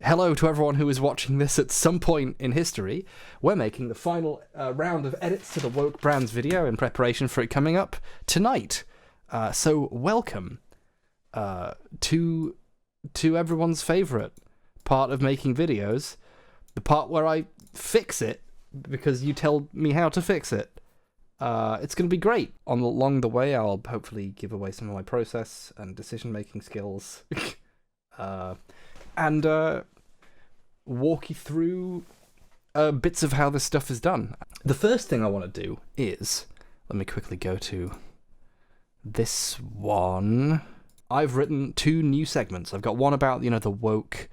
hello to everyone who is watching this at some point in history. We're making the final round of edits to the Woke Brands video in preparation for it coming up tonight. So welcome to everyone's favourite part of making videos, the part where I fix it because you tell me how to fix it. It's going to be great. Along the way, I'll hopefully give away some of my process and decision-making skills. And walk you through bits of how this stuff is done. The first thing I want to do is, let me quickly go to this one. I've written 2 new segments. I've got one about, the woke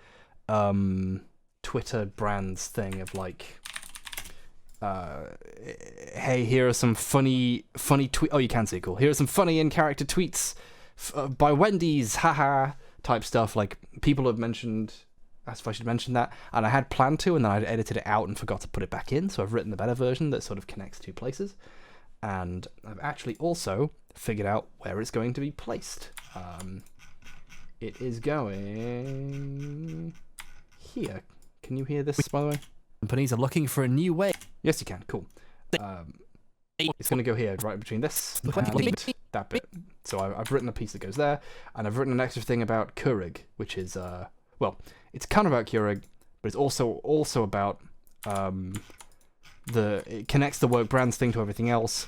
Twitter brands thing of like, hey, here are some funny tweets. Oh, you can see it, cool. Here are some funny in-character tweets by Wendy's, haha, type stuff. Like, people have asked if I should mention that, and I had planned to, and then I edited it out and forgot to put it back in, so I've written the better version that sort of connects 2 places. And I've actually also figured out where it's going to be placed. It is going here. Can you hear this, by the way? Companies are looking for a new way. Yes, you can. Cool. It's going to go here, right between this and that bit. So I've written a piece that goes there, and I've written an extra thing about Keurig, which is, well, it's kind of about Keurig, but it's also about it connects the woke brands thing to everything else,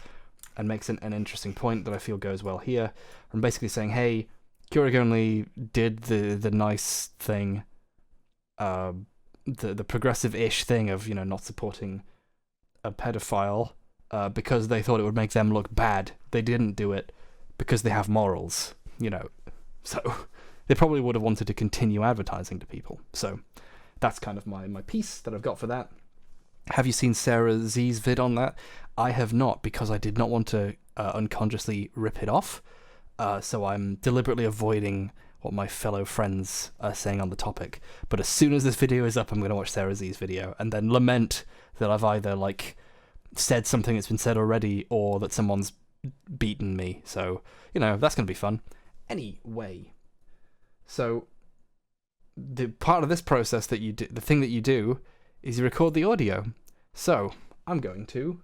and makes an interesting point that I feel goes well here. I'm basically saying, hey, Keurig only did the nice thing, the progressive-ish thing of not supporting a pedophile because they thought it would make them look bad. They didn't do it because they have morals, So they probably would have wanted to continue advertising to people. So that's kind of my piece that I've got for that. Have you seen Sarah Z's vid on that? I have not, because I did not want to unconsciously rip it off. So I'm deliberately avoiding what my fellow friends are saying on the topic. But as soon as this video is up, I'm going to watch Sarah Z's video and then lament that I've either said something that's been said already or that someone's beaten me. So, that's going to be fun. Anyway, so the part of this process that you do, the thing that you do, is you record the audio. So I'm going to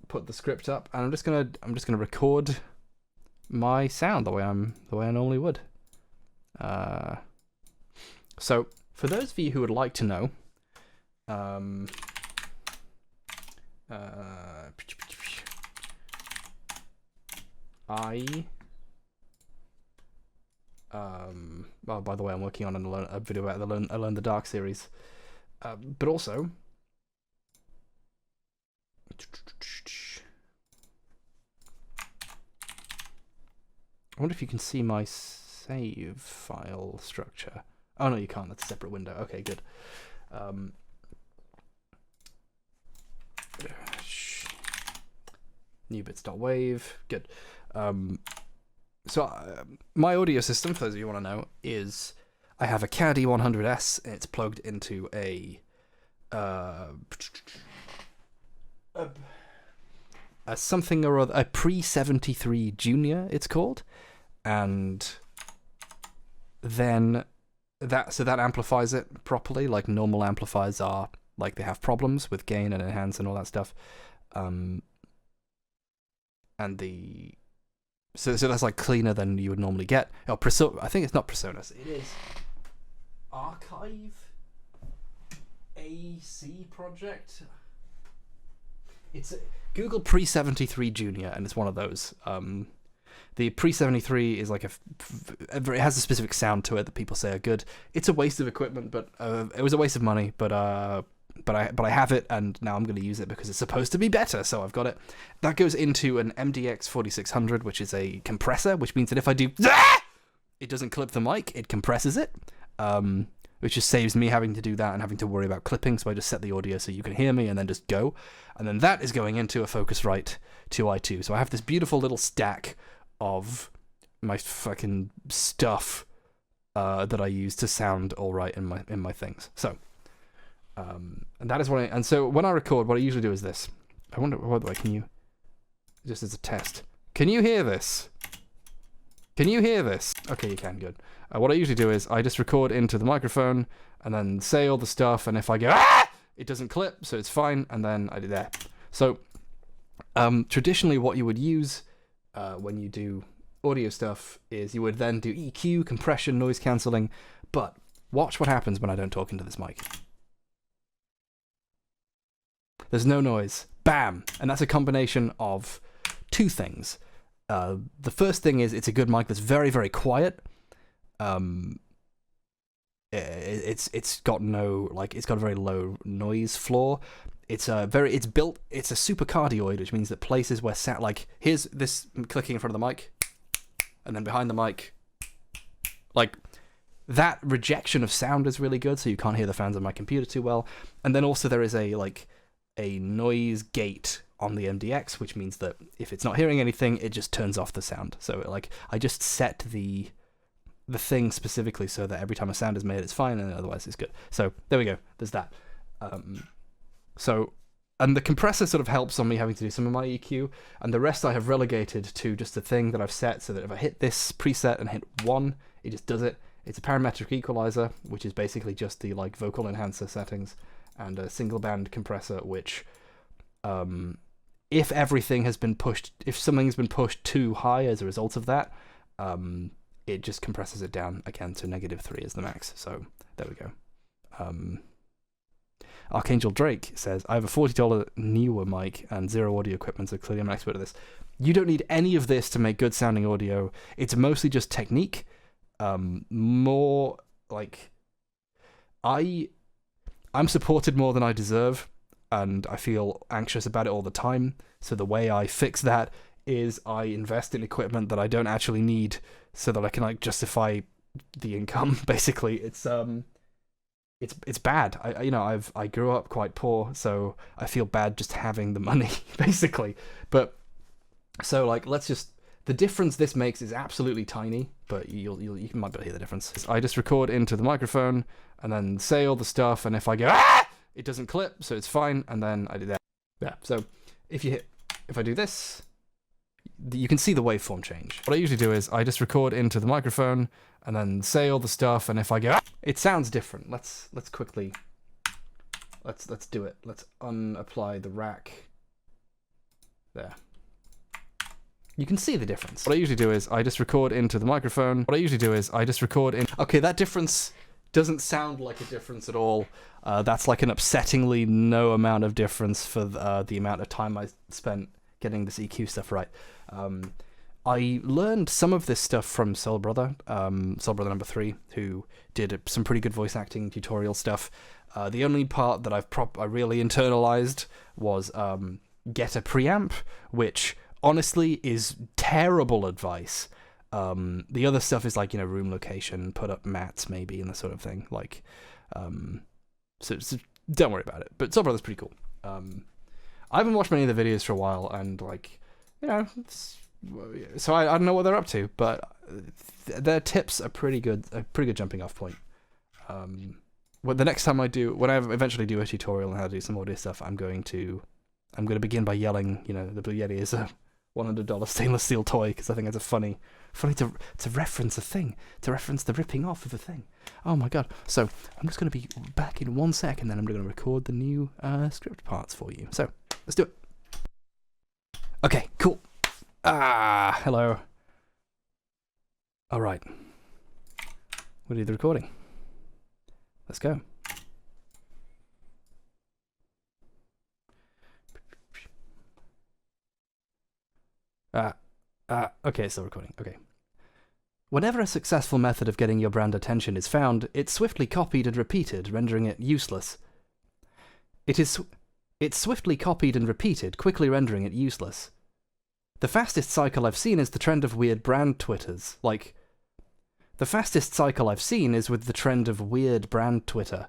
put the script up, and I'm just gonna record my sound the way I normally would. So for those of you who would like to know, well, by the way, I'm working on a video about the Alone the Dark series, but also I wonder if you can see my save file structure. Oh no, you can't. That's a separate window. Okay, good. New bits.wave. Good. So my audio system, for those of you who want to know, is I have a Caddy 100S, and it's plugged into a something or other, a Pre-73 Junior, it's called, and then that amplifies it properly, like normal amplifiers are, like they have problems with gain and enhance and all that stuff, and so that's like cleaner than you would normally get. Oh, I think it's not PreSonus. It is Archive AC Project. It's Google Pre-73 Junior, and it's one of those. The Pre-73 is like it has a specific sound to it that people say are good. It's a waste of equipment, but it was a waste of money. But I have it, and now I'm going to use it because it's supposed to be better. So I've got it. That goes into an MDX 4600, which is a compressor, which means that if I do, it doesn't clip the mic; it compresses it. Which just saves me having to do that and having to worry about clipping. So I just set the audio so you can hear me and then just go. And then that is going into a Focusrite 2i2. So I have this beautiful little stack of my fucking stuff that I use to sound all right in my things. So, and that is and so when I record, what I usually do is this. I wonder, by the way, can you, just as a test, can you hear this? Can you hear this? Okay, you can, good. What I usually do is I just record into the microphone and then say all the stuff, and if I go, ah! It doesn't clip, so it's fine, and then I do that. So, traditionally what you would use when you do audio stuff is you would then do EQ, compression, noise cancelling, but watch what happens when I don't talk into this mic. There's no noise. Bam! And that's a combination of two things. The first thing is it's a good mic that's very, very quiet. It's got a very low noise floor. It's a super cardioid, which means that places where here's this clicking in front of the mic, and then behind the mic, like that rejection of sound is really good, so you can't hear the fans on my computer too well. And then also there is a noise gate on the MDX, which means that if it's not hearing anything, it just turns off the sound. So I just set the thing specifically so that every time a sound is made, it's fine, and otherwise it's good. So there we go. There's that. And the compressor sort of helps on me having to do some of my EQ, and the rest I have relegated to just a thing that I've set so that if I hit this preset and hit 1, it just does it. It's a parametric equalizer, which is basically just the vocal enhancer settings, and a single band compressor, which if something's been pushed too high as a result of that, it just compresses it down again to -3 is the max. So there we go. Archangel Drake says, I have a $40 Neewer mic and zero audio equipment, so clearly I'm an expert at this. You don't need any of this to make good sounding audio. It's mostly just technique. More like I'm supported more than I deserve, and I feel anxious about it all the time. So the way I fix that is I invest in equipment that I don't actually need, so that I can justify the income. Basically, it's bad. I grew up quite poor, so I feel bad just having the money, basically. But so the difference this makes is absolutely tiny, but you might be able to hear the difference. I just record into the microphone and then say all the stuff, and if I go, ah! It doesn't clip, so it's fine, and then I do that. Yeah, so if I do this, you can see the waveform change. What I usually do is I just record into the microphone and then say all the stuff, and if I go, ah! It sounds different. Let's quickly, let's do it. Let's unapply the rack. There. You can see the difference. What I usually do is I just record into the microphone. Okay, that difference doesn't sound like a difference at all. That's an upsettingly no amount of difference for the amount of time I spent getting this EQ stuff right. I learned some of this stuff from Soul Brother number 3, who did some pretty good voice acting tutorial stuff. The only part that I really internalized was get a preamp, which honestly is terrible advice. The other stuff is room location, put up mats maybe, and that sort of thing. So don't worry about it. But Soul Brother's pretty cool. I haven't watched many of the videos for a while, and so I don't know what they're up to, but their tips are pretty good. A pretty good jumping off point. When I eventually do a tutorial on how to do some audio stuff, I'm going to begin by yelling, the Blue Yeti is a $100 stainless steel toy, because I think it's funny to reference a thing, to reference the ripping off of a thing. Oh my god. So I'm just going to be back in 1 sec, and then I'm going to record the new script parts for you. So let's do it. Okay, cool. Hello. All right. We'll do the recording. Let's go. Okay, it's still recording. Okay. Whenever a successful method of getting your brand attention is found, it's swiftly copied and repeated, rendering it useless. It's swiftly copied and repeated, quickly rendering it useless. The fastest cycle I've seen is the trend of weird brand Twitters. The fastest cycle I've seen is with the trend of weird brand Twitter.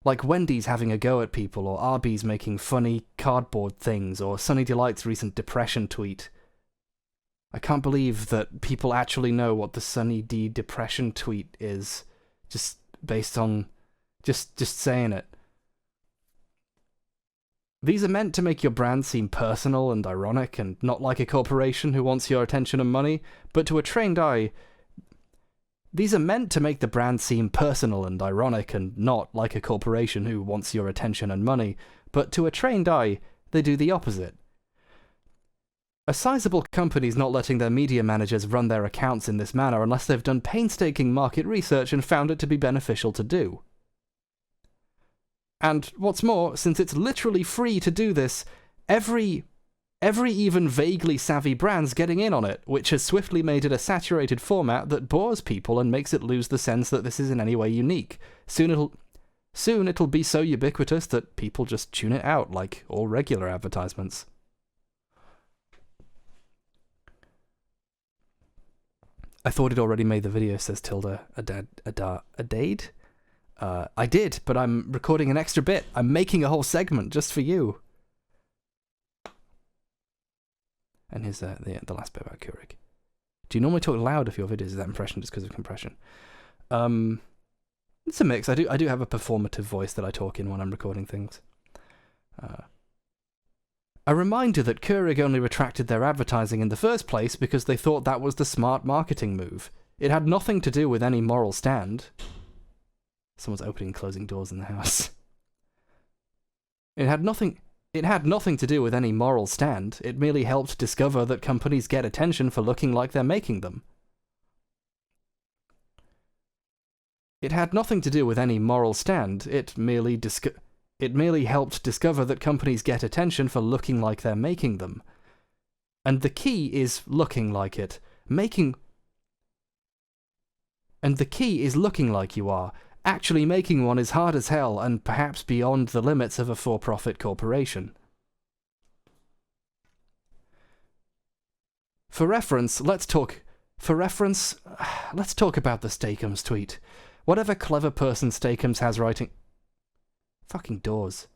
Like Wendy's having a go at people, or Arby's making funny cardboard things, or Sunny Delight's recent depression tweet. I can't believe that people actually know what the Sunny D depression tweet is, just based on just saying it. These are meant to make your brand seem personal and ironic and not like a corporation who wants your attention and money, but to a trained eye, these are meant to make the brand seem personal and ironic and not like a corporation who wants your attention and money, but to a trained eye, they do the opposite. A sizable company's not letting their media managers run their accounts in this manner unless they've done painstaking market research and found it to be beneficial to do. And what's more, since it's literally free to do this, every even vaguely savvy brand's getting in on it, which has swiftly made it a saturated format that bores people and makes it lose the sense that this is in any way unique. Soon it'll be so ubiquitous that people just tune it out, like all regular advertisements. I thought it already made the video, says Tilda Adade. I did, but I'm recording an extra bit. I'm making a whole segment just for you. And here's the last bit about Keurig. Do you normally talk loud if your videos? Is that impression just because of compression? It's a mix. I do have a performative voice that I talk in when I'm recording things. A reminder that Keurig only retracted their advertising in the first place because they thought that was the smart marketing move. It had nothing to do with any moral stand. Someone's opening and closing doors in the house. It had nothing to do with any moral stand. It merely helped discover that companies get attention for looking like they're making them. It had nothing to do with any moral stand. It merely helped discover that companies get attention for looking like they're making them. And the key is looking like it. And the key is looking like you are. Actually making one is hard as hell and perhaps beyond the limits of a for-profit corporation. For reference, let's talk about the Steakums tweet. Whatever clever person Steakums has writing... Fucking doors.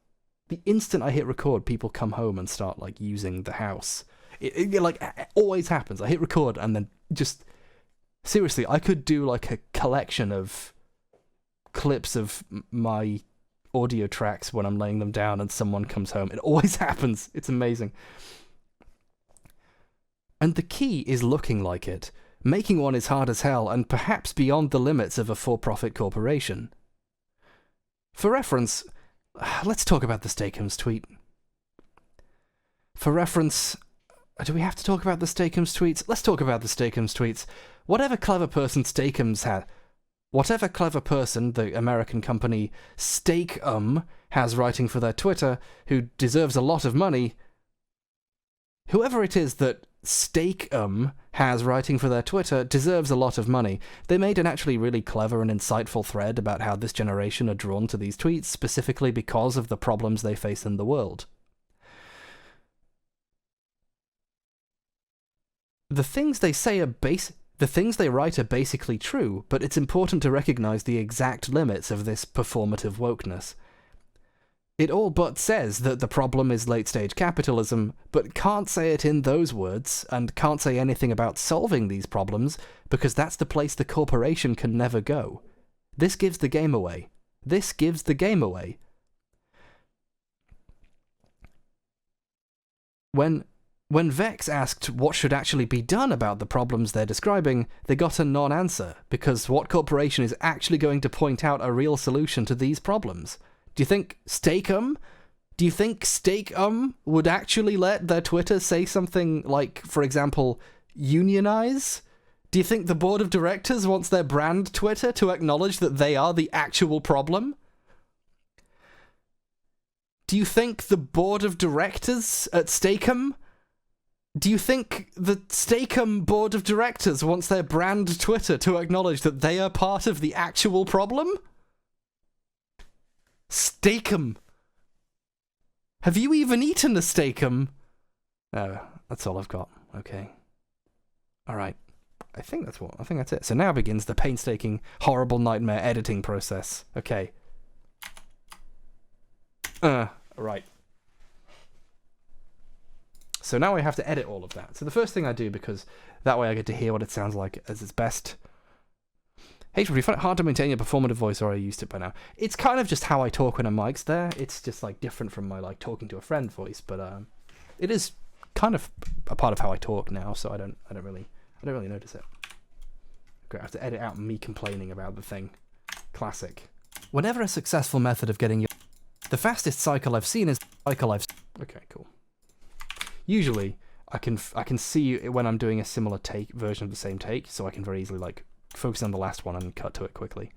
The instant I hit record, people come home and start, like, using the house. It always happens. I hit record and then just... Seriously, I could do, like, a collection of clips of my audio tracks when I'm laying them down and someone comes home. It always happens. It's amazing. And the key is looking like it. Making one is hard as hell and perhaps beyond the limits of a for-profit corporation. For reference, let's talk about the Steakums tweet. For reference, do we have to talk about the Steakums tweets? Let's talk about the Steakums tweets. Whatever clever person, the American company Steakum has writing for their Twitter, who deserves a lot of money, whoever it is that Steakum has writing for their Twitter deserves a lot of money. They made an actually really clever and insightful thread about how this generation are drawn to these tweets, specifically because of the problems they face in the world. The things they write are basically true, but it's important to recognize the exact limits of this performative wokeness. It all but says that the problem is late-stage capitalism, but can't say it in those words, and can't say anything about solving these problems, because that's the place the corporation can never go. This gives the game away. This gives the game away. When Vex asked what should actually be done about the problems they're describing, they got a non-answer, because what corporation is actually going to point out a real solution to these problems? Do you think Steakum would actually let their Twitter say something like, for example, unionize? Do you think the board of directors wants their brand Twitter to acknowledge that they are the actual problem? Do you think the board of directors at Steakum? Do you think the Steakum board of directors wants their brand Twitter to acknowledge that they are part of the actual problem? Steakum. Have you even eaten a Steakum? No, that's all I've got. Okay. Alright. I think that's it. So now begins the painstaking, horrible nightmare editing process. Okay. Right. So now I have to edit all of that. So the first thing I do, because that way I get to hear what it sounds like as its best, Hey, do you find it hard to maintain your performative voice, or are you used to it by now? It's kind of just how I talk when a mic's there. It's just like different from my like talking to a friend voice, but it is kind of a part of how I talk now, so I don't really notice it. Great, I have to edit out me complaining about the thing. Classic. Whenever a successful method of getting your... The fastest cycle I've seen is cycle I've... Okay, cool. Usually, I can see when I'm doing a similar take version of the same take, so I can very easily like focus on the last one and cut to it quickly.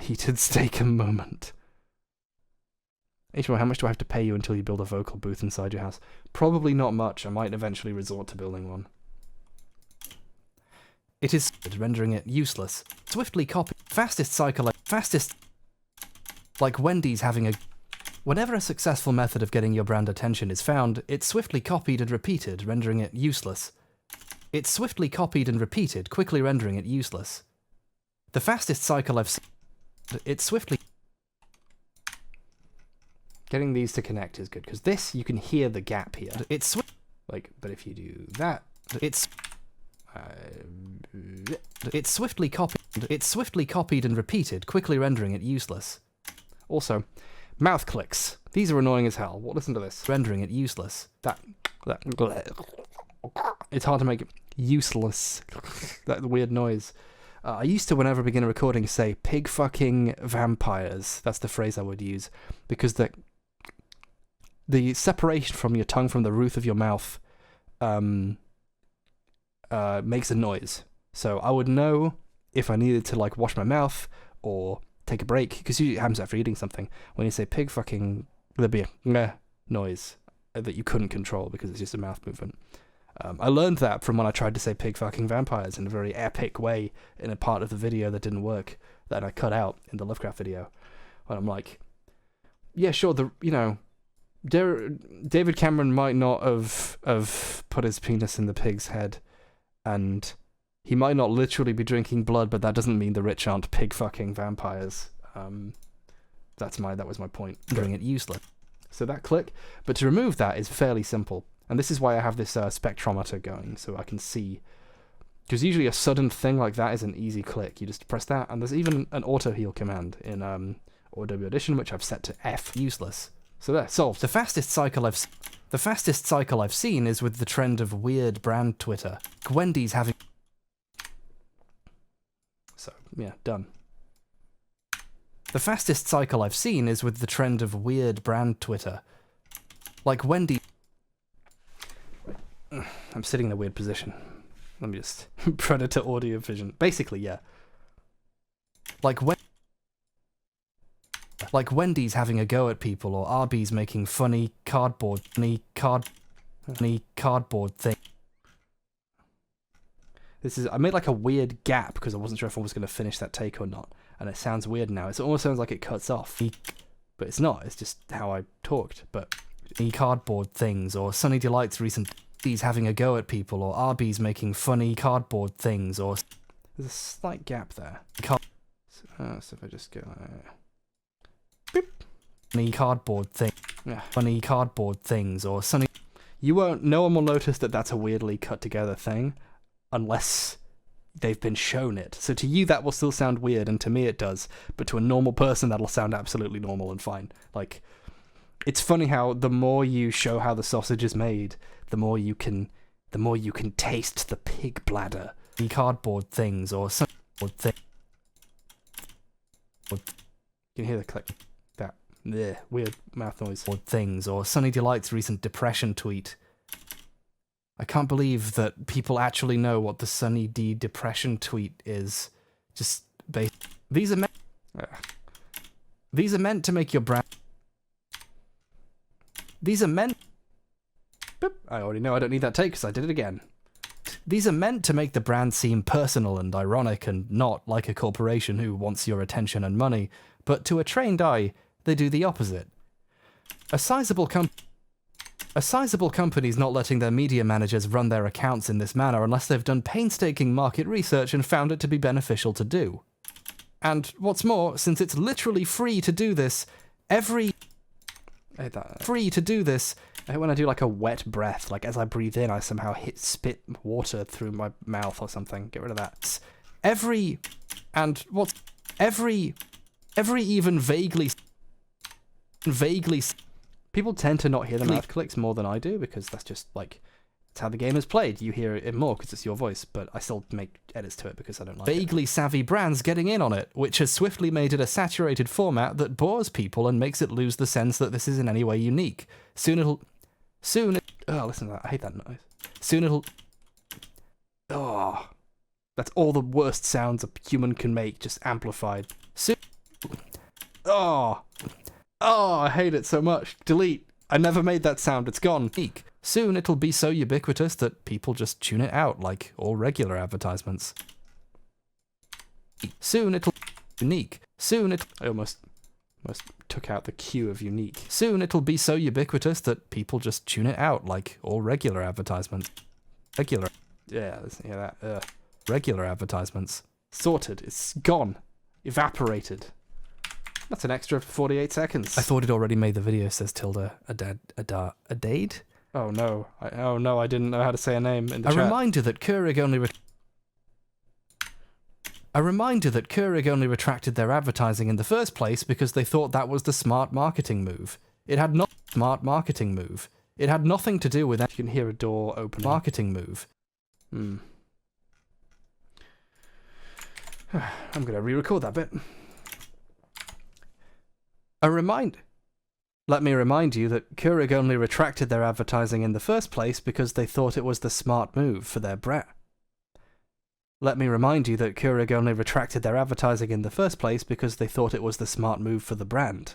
Heated steak a moment. HMO, how much do I have to pay you until you build a vocal booth inside your house? Probably not much. I might eventually resort to building one. It is rendering it useless. Swiftly copy. Fastest cycle. Fastest. Like Wendy's having a... Whenever a successful method of getting your brand attention is found, it's swiftly copied and repeated, rendering it useless. It's swiftly copied and repeated, quickly rendering it useless. The fastest cycle I've seen... It's swiftly... Getting these to connect is good, because this, you can hear the gap here. It's like, but if you do that, it's swiftly copied. It's swiftly copied and repeated, quickly rendering it useless. Also, mouth clicks. These are annoying as hell. What? Listen to this. Rendering it useless. That. It's hard to make it useless. That weird noise. I used to, whenever I begin a recording, say pig fucking vampires. That's the phrase I would use, because the separation from your tongue from the roof of your mouth makes a noise. So I would know if I needed to like wash my mouth or take a break, because usually it happens after eating something. When you say pig fucking, there'd be a ngeh noise that you couldn't control because it's just a mouth movement. I learned that from when I tried to say pig fucking vampires in a very epic way in a part of the video that didn't work, that I cut out in the Lovecraft video. When I'm like, yeah, sure, David Cameron might not have put his penis in the pig's head, and he might not literally be drinking blood, but that doesn't mean the rich aren't pig fucking vampires. That was my point. Rendering it useless. So that click, but to remove that is fairly simple, and this is why I have this spectrometer going, so I can see. Because usually a sudden thing like that is an easy click. You just press that, and there's even an auto heal command in Adobe Audition, which I've set to F. Useless. So there, solved. The fastest cycle I've seen is with the trend of weird brand Twitter. Wendy's having... So, yeah, done. The fastest cycle I've seen is with the trend of weird brand Twitter. Like Wendy... I'm sitting in a weird position. Let me just... Predator audio vision. Basically, yeah. Like Wendy's having a go at people, or Arby's making funny cardboard thing. I made like a weird gap because I wasn't sure if I was going to finish that take or not, and it sounds weird now. It almost sounds like it cuts off, but it's not. It's just how I talked. But cardboard things, or Sunny Delight's recent Arby's having a go at people, or Arby's making funny cardboard things, or there's a slight gap there. So if I just go. Funny cardboard thing. Yeah. Funny cardboard things, or Sunny. No one will notice that that's a weirdly cut together thing, unless they've been shown it. So to you that will still sound weird, and to me it does. But to a normal person that'll sound absolutely normal and fine. Like, it's funny how the more you show how the sausage is made, the more you can taste the pig bladder. The cardboard things, or Sunny thing. You can hear the click. Yeah, weird mouth noise. Or things, or Sunny Delight's recent depression tweet. I can't believe that people actually know what the Sunny D depression tweet is. Just these are meant to make your brand. These are meant. Boop. I already know I don't need that take because I did it again. These are meant to make the brand seem personal and ironic, and not like a corporation who wants your attention and money. But to a trained eye, they do the opposite. A sizable company's not letting their media managers run their accounts in this manner unless they've done painstaking market research and found it to be beneficial to do. And what's more, since it's literally free to do this, every I hate that. Free to do this. I hate when I do like a wet breath. Like as I breathe in, I somehow spit water through my mouth or something. Get rid of that. Every even vaguely. People tend to not hear the mouth clicks more than I do because that's just like. It's how the game is played. You hear it more because it's your voice, but I still make edits to it because I don't like it. Vaguely savvy brands getting in on it, which has swiftly made it a saturated format that bores people and makes it lose the sense that this is in any way unique. Oh, listen to that. I hate that noise. Oh, that's all the worst sounds a human can make, just amplified. Oh, I hate it so much. Delete. I never made that sound. It's gone. Soon it'll be so ubiquitous that people just tune it out like all regular advertisements. Soon it'll be unique. I almost took out the Q of unique. Soon it'll be so ubiquitous that people just tune it out like all regular advertisements. Regular advertisements. Sorted. It's gone. Evaporated. That's an extra 48 seconds. I thought it already made the video, says Tilda. Adade? Oh no, I didn't know how to say a name in the chat. A reminder that Keurig only retracted their advertising in the first place because they thought that was the smart marketing move. It had nothing to do with that. You can hear a door opening. Marketing move. I'm gonna re-record that bit. Let me remind you that Keurig only retracted their advertising in the first place because they thought it was the smart move for their brand. Let me remind you that Keurig only retracted their advertising in the first place because they thought it was the smart move for the brand.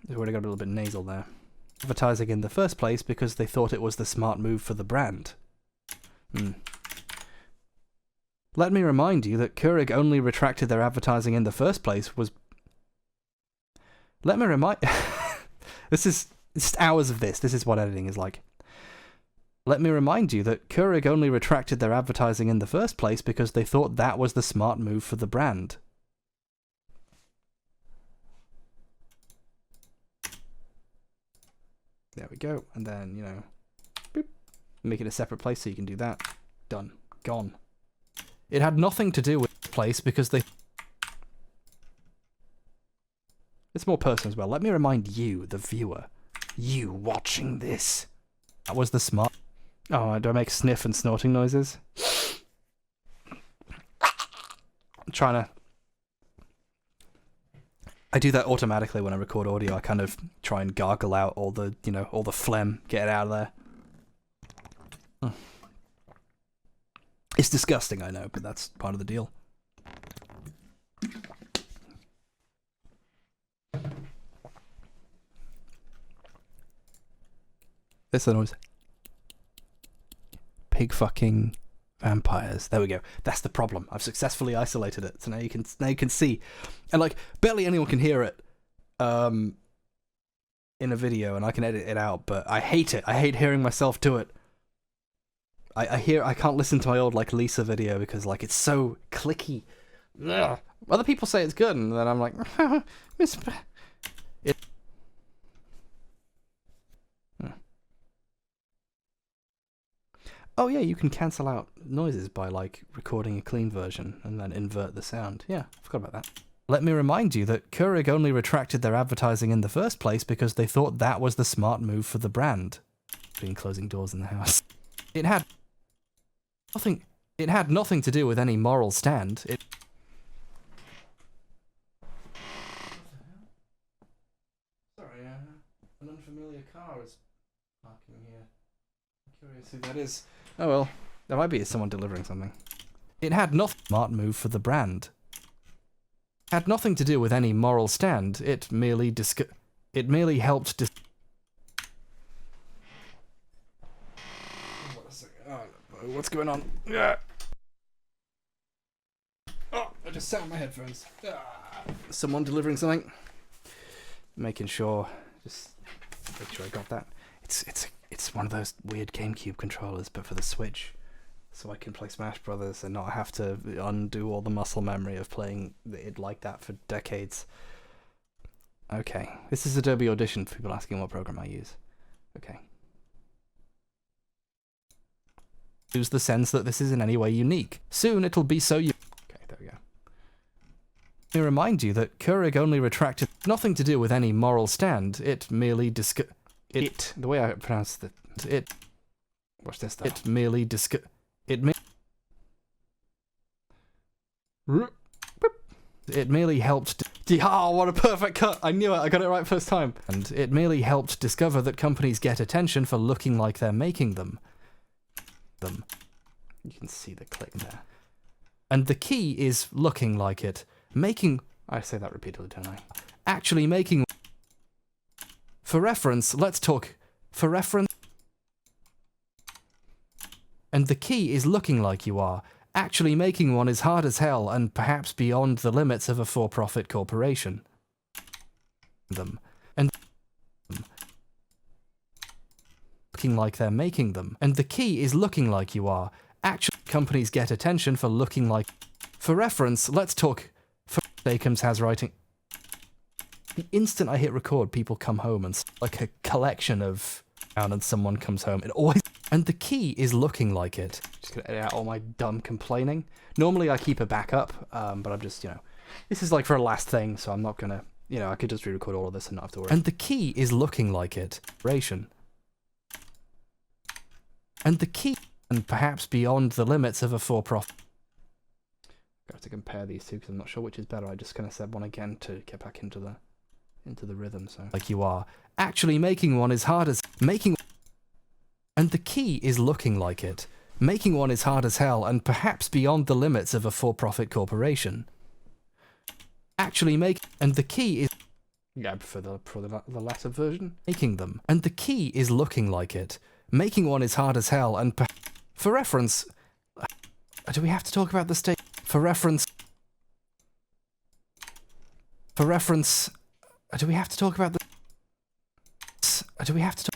We've already got a little bit nasal there. Advertising in the first place because they thought it was the smart move for the brand. Let me remind you that Keurig only retracted their advertising in the first place was... Let me remind... This is just hours of this. This is what editing is like. Let me remind you that Keurig only retracted their advertising in the first place because they thought that was the smart move for the brand. There we go. And then, boop, make it a separate place so you can do that. Done. Gone. It had nothing to do with the place because they... It's more personal as well. Let me remind you, the viewer, you watching this. That was the smart... Oh, do I make sniff and snorting noises? I'm trying to... I do that automatically when I record audio. I kind of try and gargle out all the, all the phlegm, get it out of there. It's disgusting, I know, but that's part of the deal. That's the noise. Pig fucking vampires. There we go. That's the problem. I've successfully isolated it, so now you can see, and like barely anyone can hear it in a video, and I can edit it out. But I hate it. I hate hearing myself do it. I can't listen to my old like Lisa video because like it's so clicky. Ugh. Other people say it's good, and then I'm like, Oh yeah, you can cancel out noises by like recording a clean version and then invert the sound. Yeah, I forgot about that. Let me remind you that Keurig only retracted their advertising in the first place because they thought that was the smart move for the brand. Been closing doors in the house. It had nothing to do with any moral stand. Sorry, an unfamiliar car is parking here. I'm curious who that is. Oh well, there might be someone delivering something. It had nothing smart move for the brand. It had nothing to do with any moral stand. It merely helped What's going on? Yeah. Oh, I just sat on my headphones. Someone delivering something. Making sure, just make sure I got that. It's one of those weird GameCube controllers, but for the Switch. so I can play Smash Brothers and not have to undo all the muscle memory of playing it like that for decades. Okay, this is Adobe Audition for people asking what program I use. Okay. Use the sense that this is in any way unique. Soon it'll be so Okay, there we go. Let me remind you that Keurig only retracted nothing to do with any moral stand. It merely the way I pronounce it. Watch this though. It merely It merely helped. Oh, what a perfect cut! I knew it. I got it right first time. And it merely helped discover that companies get attention for looking like they're making them. You can see the click there. And the key is looking like it. Making. I say that repeatedly, don't I? Actually making. For reference, let's talk. For reference. And the key is looking like you are. Actually making one is hard as hell and perhaps beyond the limits of a for-profit corporation. Looking like they're making them. And the key is looking like you are. Actually, companies get attention for looking like... For reference, let's talk... Steakums has writing... The instant I hit record, people come home and... Like a collection of... And someone comes home. It always... And the key is looking like it. Just gonna edit out all my dumb complaining. Normally I keep a backup, but I'm just, this is like for a last thing, so I'm not gonna, I could just re-record all of this and not have to worry. And the key is looking like it. And the key, and perhaps beyond the limits of a for-profit. I have to compare these two because I'm not sure which is better. I just kind of said one again to get back into the rhythm. So like you are actually making one is hard as making. And the key is looking like it. Making one is hard as hell and perhaps beyond the limits of a for-profit corporation. Actually and the key is... Yeah, I prefer the latter version. Making them. And the key is looking like it. Making one is hard as hell and for reference... Do we have to talk about the state? For reference... Do we have to talk about the... Do we have to talk...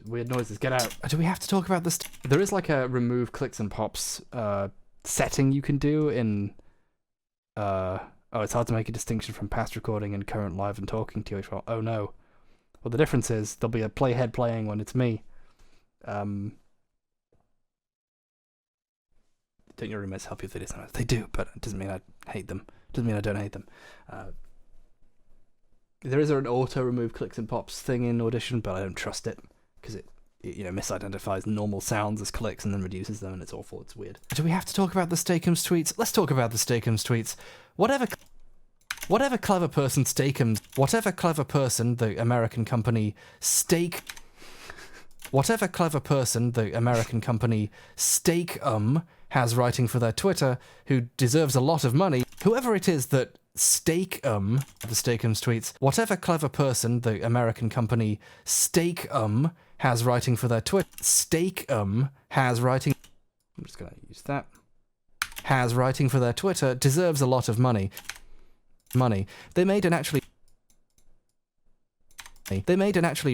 Weird noises, get out. Do we have to talk about this? There is like a remove clicks and pops setting you can do in... it's hard to make a distinction from past recording and current live and talking to you. Oh no. Well, the difference is there'll be a playhead playing when it's me. Don't your roommates help you if they do? They do, but it doesn't mean I hate them. It doesn't mean I don't hate them. There is an auto remove clicks and pops thing in Audition, but I don't trust it because it misidentifies normal sounds as clicks and then reduces them, and it's awful. It's weird. Do we have to talk about the Steakums tweets? Let's talk about the Steakums tweets. Whatever clever person the American company Steakum has writing for their Twitter, who deserves a lot of money. Whoever it is that the Steakums tweets, whatever clever person the American company Steakum has writing for their Twitter, Steakum has writing... I'm just gonna use that. Has writing for their Twitter, deserves a lot of money. They made an actually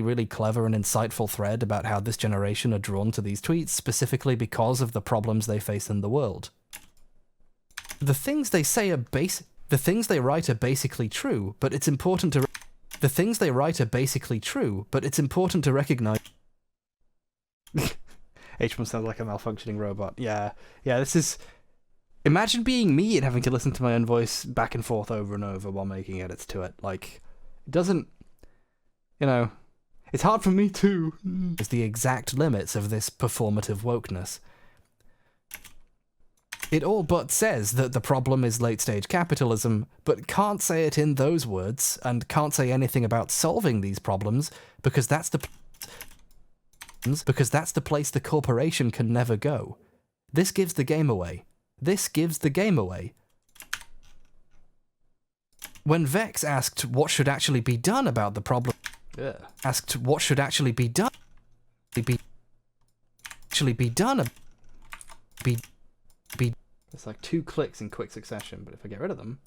really clever and insightful thread about how this generation are drawn to these tweets specifically because of the problems they face in the world. The things they write are basically true, but it's important to recognize. H1 sounds like a malfunctioning robot. Yeah, this is... Imagine being me and having to listen to my own voice back and forth over and over while making edits to it. Like, it doesn't... it's hard for me too. It's the exact limits of this performative wokeness. It all but says that the problem is late-stage capitalism, but can't say it in those words, and can't say anything about solving these problems, because that's the place the corporation can never go. This gives the game away. When Vex asked what should actually be done about the problem, It's like 2 clicks in quick succession, but if I get rid of them,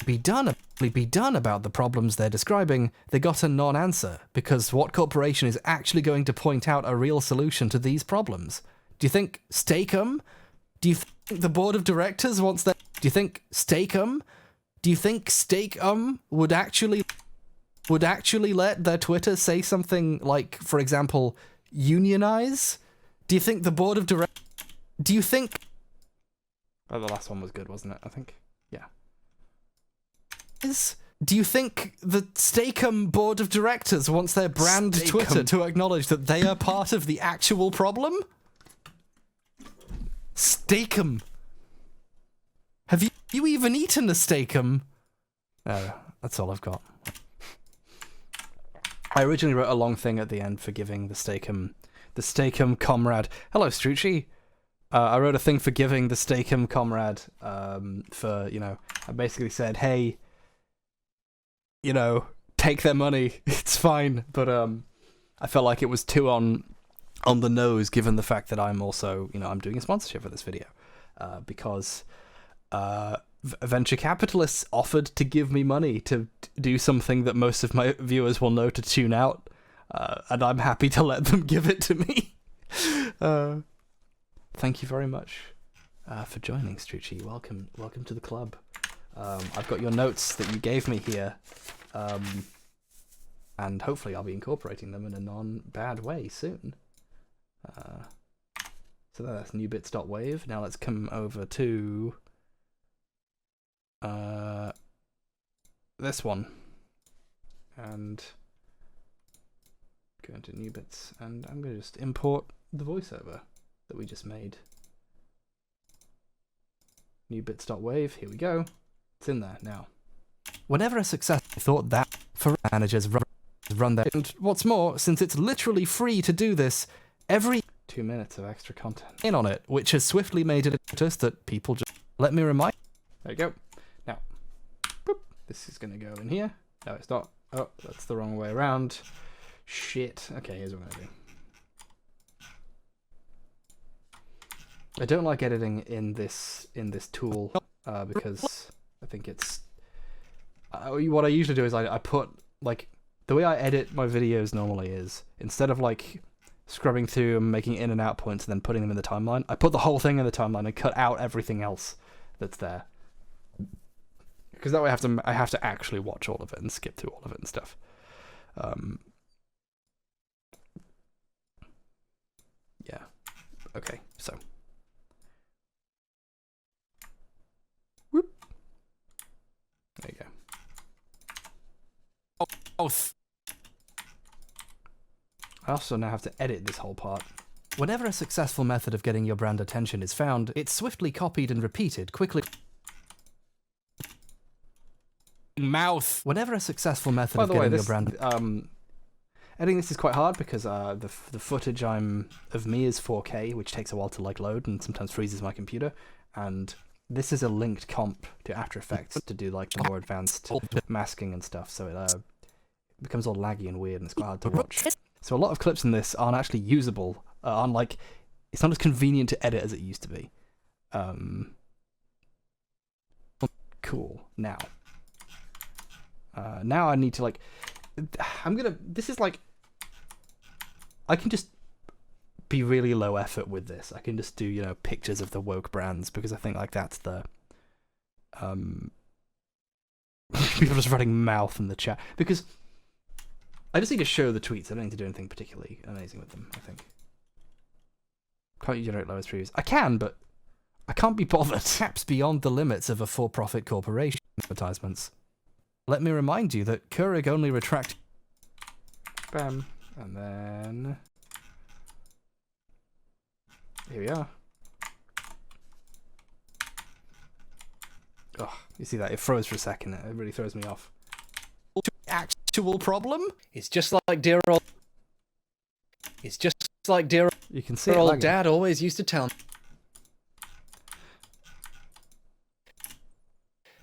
be done about the problems they're describing, they got a non-answer, because what corporation is actually going to point out a real solution to these problems? Do you think Steak-umm? Do you think the board of directors wants that? Do you think Steak-umm? Do you think Steak-umm would actually let their Twitter say something like, for example, unionize? Do you think the board of directors... Do you think... Oh, the last one was good, wasn't it? I think. Yeah. Do you think the Steak-umm board of directors wants their brand Twitter to acknowledge that they are part of the actual problem? Steak-umm. Have you even eaten a Steak-umm? That's all I've got. I originally wrote a long thing at the end forgiving the Steak-umm comrade. Hello, Strucci. I wrote a thing forgiving the Steak-umm comrade for, you know, I basically said, hey, you know, take their money, it's fine, but I felt like it was too on the nose given the fact that I'm also, you know, I'm doing a sponsorship for this video, because venture capitalists offered to give me money to do something that most of my viewers will know to tune out, and I'm happy to let them give it to me. Thank you very much for joining, Strucci. Welcome to the club. I've got your notes that you gave me here, and hopefully I'll be incorporating them in a non-bad way soon. So that's newbits.wave. Now let's come over to this one, and go into newbits, and I'm going to just import the voiceover that we just made. Newbits.wave, here we go. It's in there now. Whenever a success, I thought that for managers run that. And what's more, since it's literally free to do this, every 2 minutes of extra content in on it, which has swiftly made it notice that people just let me remind. There you go. Now, boop, this is going to go in here. No, it's not. Oh, that's the wrong way around. Shit. Okay, here's what I'm going to do. I don't like editing in this tool because I think it's what I usually do is I put, like, the way I edit my videos normally is, instead of like scrubbing through and making in and out points and then putting them in the timeline, I put the whole thing in the timeline and cut out everything else that's there, because that way I have to actually watch all of it and skip through all of it and stuff. Yeah. Okay. So. There you go. Oh, I also now have to edit this whole part. Whenever a successful method of getting your brand attention is found, it's swiftly copied and repeated quickly. Mouth. Whenever a successful method of getting your brand. Editing this is quite hard because the footage of me is 4K, which takes a while to like load and sometimes freezes my computer, and this is a linked comp to After Effects to do like the more advanced masking and stuff, so it becomes all laggy and weird and it's quite hard to watch. So a lot of clips in this aren't actually usable, it's not as convenient to edit as it used to be. Cool. Now I need to, like, this is like, I can just be really low effort with this. I can just do, you know, pictures of the woke brands, because I think like that's the people just running mouth in the chat, because I just need to show the tweets. I don't need to do anything particularly amazing with them, I think. Can't you generate lowest previews? I can, but I can't be bothered. Taps beyond the limits of a for-profit corporation advertisements. Let me remind you that Keurig only retract. Bam. And then here we are. Oh, you see that? It froze for a second. It really throws me off. Actual problem? It's just like dear old. It's just like dear. You can see old dad always used to tell me.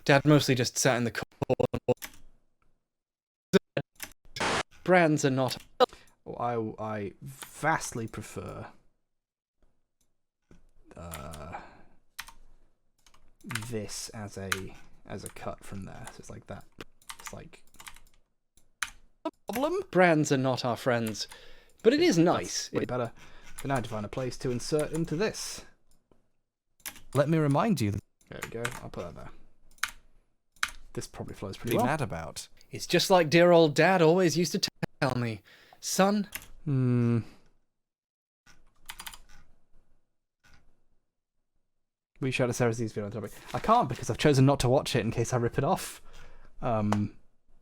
Dad mostly just sat in the corner. Brands are not. I vastly prefer this as as a cut from there. So it's like that. It's like problem. Brands are not our friends, but it is nice. Way better. So now to find a place to insert into this. Let me remind you. There we go. I'll put that there. This probably flows pretty well. Mad about. It's just like dear old dad always used to tell me, son. We showed a Sarah's video on topic. I can't because I've chosen not to watch it in case I rip it off.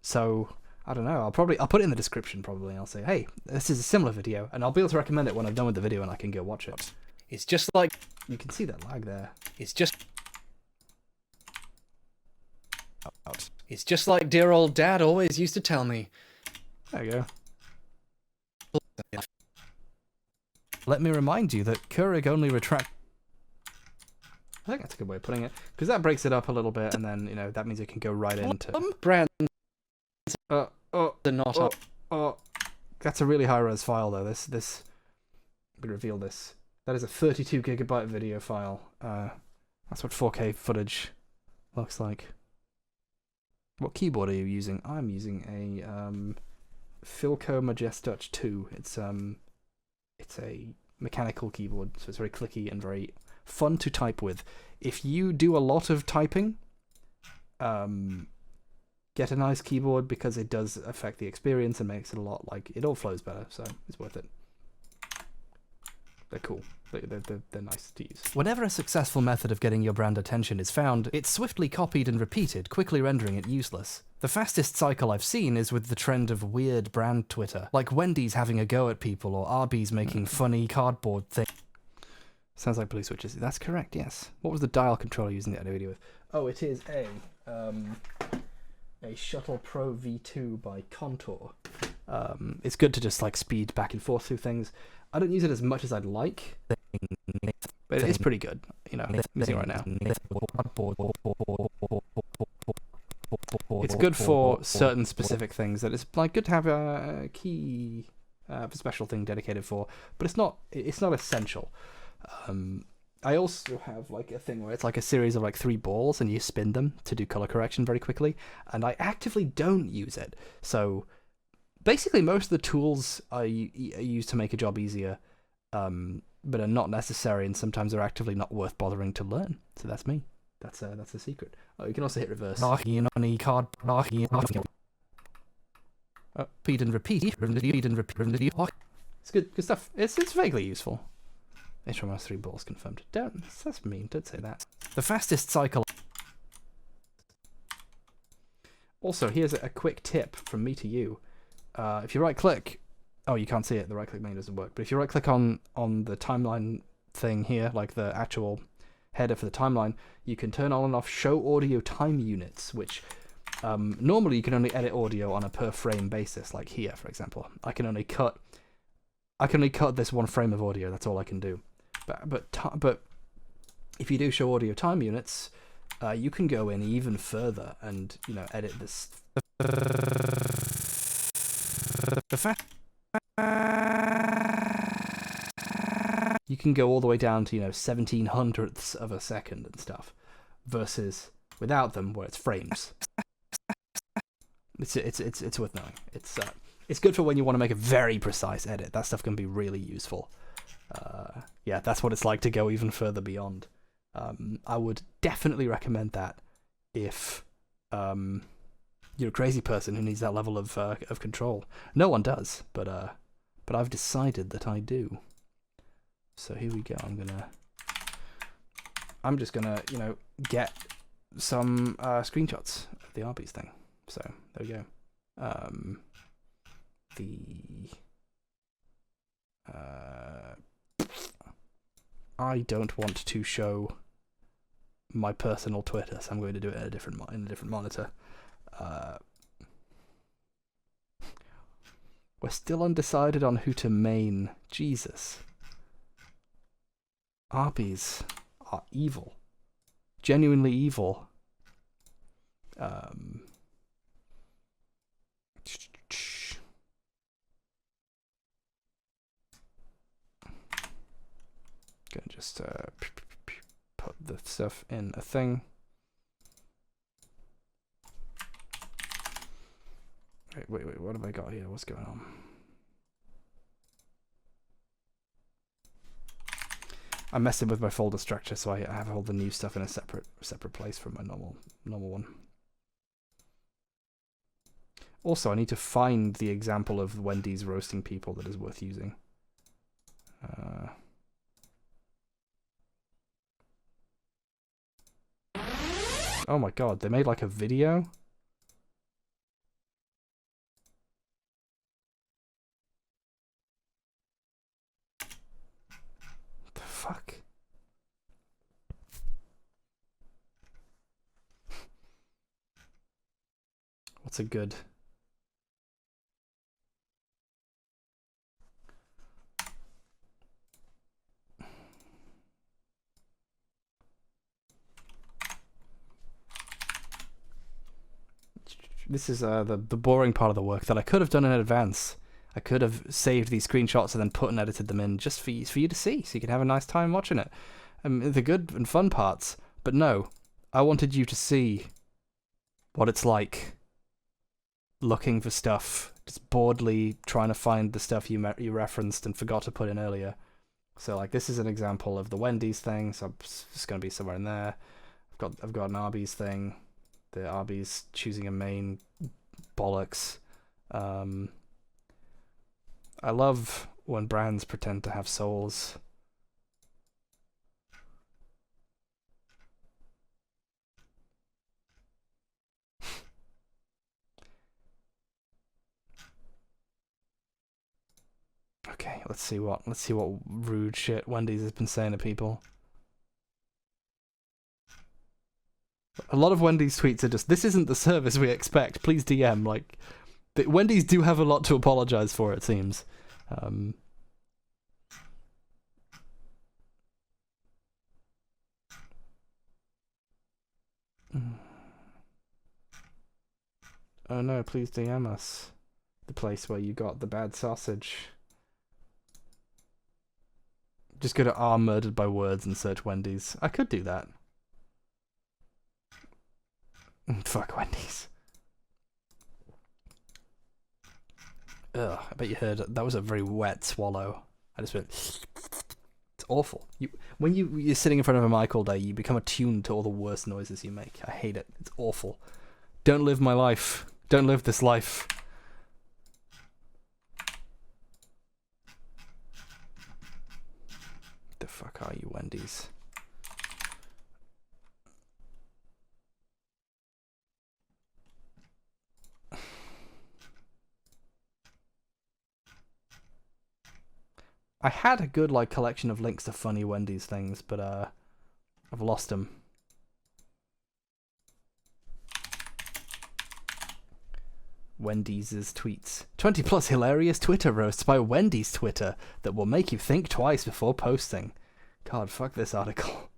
So I don't know. I'll put it in the description probably. And I'll say, hey, this is a similar video, and I'll be able to recommend it when I'm done with the video and I can go watch it. It's just like You can see that lag there. it's just Out. it's just like dear old dad always used to tell me. There you go. Let me remind you that Keurig only retract. I think that's a good way of putting it, because that breaks it up a little bit, and then that means it can go right into. Brands Oh, are not our oh, that's a really high res file though. This, we reveal this. That is a 32 gigabyte video file. That's what 4K footage looks like. What keyboard are you using? I'm using a Philco Majestouch 2. It's a mechanical keyboard, so it's very clicky and very fun to type with. If you do a lot of typing, get a nice keyboard because it does affect the experience and makes it a lot like it all flows better. So it's worth it. They're cool. They're nice to use. Whenever a successful method of getting your brand attention is found, it's swiftly copied and repeated, quickly rendering it useless. The fastest cycle I've seen is with the trend of weird brand Twitter, like Wendy's having a go at people or Arby's making funny cardboard things. Sounds like blue switches. That's correct, yes. What was the dial controller using that video with? Oh, it is a Shuttle Pro V2 by Contour. It's good to just like speed back and forth through things. I don't use it as much as I'd like, but it is pretty good. I'm using it right now. It's good for certain specific things that it's like good to have a key special thing dedicated for, but it's not essential. I also have like a thing where it's like a series of like 3 balls and you spin them to do color correction very quickly, and I actively don't use it. So basically most of the tools I use to make a job easier, but are not necessary, and sometimes are actively not worth bothering to learn. So that's me. That's the secret. Oh, you can also hit reverse. Repeat and repeat. It's good stuff. It's vaguely useful. HMS 3 balls confirmed. That's mean. Don't say that. The fastest cycle. Also, here's a quick tip from me to you. If you right click, oh, you can't see it. The right click menu doesn't work. But if you right click on the timeline thing here, like the actual header for the timeline, you can turn on and off show audio time units, which normally you can only edit audio on a per frame basis, like here, for example. I can only cut this 1 frame of audio. That's all I can do. But if you do show audio time units, you can go in even further and edit this. You can go all the way down to 1700ths of a second and stuff, versus without them where it's frames. It's worth knowing. It's good for when you want to make a very precise edit. That stuff can be really useful. Yeah, that's what it's like to go even further beyond. I would definitely recommend that if you're a crazy person who needs that level of control. No one does, but I've decided that I do. So here we go. I'm just gonna get some screenshots of the Arby's thing. So there we go. I don't want to show my personal Twitter, so I'm going to do it in a different monitor. We're still undecided on who to main. Jesus. Arby's are evil. Genuinely evil. Gonna just put the stuff in a thing. Wait, what have I got here? What's going on? I'm messing with my folder structure, so I have all the new stuff in a separate place from my normal one. Also, I need to find the example of Wendy's roasting people that is worth using. Oh my god, they made like a video? The fuck? What's a good... This is the boring part of the work that I could have done in advance. I could have saved these screenshots and then put and edited them in just for you to see, so you can have a nice time watching it. The good and fun parts. But no, I wanted you to see what it's like looking for stuff, just boredly trying to find the stuff you referenced and forgot to put in earlier. So like this is an example of the Wendy's thing, so it's going to be somewhere in there. I've got an Arby's thing. The Arby's choosing a main bollocks. I love when brands pretend to have souls. Okay, let's see what rude shit Wendy's has been saying to people. A lot of Wendy's tweets are just, this isn't the service we expect, please DM. Like, Wendy's do have a lot to apologize for, it seems. Oh no, please DM us. The place where you got the bad sausage. Just go to R Murdered by Words and search Wendy's. I could do that. Fuck Wendy's. Ugh, I bet you heard that was a very wet swallow. I just went. It's awful. When you're sitting in front of a mic all day, you become attuned to all the worst noises you make. I hate it. It's awful. Don't live my life. Don't live this life. The fuck are you, Wendy's? I had a good like collection of links to funny Wendy's things, but I've lost them. Wendy's tweets. 20 plus hilarious Twitter roasts by Wendy's Twitter that will make you think twice before posting. God, fuck this article.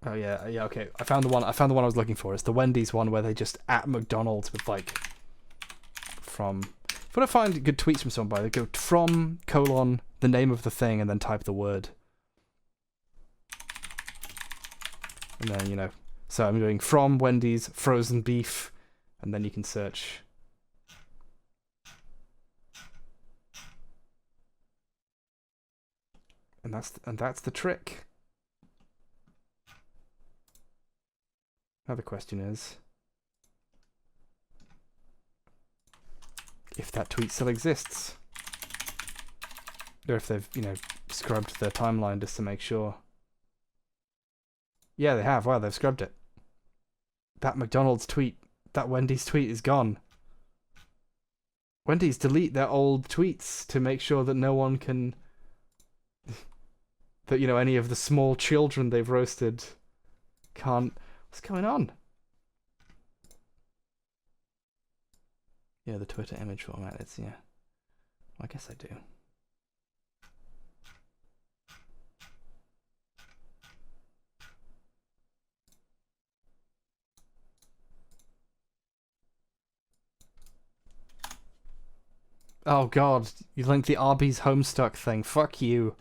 Oh yeah, okay. I found the one I was looking for. It's the Wendy's one where they just at McDonald's with like from. If I find good tweets from somebody, they go from : the name of the thing and then type the word. And then, you know, so I'm doing from Wendy's frozen beef, and then you can search. And that's the trick. Now the question is, if that tweet still exists, or if they've, you know, scrubbed their timeline just to make sure. Yeah, they have. Wow, they've scrubbed it. That McDonald's tweet, that Wendy's tweet is gone. Wendy's delete their old tweets to make sure that no one can, that, you know, any of the small children they've roasted can't. What's going on? Yeah, the Twitter image format, it's, yeah. Well, I guess I do. Oh god, you linked the Arby's Homestuck thing. Fuck you.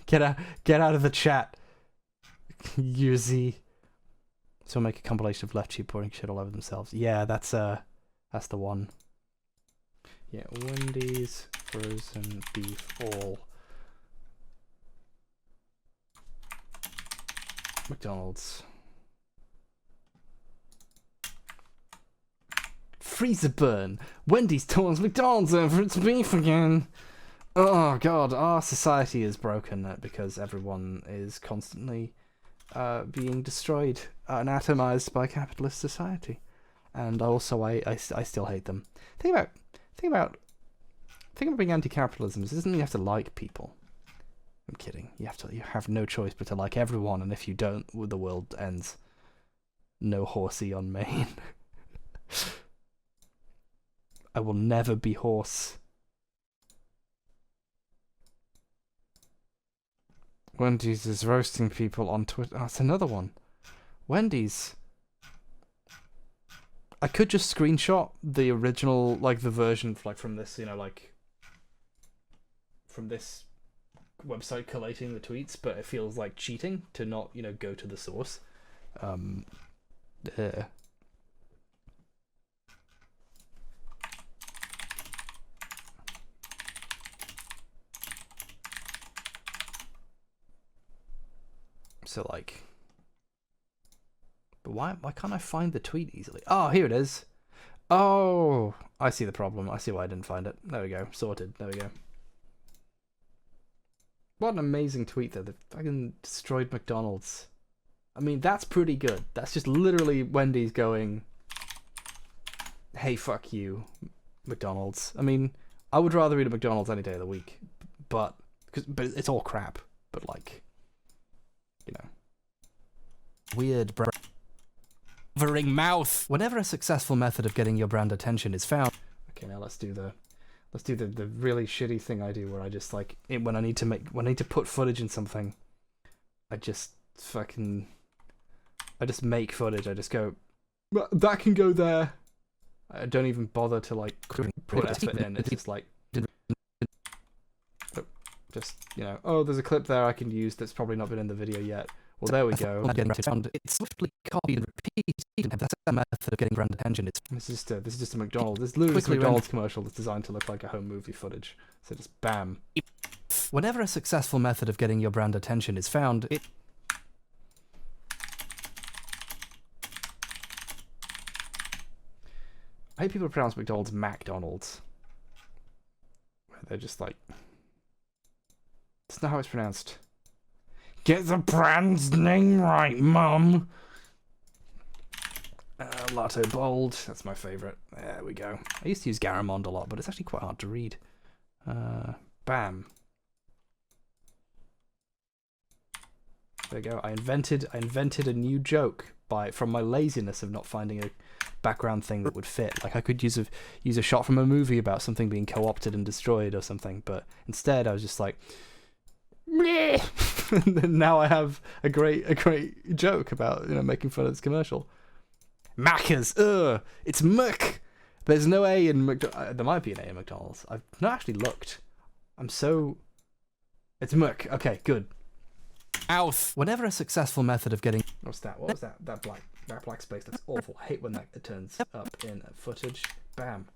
Get out of the chat. Yuzi. So make a compilation of left cheek pouring shit all over themselves. Yeah, that's the one. Yeah, Wendy's frozen beef all. McDonald's. Freezer burn. Wendy's taunts McDonald's over its beef again. Oh god, our society is broken because everyone is constantly being destroyed and atomized by capitalist society. And also, I still hate them. Think about being anti-capitalism. It doesn't mean you have to like people. I'm kidding. You have no choice but to like everyone, and if you don't, the world ends. No horsey on Maine. I will never be horse. Wendy's is roasting people on Twitter. Oh, it's another one. Wendy's. I could just screenshot the original, like the version, like from this, from this website collating the tweets, but it feels like cheating to not, go to the source. So like, but why can't I find the tweet easily? Oh, here it is. Oh, I see the problem. I see why I didn't find it. There we go. Sorted. There we go. What an amazing tweet though. They fucking destroyed McDonald's. I mean, that's pretty good. That's just literally Wendy's going, hey, fuck you, McDonald's. I mean, I would rather eat at McDonald's any day of the week, but it's all crap. But like, weird covering mouth. Whenever a successful method of getting your brand attention is found. Okay, now let's do the really shitty thing I do where I just like when I need to put footage in something, I just make footage. I just go, that can go there. I don't even bother to like put effort in. It's just like, oh, there's a clip there I can use that's probably not been in the video yet. Well, there we go. It's swiftly copied and repeated. That's a method of getting brand attention. This is just a McDonald's. This is literally a McDonald's commercial that's designed to look like a home movie footage. So just bam. Whenever a successful method of getting your brand attention is found, I hate people pronounce McDonald's MacDonald's. They're just like, it's not how it's pronounced. Get the brand's name right, Mum. Latte Bold, that's my favourite. There we go. I used to use Garamond a lot, but it's actually quite hard to read. Bam. There we go. I invented a new joke from my laziness of not finding a background thing that would fit. Like I could use a shot from a movie about something being co-opted and destroyed or something, but instead I was just like, and then now I have a great joke about making fun of this commercial. Macca's, it's Mc. There's no A in McDonald's. There might be an A in McDonald's. I've not actually looked. It's Mc. Okay, good. Mouth. Whenever a successful method of getting. What's that? What was that? That black space. That's awful. I hate when that turns up in footage. Bam.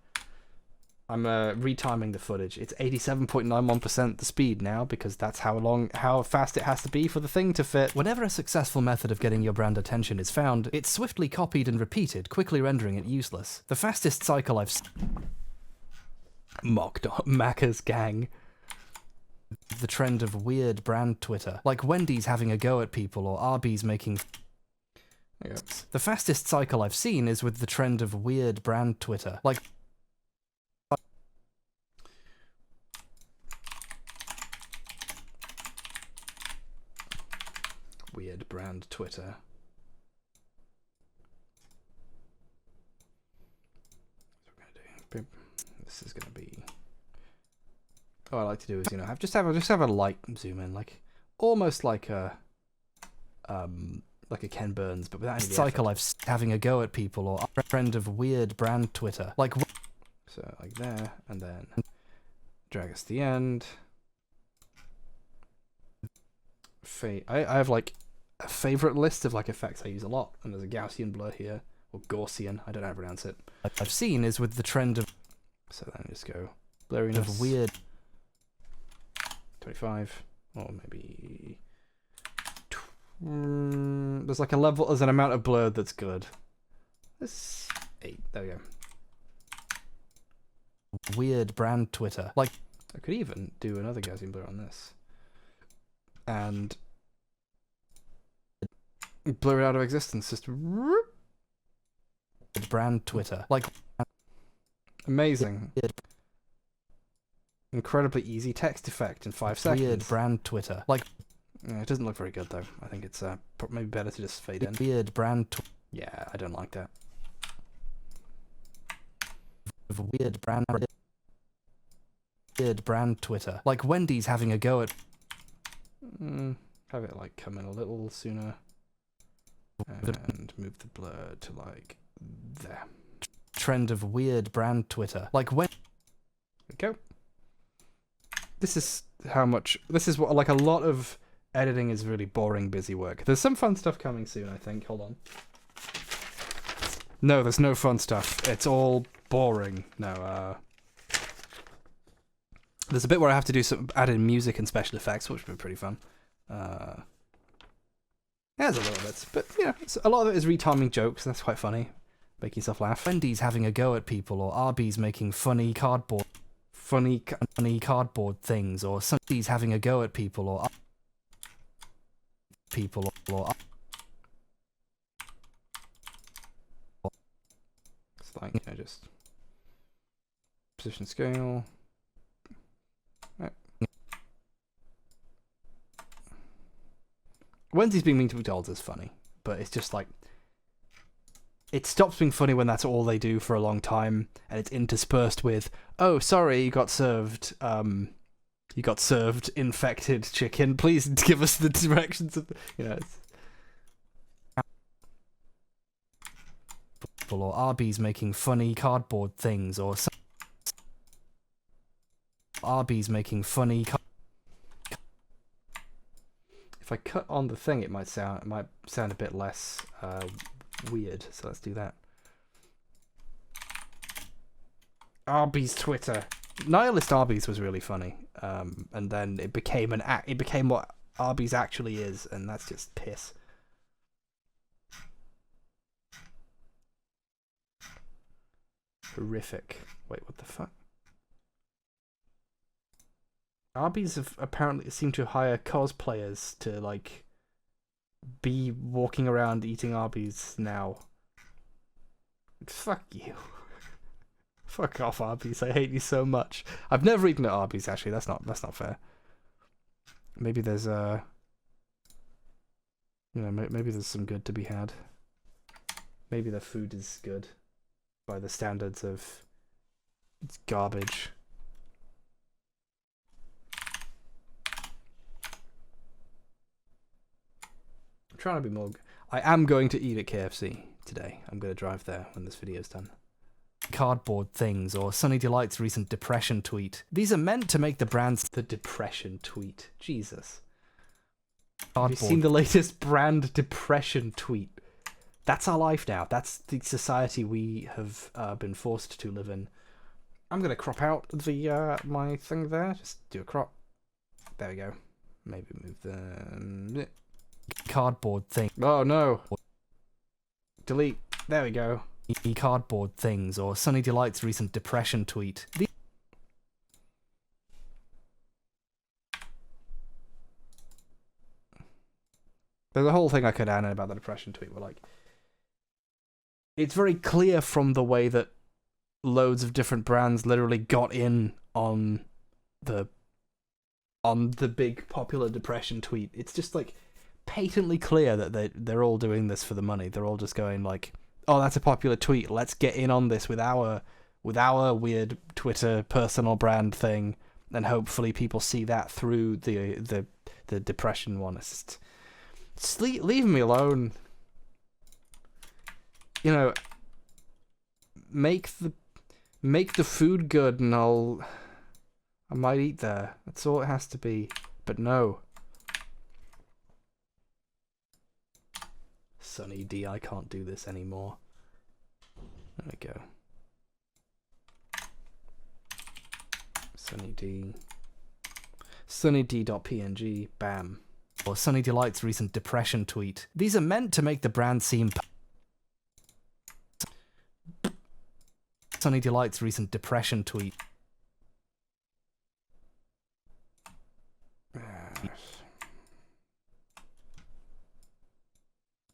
I'm retiming the footage. It's 87.91% the speed now because that's how fast it has to be for the thing to fit. Whenever a successful method of getting your brand attention is found, it's swiftly copied and repeated, quickly rendering it useless. The fastest cycle I've mocked Macca's gang. The trend of weird brand Twitter, like Wendy's having a go at people or Arby's making. The fastest cycle I've seen is with the trend of weird brand Twitter, like. Weird brand Twitter. This is gonna be. What I like to do is just have a light zoom in, like almost like a Ken Burns, but without any cycle I've having a go at people or a trend of weird brand Twitter, like so like there and then Drag us to the end. I have like a favorite list of like effects I use a lot, and there's a Gaussian blur here, or Gaussian, I don't know how to pronounce it. I've seen is with the trend of So then just go blurriness. weird 25, or maybe there's like a level, there's an amount of blur that's good. This 8, there we go. weird brand Twitter. Like I could even do another Gaussian blur on this. And blur it out of existence, just brand Twitter. Like amazing. Incredibly easy text effect in 5 seconds. weird brand Twitter. Like Yeah, it doesn't look very good though. I think it's maybe better to just fade in. weird brand Yeah, I don't like that. weird brand Twitter. Like Wendy's having a go at Have it like come in a little sooner. And move the blur to like there. trend of weird brand Twitter. Like when There we go. This is what like a lot of editing is really boring, busy work. There's some fun stuff coming soon, I think. Hold on. No, there's no fun stuff. It's all boring. No, there's a bit where I have to do some add in music and special effects, which would be pretty fun. There's a little bit, but you know, a lot of it is retiming jokes. That's quite funny, making yourself laugh. Wendy's having a go at people, or Arby's making funny cardboard things, or somebody's having a go at people, or It's like, you know, just position scale. Right. Wednesday's being mean to McDonald's is funny, but it's just like it stops being funny when that's all they do for a long time, and it's interspersed with, "Oh, sorry, you got served infected chicken. Please give us the directions of the," you know. It's, or Arby's making funny cardboard things, or Arby's making funny. if I cut on the thing, it might sound a bit less weird. So let's do that. Arby's Twitter. Nihilist Arby's was really funny, and then it became what Arby's actually is, and that's just piss. Horrific. Wait, what the fuck? Arby's have apparently seemed to hire cosplayers to like be walking around eating Arby's now. Fuck you. Fuck off, Arby's. I hate you so much. I've never eaten at Arby's, actually. That's not fair. Maybe there's maybe there's some good to be had. Maybe the food is good by the standards of it's garbage. I'm trying to be more. I am going to eat at KFC today. I'm going to drive there when this video's done. Cardboard things, or Sunny Delight's recent depression tweet. These are meant to make the brands The depression tweet. Jesus. cardboard. Have you seen the latest brand depression tweet? That's our life now. That's the society we have been forced to live in. I'm gonna crop out the my thing there. Just do a crop. There we go. Maybe move the Cardboard thing. Oh no. Delete. There we go. Cardboard things, or Sunny Delight's recent depression tweet. There's a whole thing I could add in about the depression tweet. Where like, it's very clear from the way that loads of different brands literally got in on the big popular depression tweet. It's just like patently clear that they're all doing this for the money. They're all just going like, oh, that's a popular tweet. Let's get in on this with our weird Twitter personal brand thing, and hopefully people see that through the depression one. It's just leave me alone. You know, make the food good, and I'll I might eat there. That's all it has to be. But no. Sunny D, I can't do this anymore. There we go. Sunny D. SunnyD.png. Bam. Or Sunny Delight's recent depression tweet. These are meant to make the brand seem... Sunny Delight's recent depression tweet.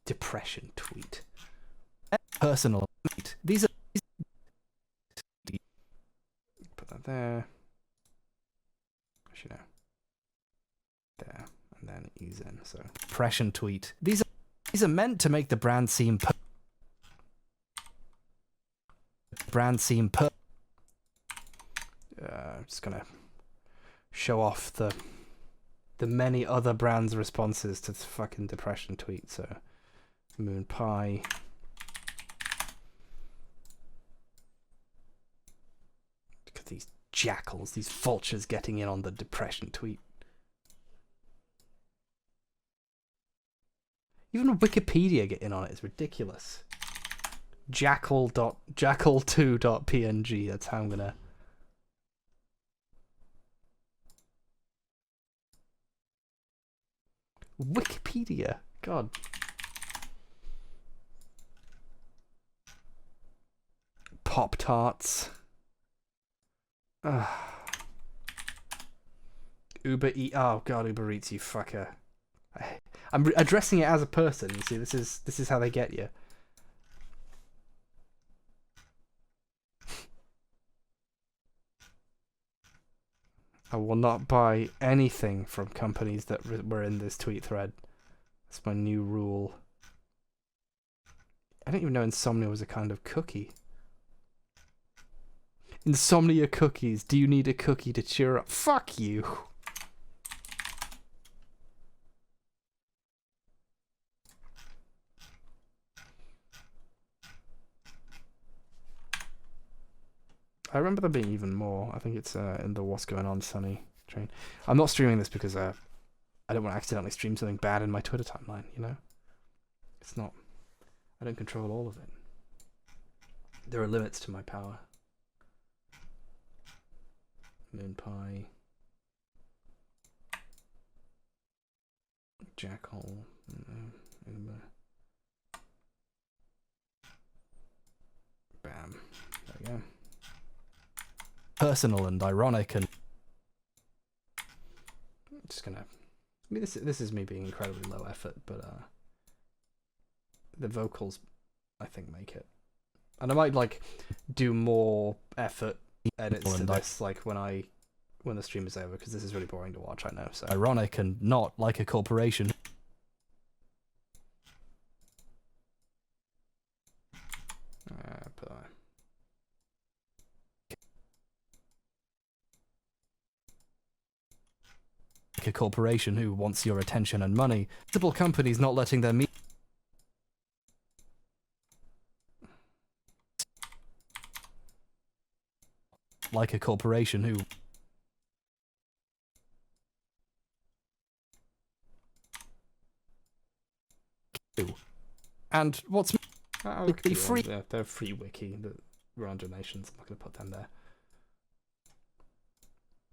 Depression tweet. Personal tweet. These are... Put that there. Actually, no. There. And then ease in, so. Depression tweet. These are meant to make the brand seem... Just gonna show off the many other brands' responses to this fucking depression tweet. So, Moon Pie. Look at these jackals, these vultures getting in on the depression tweet. Even Wikipedia get in on it. It's ridiculous. Jackal2.png. That's how I'm gonna. Wikipedia. God. Pop-Tarts. Uber Eats. Oh God, Uber Eats, you fucker. I'm addressing it as a person. You see, this is how they get you. I will not buy anything from companies that were in this tweet thread. That's my new rule. I didn't even know insomnia was a kind of cookie. Insomnia cookies. Do you need a cookie to cheer up? Fuck you. I remember there being even more. I think it's in the What's Going On Sunny train. I'm not streaming this because I don't want to accidentally stream something bad in my Twitter timeline, you know? It's not... I don't control all of it. There are limits to my power. Moon Pie. Jackal. Bam. There we go. Personal and ironic and... Just gonna... I mean, this is me being incredibly low effort, but the vocals, I think, make it. And I might, like, do more effort edits to this, like, when the stream is over, because this is really boring to watch, I know, so... Ironic and not like a corporation. Put that. Like a corporation who wants your attention and money. Multiple companies not letting their media... Like a corporation who... And what's... Look the at free... They're free wiki, the round donations. I'm not going to put them there.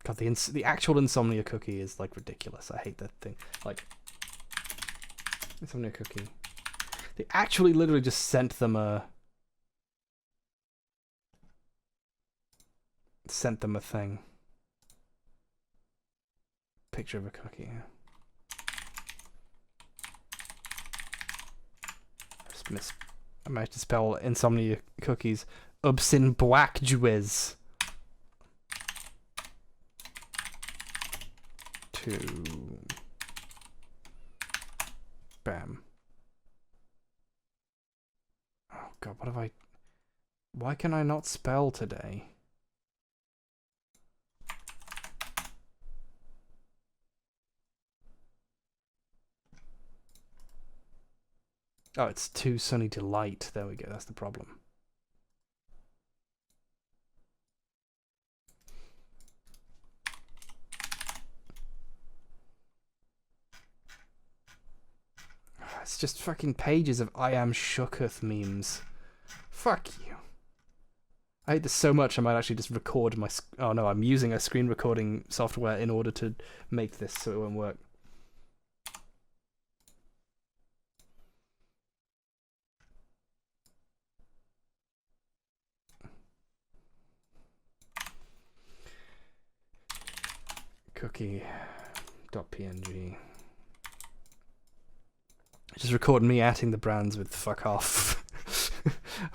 God, the actual insomnia cookie is, like, ridiculous. I hate that thing. Like, insomnia cookie. They actually literally just sent them a thing. Picture of a cookie. I managed to spell insomnia cookies. Ubsin Bwakjuez. Bam. Oh God, what have I... Why can I not spell today? Oh, it's too Sunny Delight. There we go, that's the problem. It's just fucking pages of I am Shooketh memes. Fuck you. I hate this so much I might actually just record my... Oh no, I'm using a screen recording software in order to make this so it won't work. Cookie.png. Just record me atting the brands with fuck off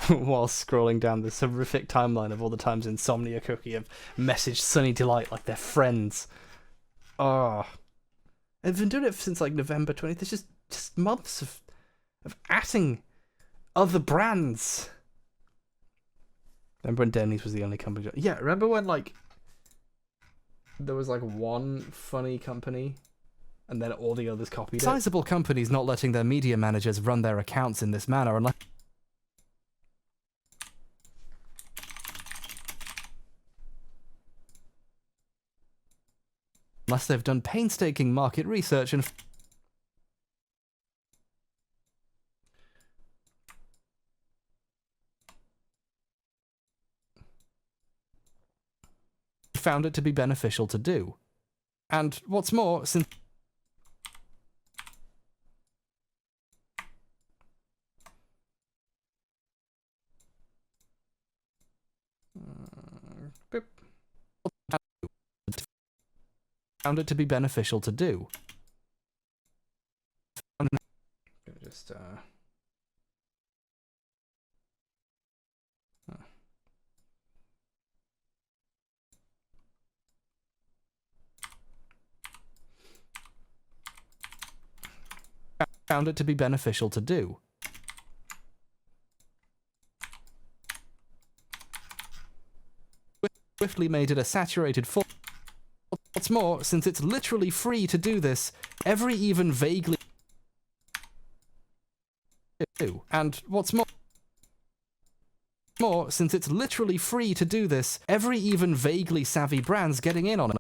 while scrolling down this horrific timeline of all the times Insomnia Cookie have messaged Sunny Delight like they're friends. Oh. They've been doing it since like November 20th. There's just months of atting other brands. Remember when Denny's was the only company? Yeah, remember when like there was like one funny company and then all the others copied it? Sizable companies not letting their media managers run their accounts in this manner unless they've done painstaking market research and found it to be beneficial to do. And what's more, since found it to be beneficial to do. Just found it to be beneficial to do. Swiftly made it a saturated form. What's more, since it's literally free to do this, every even vaguely... And what's more, since it's literally free to do this, every even vaguely savvy brand's getting in on it.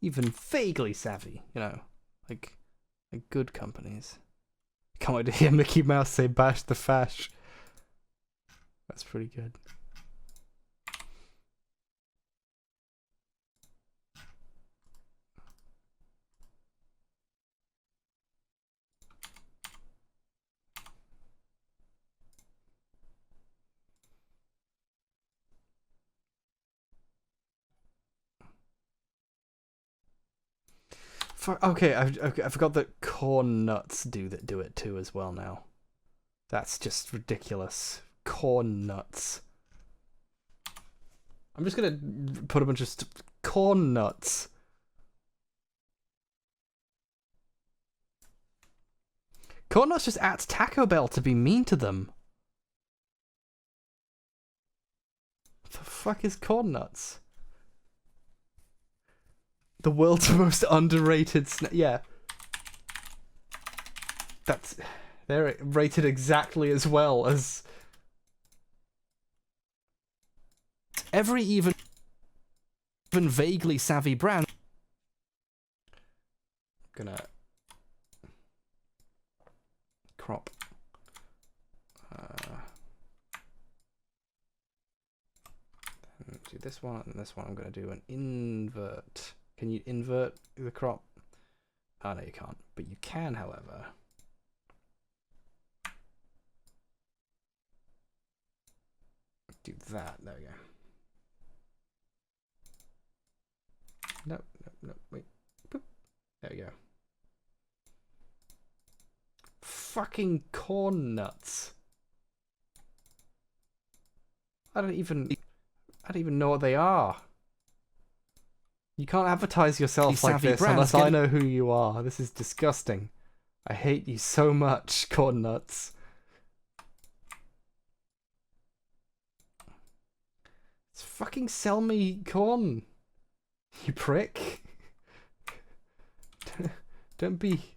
even vaguely savvy, you know, like good companies. Can't wait to hear Mickey Mouse say "bash the fash." That's pretty good. Okay, I forgot that corn nuts do it too as well now. That's just ridiculous. Corn nuts. I'm just gonna put a bunch of corn nuts. Corn nuts just at Taco Bell to be mean to them. What the fuck is corn nuts? The world's most underrated snack. Yeah. They're rated exactly as well as every even vaguely savvy brand. Gonna crop. Do this one and this one. I'm gonna do an invert. Can you invert the crop? Oh, no, you can't. But you can, however. Do that. There we go. No, wait. Boop. There we go. Fucking corn nuts. I don't even know what they are. You can't advertise yourself like this unless I know who you are. This is disgusting. I hate you so much, corn nuts. It's fucking sell me corn, you prick. Don't be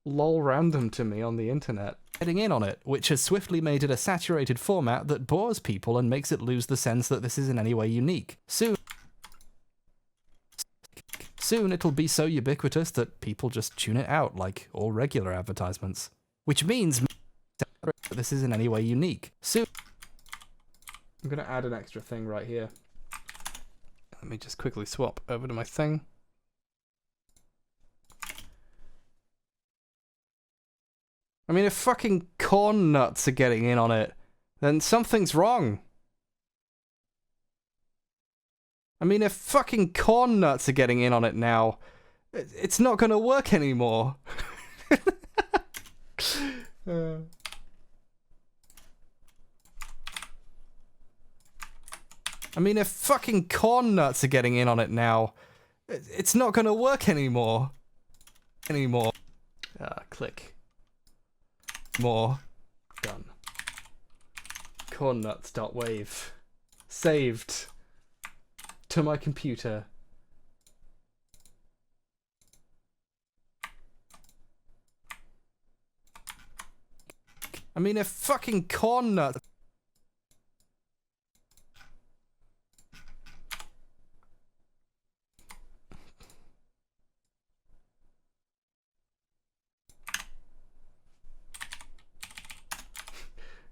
lol random to me on the internet. Getting in on it, which has swiftly made it a saturated format that bores people and makes it lose the sense that this is in any way unique. Soon it'll be so ubiquitous that people just tune it out like all regular advertisements. Which means this isn't in any way unique. Soon I'm gonna add an extra thing right here. Let me just quickly swap over to my thing. I mean, if fucking corn nuts are getting in on it, then something's wrong. I mean, if fucking corn nuts are getting in on it now, it's not gonna work anymore. I mean, if fucking corn nuts are getting in on it now, it's not gonna work anymore. Click. More. Done. Cornnuts.wave. Saved. To my computer. I mean, if fucking corn nuts...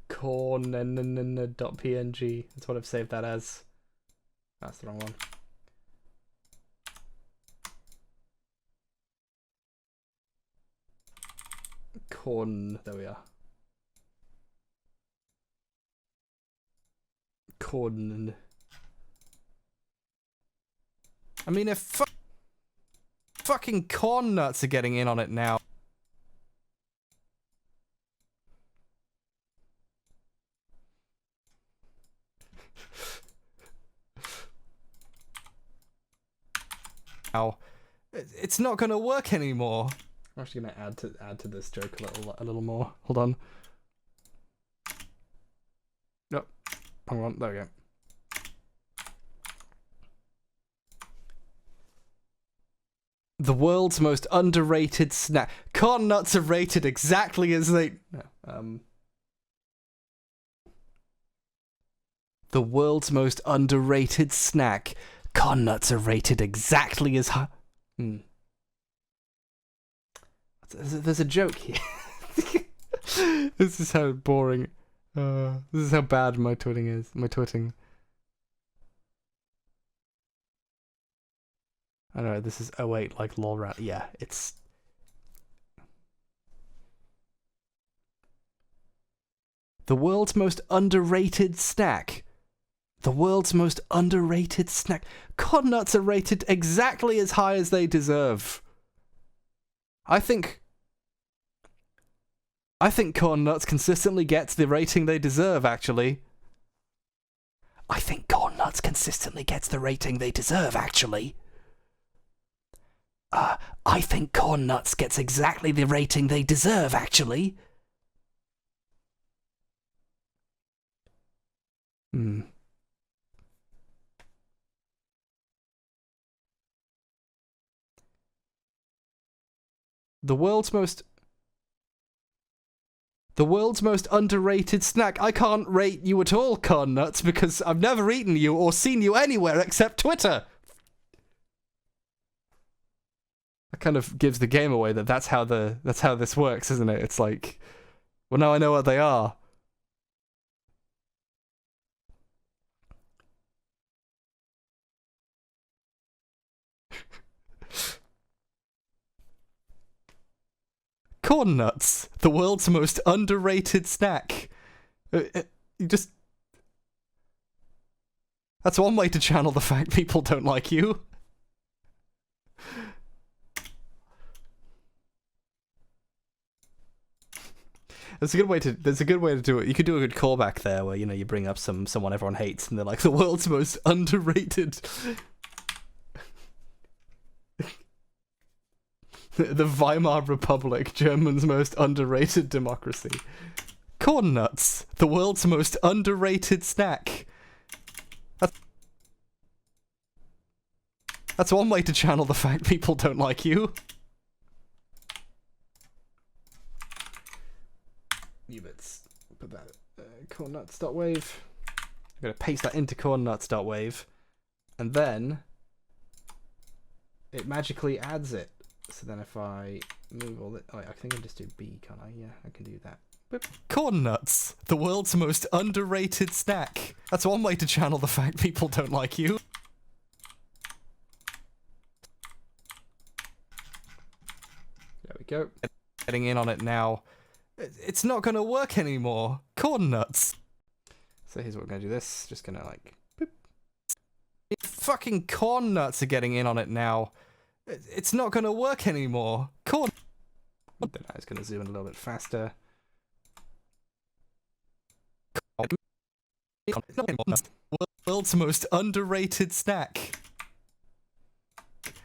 corn.png. That's what I've saved that as. That's the wrong one. Corn. There we are. Corn. I mean, if fucking corn nuts are getting in on it now. It's not gonna work anymore. I'm actually gonna add to this joke a little more. Hold on. Nope. Wrong one. There we go. The world's most underrated snack. Corn nuts are rated exactly as they. No, the world's most underrated snack. Corn nuts are rated exactly as high. There's a joke here. This is how boring. This is how bad my twitting is. My twitting. I don't know. This is 08 like lolrat. Yeah, it's. The world's most underrated snack. The world's most underrated snack. Corn nuts are rated exactly as high as they deserve. I think corn nuts consistently gets the rating they deserve, actually. I think corn nuts consistently gets the rating they deserve, actually. I think corn nuts gets exactly the rating they deserve, actually. The world's most underrated snack. I can't rate you at all, corn nuts, because I've never eaten you or seen you anywhere except Twitter. That kind of gives the game away that's how this works, isn't it? It's like, well, now I know what they are. Corn nuts, the world's most underrated snack. You just... That's one way to channel the fact people don't like you. There's a good way to do it. You could do a good callback there where, you bring up someone everyone hates and they're like the world's most underrated. The Weimar Republic, Germany's most underrated democracy. Corn nuts, the world's most underrated snack. That's one way to channel the fact people don't like you. Ubits. Put that cornnuts.wave. I'm going to paste that into cornnuts.wave. And then it magically adds it. So then if I move all it, oh, I think I just do B, can't I? Yeah, I can do that. Boop. Corn nuts, the world's most underrated snack. That's one way to channel the fact people don't like you. There we go. Getting in on it now. It's not gonna work anymore. Corn nuts. So here's what we're gonna do. This just gonna like. Boop. Fucking corn nuts are getting in on it now. It's not gonna work anymore. Corn. Then I was gonna zoom in a little bit faster. World's most underrated snack.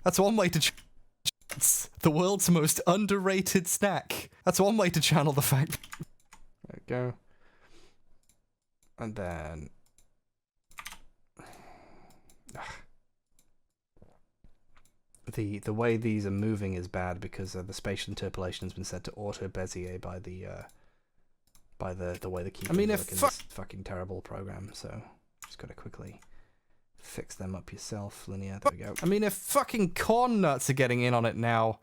That's one way to. The world's most underrated snack. That's one way to channel the fact. There we go. And then. The way these are moving is bad because the spatial interpolation has been set to auto Bezier by the way the keyframes work in this fucking terrible program. So just gotta quickly fix them up yourself, Linear. There we go. I mean, if fucking corn nuts are getting in on it now,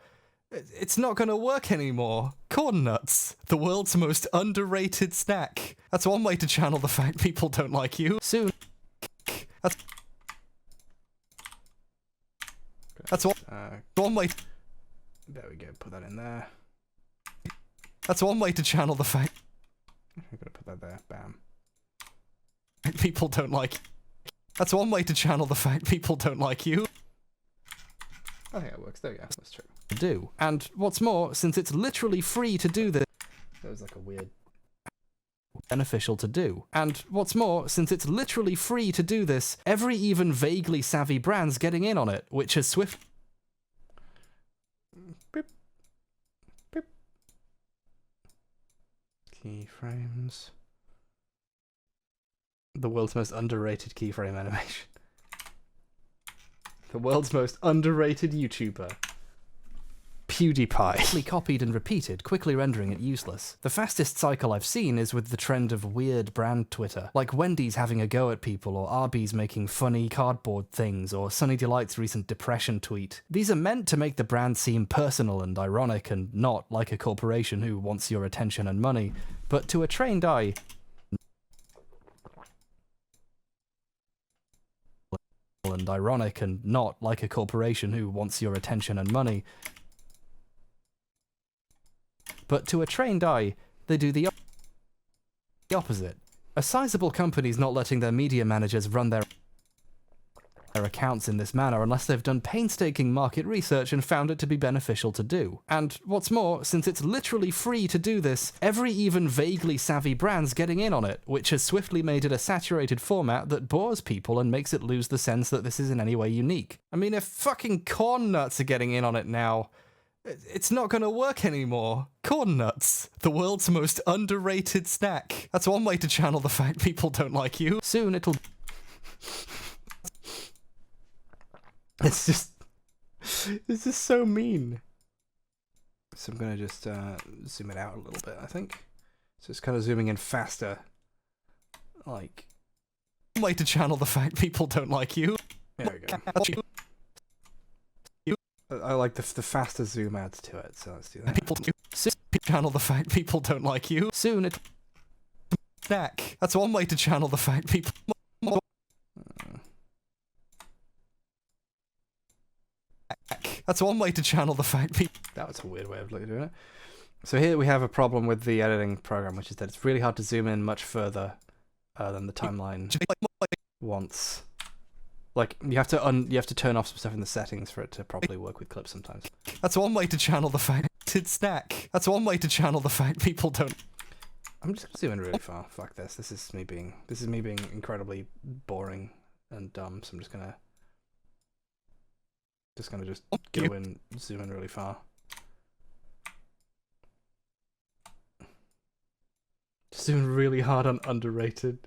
it's not gonna work anymore. Corn nuts, the world's most underrated snack. That's one way to channel the fact people don't like you. Soon. That's one way. There we go. Put that in there. That's one way to channel the fact. I'm gonna put that there. Bam. People don't like. That's one way to channel the fact people don't like you. I think that works. There we go. That's true. Do. And what's more, since it's literally free to do this, That was like a weird. beneficial to do. And what's more, since it's literally free to do this, every even vaguely savvy brand's getting in on it, which has swift. Beep. Beep. Keyframes. The world's most underrated keyframe animation. The world's most underrated YouTuber. PewDiePie. Copied and repeated, quickly rendering it useless. The fastest cycle I've seen is with the trend of weird brand Twitter, like Wendy's having a go at people, or Arby's making funny cardboard things, or Sunny Delight's recent depression tweet. These are meant to make the brand seem personal and ironic, and not like a corporation who wants your attention and money. But to a trained eye, and ironic, and not like a corporation who wants your attention and money. But to a trained eye, they do the opposite. A sizable company's not letting their media managers run their accounts in this manner unless they've done painstaking market research and found it to be beneficial to do. And what's more, since it's literally free to do this, every even vaguely savvy brand's getting in on it, which has swiftly made it a saturated format that bores people and makes it lose the sense that this is in any way unique. I mean, if fucking corn nuts are getting in on it now, it's not gonna work anymore. Corn nuts, the world's most underrated snack. That's one way to channel the fact people don't like you. Soon it'll. It's just so mean. So I'm gonna just zoom it out a little bit, I think. So it's kind of zooming in faster. Like. One way to channel the fact people don't like you. There we go. I like the faster zoom adds to it, so let's do that. People channel the fact people don't like you. Soon it. Snack. That's one way to channel the fact people. That's one way to channel the fact people. That was a weird way of doing it. So here we have a problem with the editing program, which is that it's really hard to zoom in much further than the timeline wants. Like you have to turn off some stuff in the settings for it to properly work with clips sometimes. That's one way to channel the fact. Snack. That's one way to channel the fact people don't. I'm just gonna zoom in really far. Fuck this. This is me being incredibly boring and dumb. So I'm just gonna go in, zoom in really far. Zoom really hard on underrated.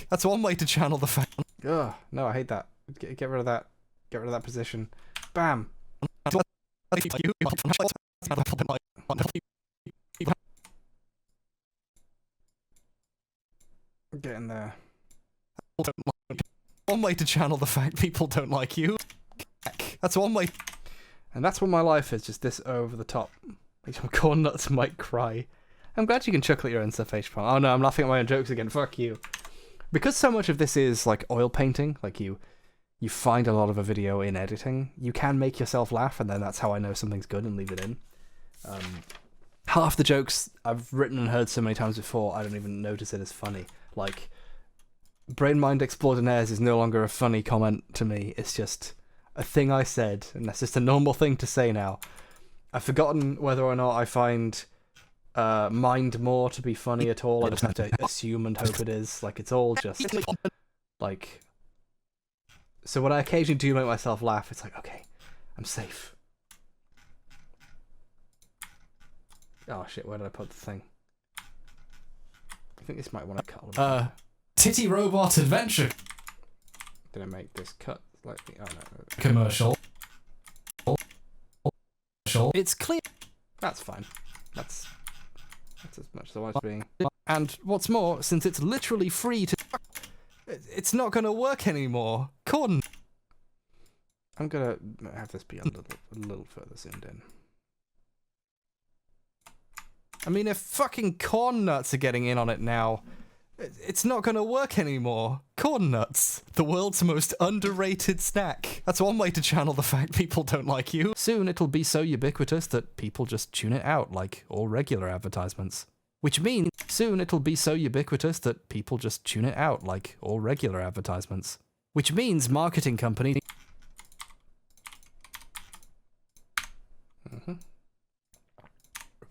That's one way to channel the fact. Ugh, no, I hate that. Get rid of that. Get rid of that position. Bam. Get in there. don't like you. One way to channel the fact people don't like you. That's one way. And that's what my life is, just this over the top. Corn nuts might cry. I'm glad you can chuckle at your own stuff, H-Pong. Oh no, I'm laughing at my own jokes again. Fuck you. Because so much of this is like oil painting, like you find a lot of a video in editing, you can make yourself laugh, and then that's how I know something's good and leave it in. Half the jokes I've written and heard so many times before, I don't even notice it as funny. Like, Brain Mind Extraordinaires is no longer a funny comment to me, it's just a thing I said, and that's just a normal thing to say now. I've forgotten whether or not I find Mind More to be funny at all. I just have to assume and hope it is. Like, it's all just, like... So when I occasionally do make myself laugh, it's like, okay, I'm safe. Oh shit, where did I put the thing? I think this might want to cut a little bit. Titty Robot Adventure Did I make this cut slightly? Oh no. commercial. It's clear. That's fine. That's as much as I want it to be. And what's more, since it's literally free to... It's not gonna work anymore. Corn. I'm gonna have this be a little further zoomed in. I mean, if fucking corn nuts are getting in on it now, it's not gonna work anymore. Corn nuts, the world's most underrated snack. That's one way to channel the fact people don't like you. Soon it'll be so ubiquitous that people just tune it out, like all regular advertisements. Which means soon it'll be so ubiquitous that people just tune it out, like all regular advertisements. Which means marketing companies...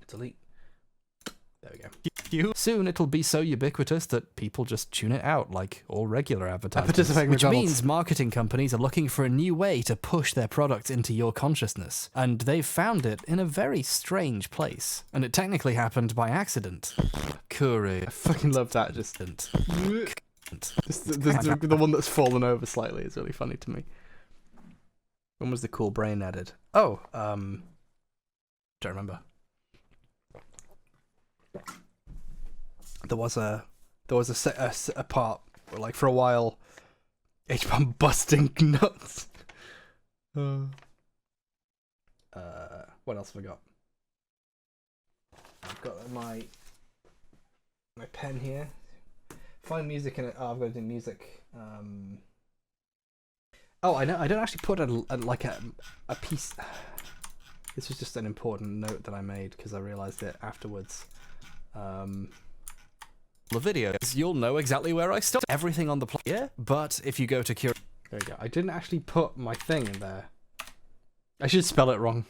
Delete. There we go. Soon it'll be so ubiquitous that people just tune it out, like all regular advertisements. participating Which McDonald's. means marketing companies are looking for a new way to push their product into your consciousness. And they've found it in a very strange place. And it technically happened by accident. Courier. I fucking love that. Just the one that's fallen over slightly is really funny to me. When was the cool brain added? Oh, don't remember. There was a part where, like, for a while, H-Bomb busting nuts. What else have I got? I've got my pen here. Find music in it. Oh, I've got to do music. Oh, I know. I don't actually put a piece. This was just an important note that I made because I realized it afterwards. The videos, you'll know exactly where I stopped. Everything on the player, but if you go to There we go. I didn't actually put my thing in there. I should spell it wrong.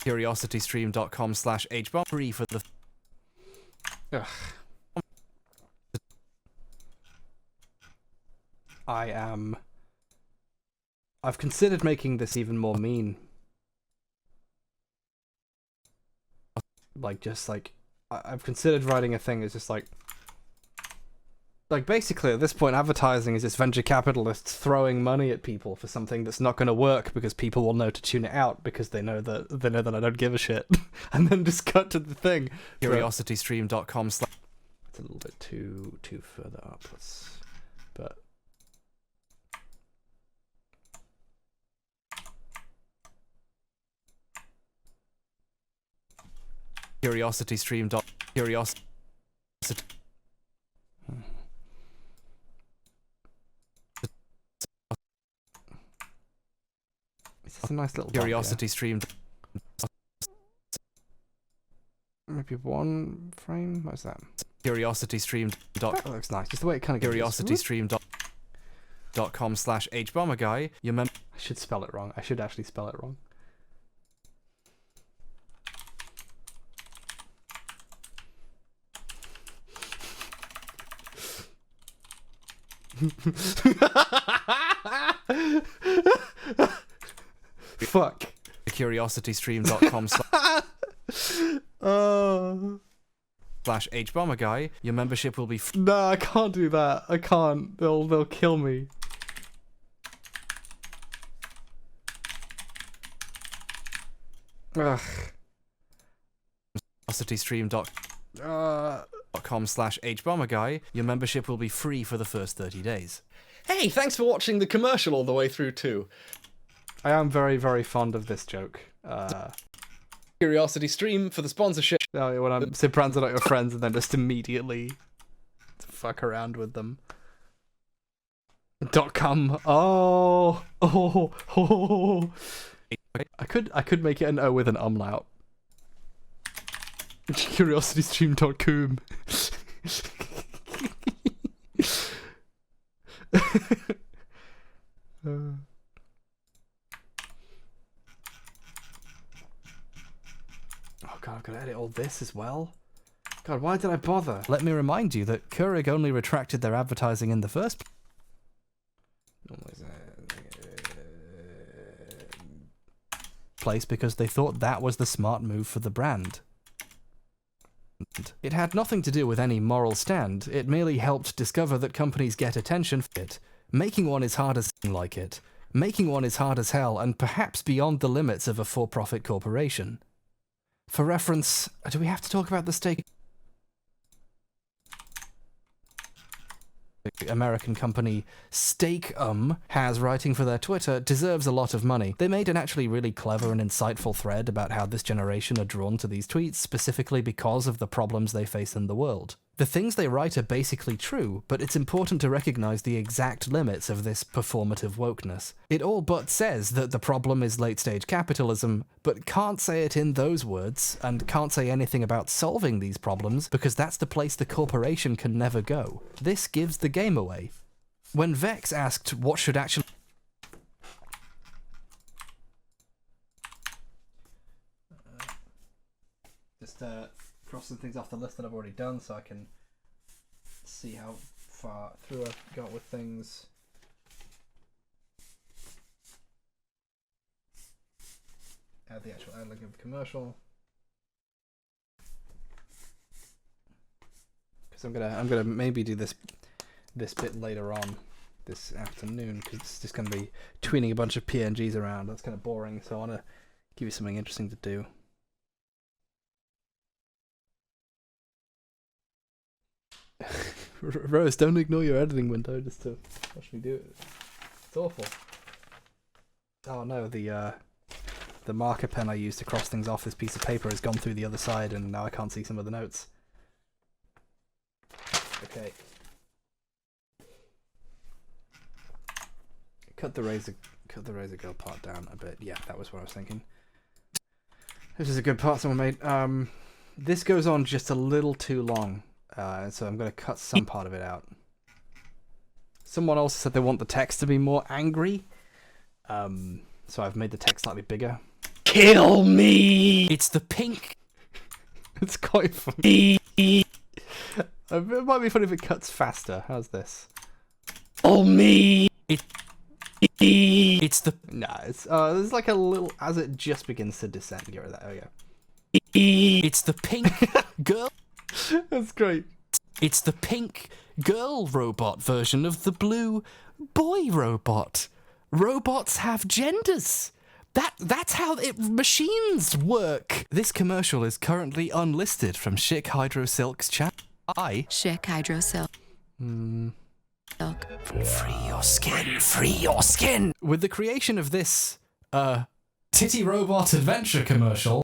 curiositystream.com/hbomb free for the... Ugh. I've considered making this even more mean. I've considered writing a thing that's just like basically at this point advertising is just venture capitalists throwing money at people for something that's not going to work because people will know to tune it out because they know that I don't give a shit. And then just cut to the thing. curiositystream.com/... It's a little bit too further up. But curiositystream. Curiosity. it's a nice little Curiosity Stream. Maybe one frame. What's that? Curiosity Stream. That looks nice. Just the way it kind of curiositystream.com/hbomberguy. Your mem... I should spell it wrong. I should actually spell it wrong. Fuck. curiositystream.com/hbomberguy. Your membership will be... No, I can't do that. I can't. They'll kill me. Ugh. curiositystream.com/hbomberguy, your membership will be free for the first 30 days. Hey, thanks for watching the commercial all the way through too. I am very, very fond of this joke. Curiosity Stream for the sponsorship. When I'm Brands are not your friends, and then just immediately fuck around with them. .com. Oh. I could make it an O with an umlaut. Curiositystream.com. Oh god, I've got to edit all this as well. God, why did I bother? Let me remind you that Keurig only retracted their advertising in the first place because they thought that was the smart move for the brand. It had nothing to do with any moral stand, it merely helped discover that companies get attention for it. Making one is hard as like it. Making one is hard as hell, and perhaps beyond the limits of a for-profit corporation. For reference, do we have to talk about the stake? American company Stake has, writing for their Twitter, deserves a lot of money. They made an actually really clever and insightful thread about how this generation are drawn to these tweets specifically because of the problems they face in the world. The things they write are basically true, but it's important to recognize the exact limits of this performative wokeness. It all but says that the problem is late-stage capitalism, but can't say it in those words, and can't say anything about solving these problems, because that's the place the corporation can never go. This gives the game away. When Vex asked what should actually... Just crossing things off the list that I've already done so I can see how far through I've got with things. Add the actual ad link of the commercial. Because I'm gonna maybe do this bit later on this afternoon, because it's just gonna be tweening a bunch of PNGs around. That's kind of boring, so I want to give you something interesting to do. Rose, don't ignore your editing window just to watch me do it. It's awful. Oh no, the marker pen I used to cross things off this piece of paper has gone through the other side, and now I can't see some of the notes. Okay. Cut the razor girl part down a bit. Yeah, that was what I was thinking. This is a good part someone made. This goes on just a little too long. So I'm going to cut some part of it out. Someone also said they want the text to be more angry. So I've made the text slightly bigger. Kill me! It's the pink... It's quite funny. It might be funny if it cuts faster. How's this? Kill me! It's the... Nah, it's there's like a little... As it just begins to descend. Get rid of that. There we go. It's the pink girl... That's great. It's the pink girl robot version of the blue boy robot. Robots have genders. That's how machines work. This commercial is currently unlisted from Schick Hydro Silk's chat. Schick Hydro Silk. Free your skin, free your skin. With the creation of this titty robot adventure commercial,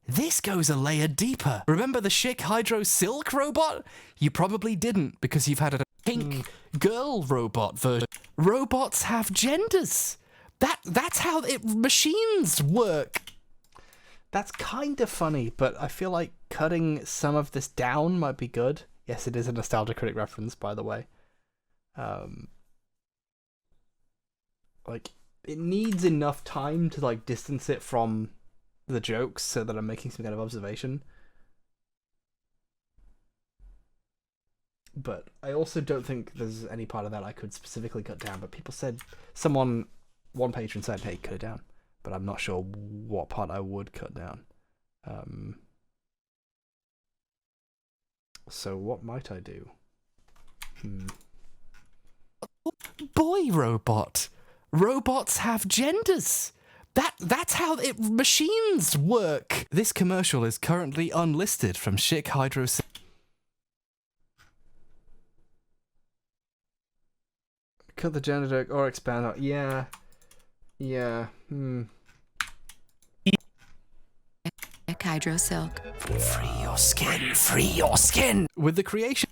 this goes a layer deeper. Remember the Schick Hydro Silk robot? You probably didn't, because you've had a pink girl robot version. Robots have genders. That's how machines work. That's kind of funny, but I feel like cutting some of this down might be good. Yes, it is a Nostalgia Critic reference, by the way. Like, it needs enough time to like distance it from the jokes so that I'm making some kind of observation. But I also don't think there's any part of that I could specifically cut down. But people said, one patron said, hey, cut it down. But I'm not sure what part I would cut down. So what might I do? Boy robot. Robots have genders. That's how machines work. This commercial is currently unlisted from Schick Hydro. Cut the gender joke or expand on. Yeah. Hydro Silk. Free your skin, free your skin. With the creation.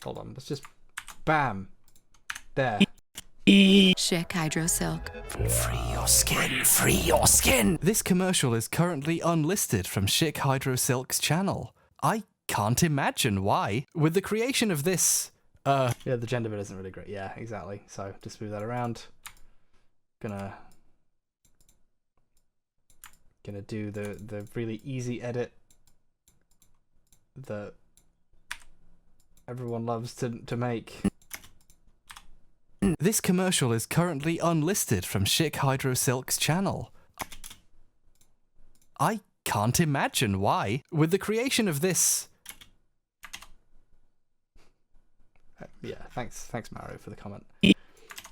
Hold on. Let's just. Bam. There. Schick Hydro Silk. Free your skin, free your skin. This commercial is currently unlisted from Schick Hydro Silk's channel. I can't imagine why. With the creation of this. Yeah, the gender bit isn't really great. Yeah, exactly. So just move that around. Gonna do the really easy edit that everyone loves to make. This commercial is currently unlisted from Schick Hydro Silk's channel. I can't imagine why. With the creation of this. Yeah, thanks Mario for the comment.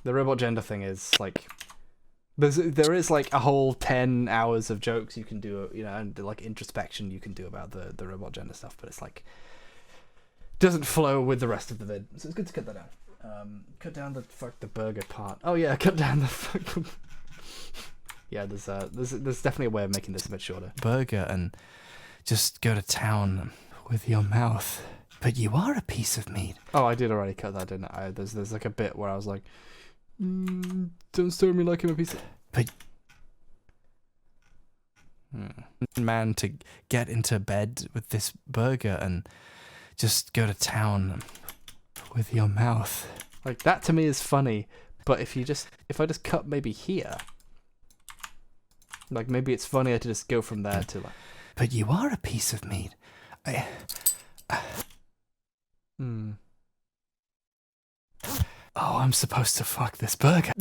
The robot gender thing is like there is like a whole 10 hours of jokes you can do, you know, and like introspection you can do about the robot gender stuff, but it's like doesn't flow with the rest of the vid. So it's good to cut that down. Cut down the burger part. Oh yeah, cut down the fuck. Yeah, there's definitely a way of making this a bit shorter. Burger and just go to town with your mouth. But you are a piece of meat. Oh, I did already cut that, didn't I? There's like a bit where I was like, don't stir me like I'm a piece of... But... Man, to get into bed with this burger and just go to town with your mouth. Like, that to me is funny, but if I just cut maybe here, like, maybe it's funnier to just go from there to like... But you are a piece of meat. Oh, I'm supposed to fuck this burger.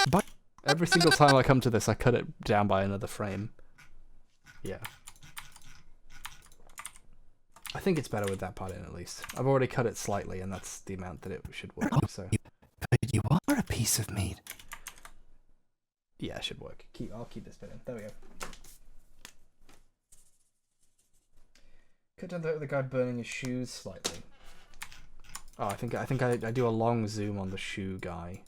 But every single time I come to this, I cut it down by another frame. Yeah. I think it's better with that part in, at least. I've already cut it slightly, and that's the amount that it should work, so... But you are a piece of meat. Yeah, it should work. I'll keep this bit in. There we go. Cut down the guy burning his shoes slightly. Oh, I think I do a long zoom on the shoe guy.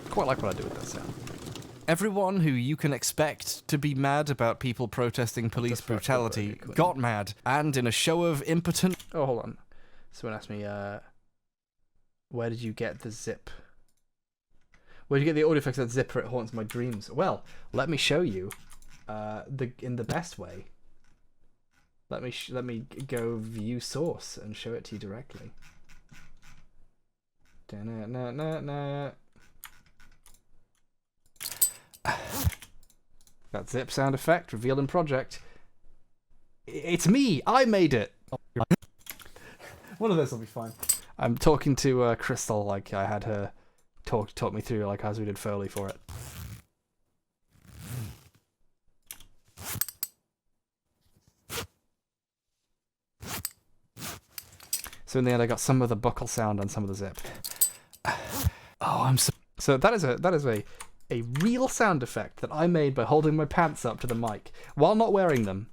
Quite like what I do with that sound. Everyone who you can expect to be mad about people protesting police brutality got mad, and in a show of impotent... Oh, hold on. Someone asked me, where did you get the zip? Where did you get the audio effects of that zipper? It haunts my dreams. Well, let me show you in the best way. Let me go view source and show it to you directly. That zip sound effect revealed in project. It's me. I made it. One of those will be fine. I'm talking to Crystal like I had her talk me through like as we did Foley for it. So in the end, I got some of the buckle sound and some of the zip. Oh, so that is a real sound effect that I made by holding my pants up to the mic while not wearing them.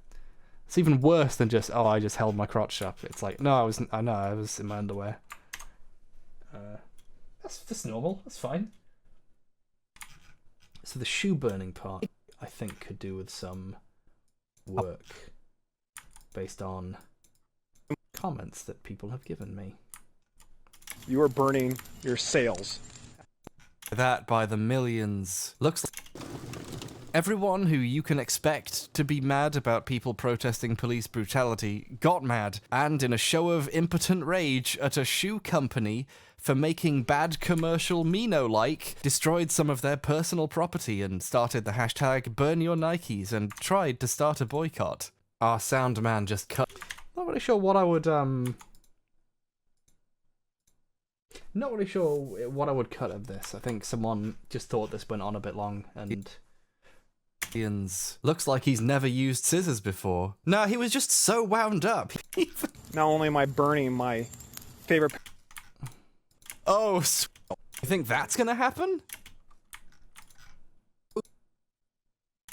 It's even worse than just I just held my crotch up. It's like I was in my underwear. That's normal. That's fine. So the shoe burning part, I think, could do with some work based on comments that people have given me. You are burning your sails. That by the millions. Looks like everyone who you can expect to be mad about people protesting police brutality got mad, and in a show of impotent rage at a shoe company for making bad commercial Mino-like, destroyed some of their personal property and started the hashtag Burn Your Nikes and tried to start a boycott. Our sound man just cut... Not really sure what I would Not really sure what I would cut of this. I think someone just thought this went on a bit long and Looks like he's never used scissors before. No, he was just so wound up. Not only am I burning my favorite. Oh, you think that's gonna happen?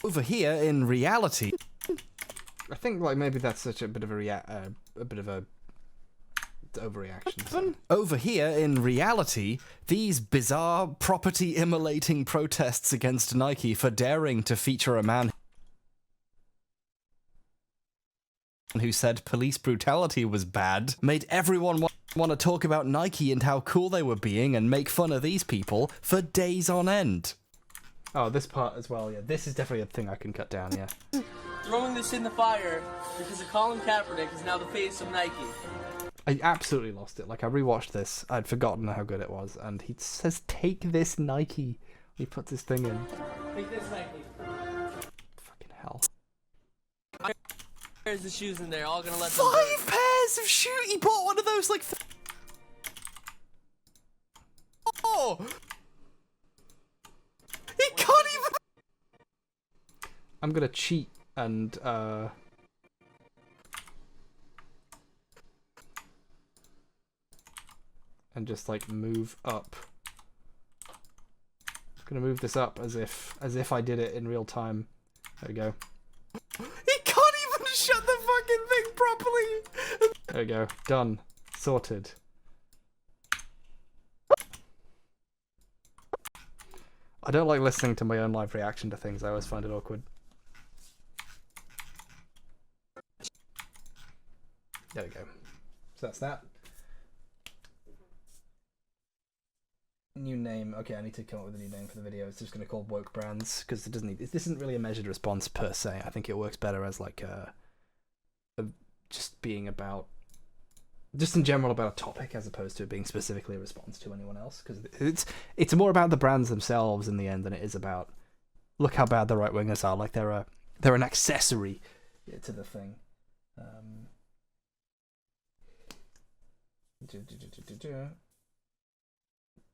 Over here, in reality, I think like maybe that's such a bit of a overreaction. So. over here, in reality, these bizarre property-immolating protests against Nike for daring to feature a man who said police brutality was bad made everyone want to talk about Nike and how cool they were being and make fun of these people for days on end. Oh, this part as well. Yeah, this is definitely a thing I can cut down. Yeah. Throwing this in the fire because of Colin Kaepernick is now the face of Nike. I absolutely lost it. Like, I rewatched this. I'd forgotten how good it was. And he says, take this Nike. He puts his thing in. Take this Nike. Fucking hell. There's the shoes in there, all gonna let them 5 pairs of shoes! He bought one of those, like... Oh! He can't even... I'm gonna cheat and, and just, like, move up. I'm gonna move this up as if I did it in real time. There we go. He can't even shut the fucking thing properly! There we go. Done. Sorted. I don't like listening to my own live reaction to things. I always find it awkward. There we go. So that's that. New name. Okay, I need to come up with a new name for the video. It's just going to call Woke Brands because it doesn't need. This isn't really a measured response per se. I think it works better as like a just being about, just in general about a topic as opposed to it being specifically a response to anyone else. Because it's more about the brands themselves in the end than it is about look how bad the right wingers are. Like they're an accessory to the thing.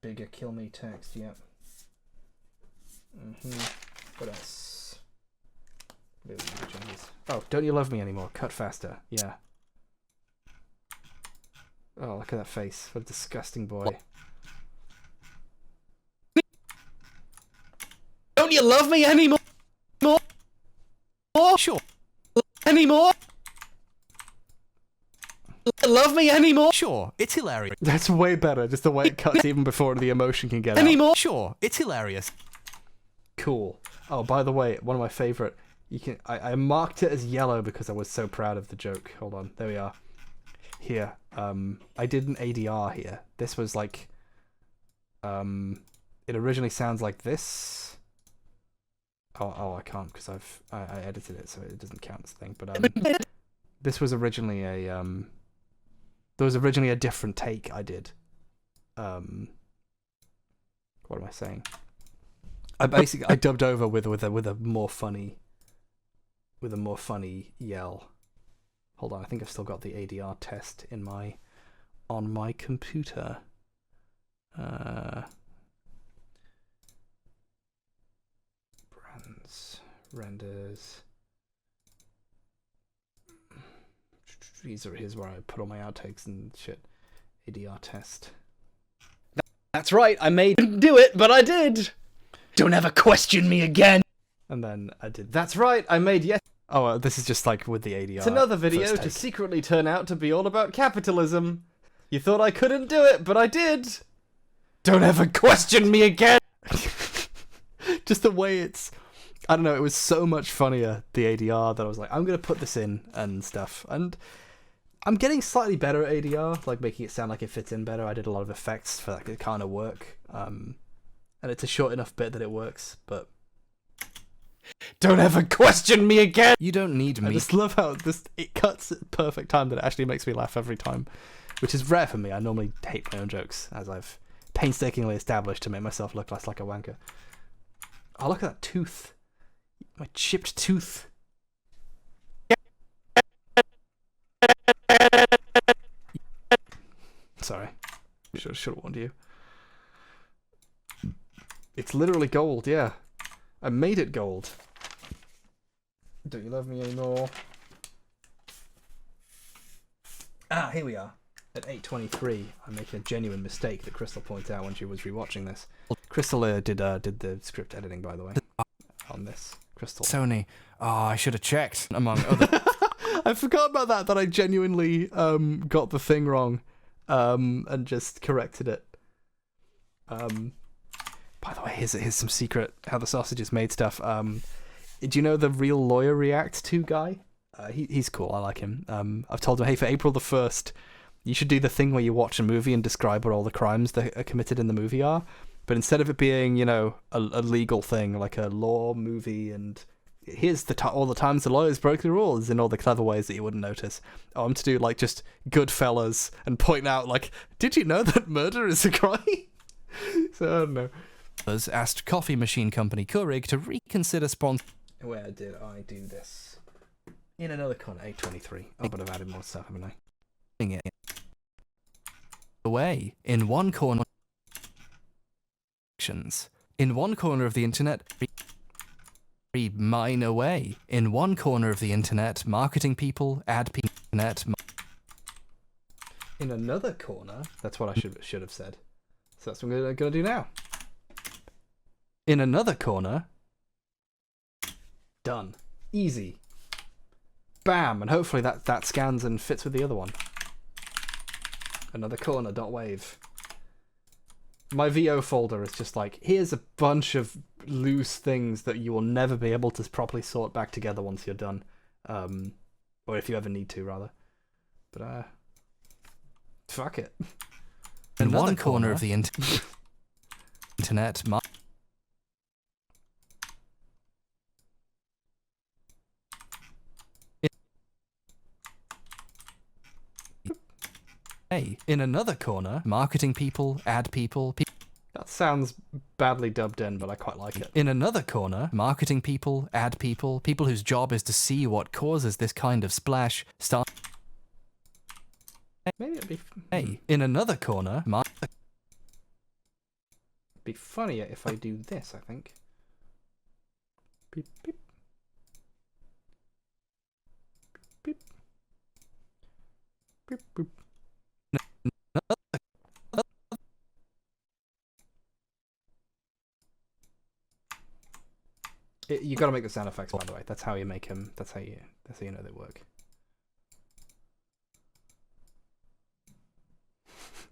Bigger kill me text, yep. What else? Oh, don't you love me anymore? Cut faster, yeah. Oh, look at that face. What a disgusting boy. Don't you love me anymore? Sure. Anymore? Love me anymore? Sure, it's hilarious. That's way better, just the way it cuts even before the emotion can get out. Anymore? Sure, it's hilarious. Cool. Oh, by the way, one of my favorite. I marked it as yellow because I was so proud of the joke. Hold on, there we are. Here, I did an ADR here. This was like, it originally sounds like this. Oh, I can't because I edited it, so it doesn't count as a thing. But this was originally a there was originally a different take I did. What am I saying? I dubbed over with a more funny yell. Hold on, I think I've still got the ADR test on my computer. Brands, renders. Here's where I put all my outtakes and shit. ADR test. That's right, I didn't do it, but I did. Don't ever question me again. And then I did. That's right, I made yes. Oh, this is just like with the ADR. It's another video to secretly turn out to be all about capitalism. You thought I couldn't do it, but I did. Don't ever question me again. Just the way it's. I don't know. It was so much funnier, the ADR, that I was like, I'm gonna put this in and stuff. And I'm getting slightly better at ADR, like making it sound like it fits in better. I did a lot of effects for that to kind of work. And it's a short enough bit that it works, but. Don't ever question me again! You don't need me. I just love how it cuts at perfect time that it actually makes me laugh every time. Which is rare for me. I normally hate my own jokes, as I've painstakingly established to make myself look less like a wanker. Oh, look at that tooth. My chipped tooth. Sorry. Should have warned you. It's literally gold, yeah. I made it gold. Don't you love me anymore? Ah, here we are. At 8:23, I'm making a genuine mistake that Crystal pointed out when she was rewatching this. Crystal did the script editing, by the way, on this. Crystal. Sony. Oh, I should have checked, among other... I forgot about that. That I genuinely got the thing wrong, and just corrected it. By the way, here's some secret how the sausage is made stuff. Do you know the Real Lawyer React 2 guy? He's cool. I like him. I've told him, hey, for April the 1st, you should do the thing where you watch a movie and describe what all the crimes that are committed in the movie are. But instead of it being, you know, a legal thing, like a law movie, and here's all the times the lawyers broke the rules in all the clever ways that you wouldn't notice. I'm to do, like, just Goodfellas and point out, like, did you know that murder is a crime? So, I don't know. asked coffee machine company Keurig to reconsider sponsoring Where did I do this? In another corner, 8:23. I would have added more stuff, haven't I? it away in one corner. In one corner of the internet, mine away. In one corner of the internet, marketing people, ad people, In another corner, that's what I should have said. So that's what I'm gonna do now. In another corner, done, easy, bam, and hopefully that scans and fits with the other one. Another corner, dot wave. My VO folder is just like, here's a bunch of loose things that you will never be able to properly sort back together once you're done. Or if you ever need to, rather. But, fuck it. In one corner of the internet, in another corner, marketing people, ad people, That sounds badly dubbed in, but I quite like it. in another corner, marketing people, ad people, people whose job is to see what causes this kind of splash, start. Maybe it'd In another corner, be funnier if I do this, I think. Beep, beep. Beep, beep. Beep, beep. You got to make the sound effects, by the way. That's how you make them. That's how you know they work.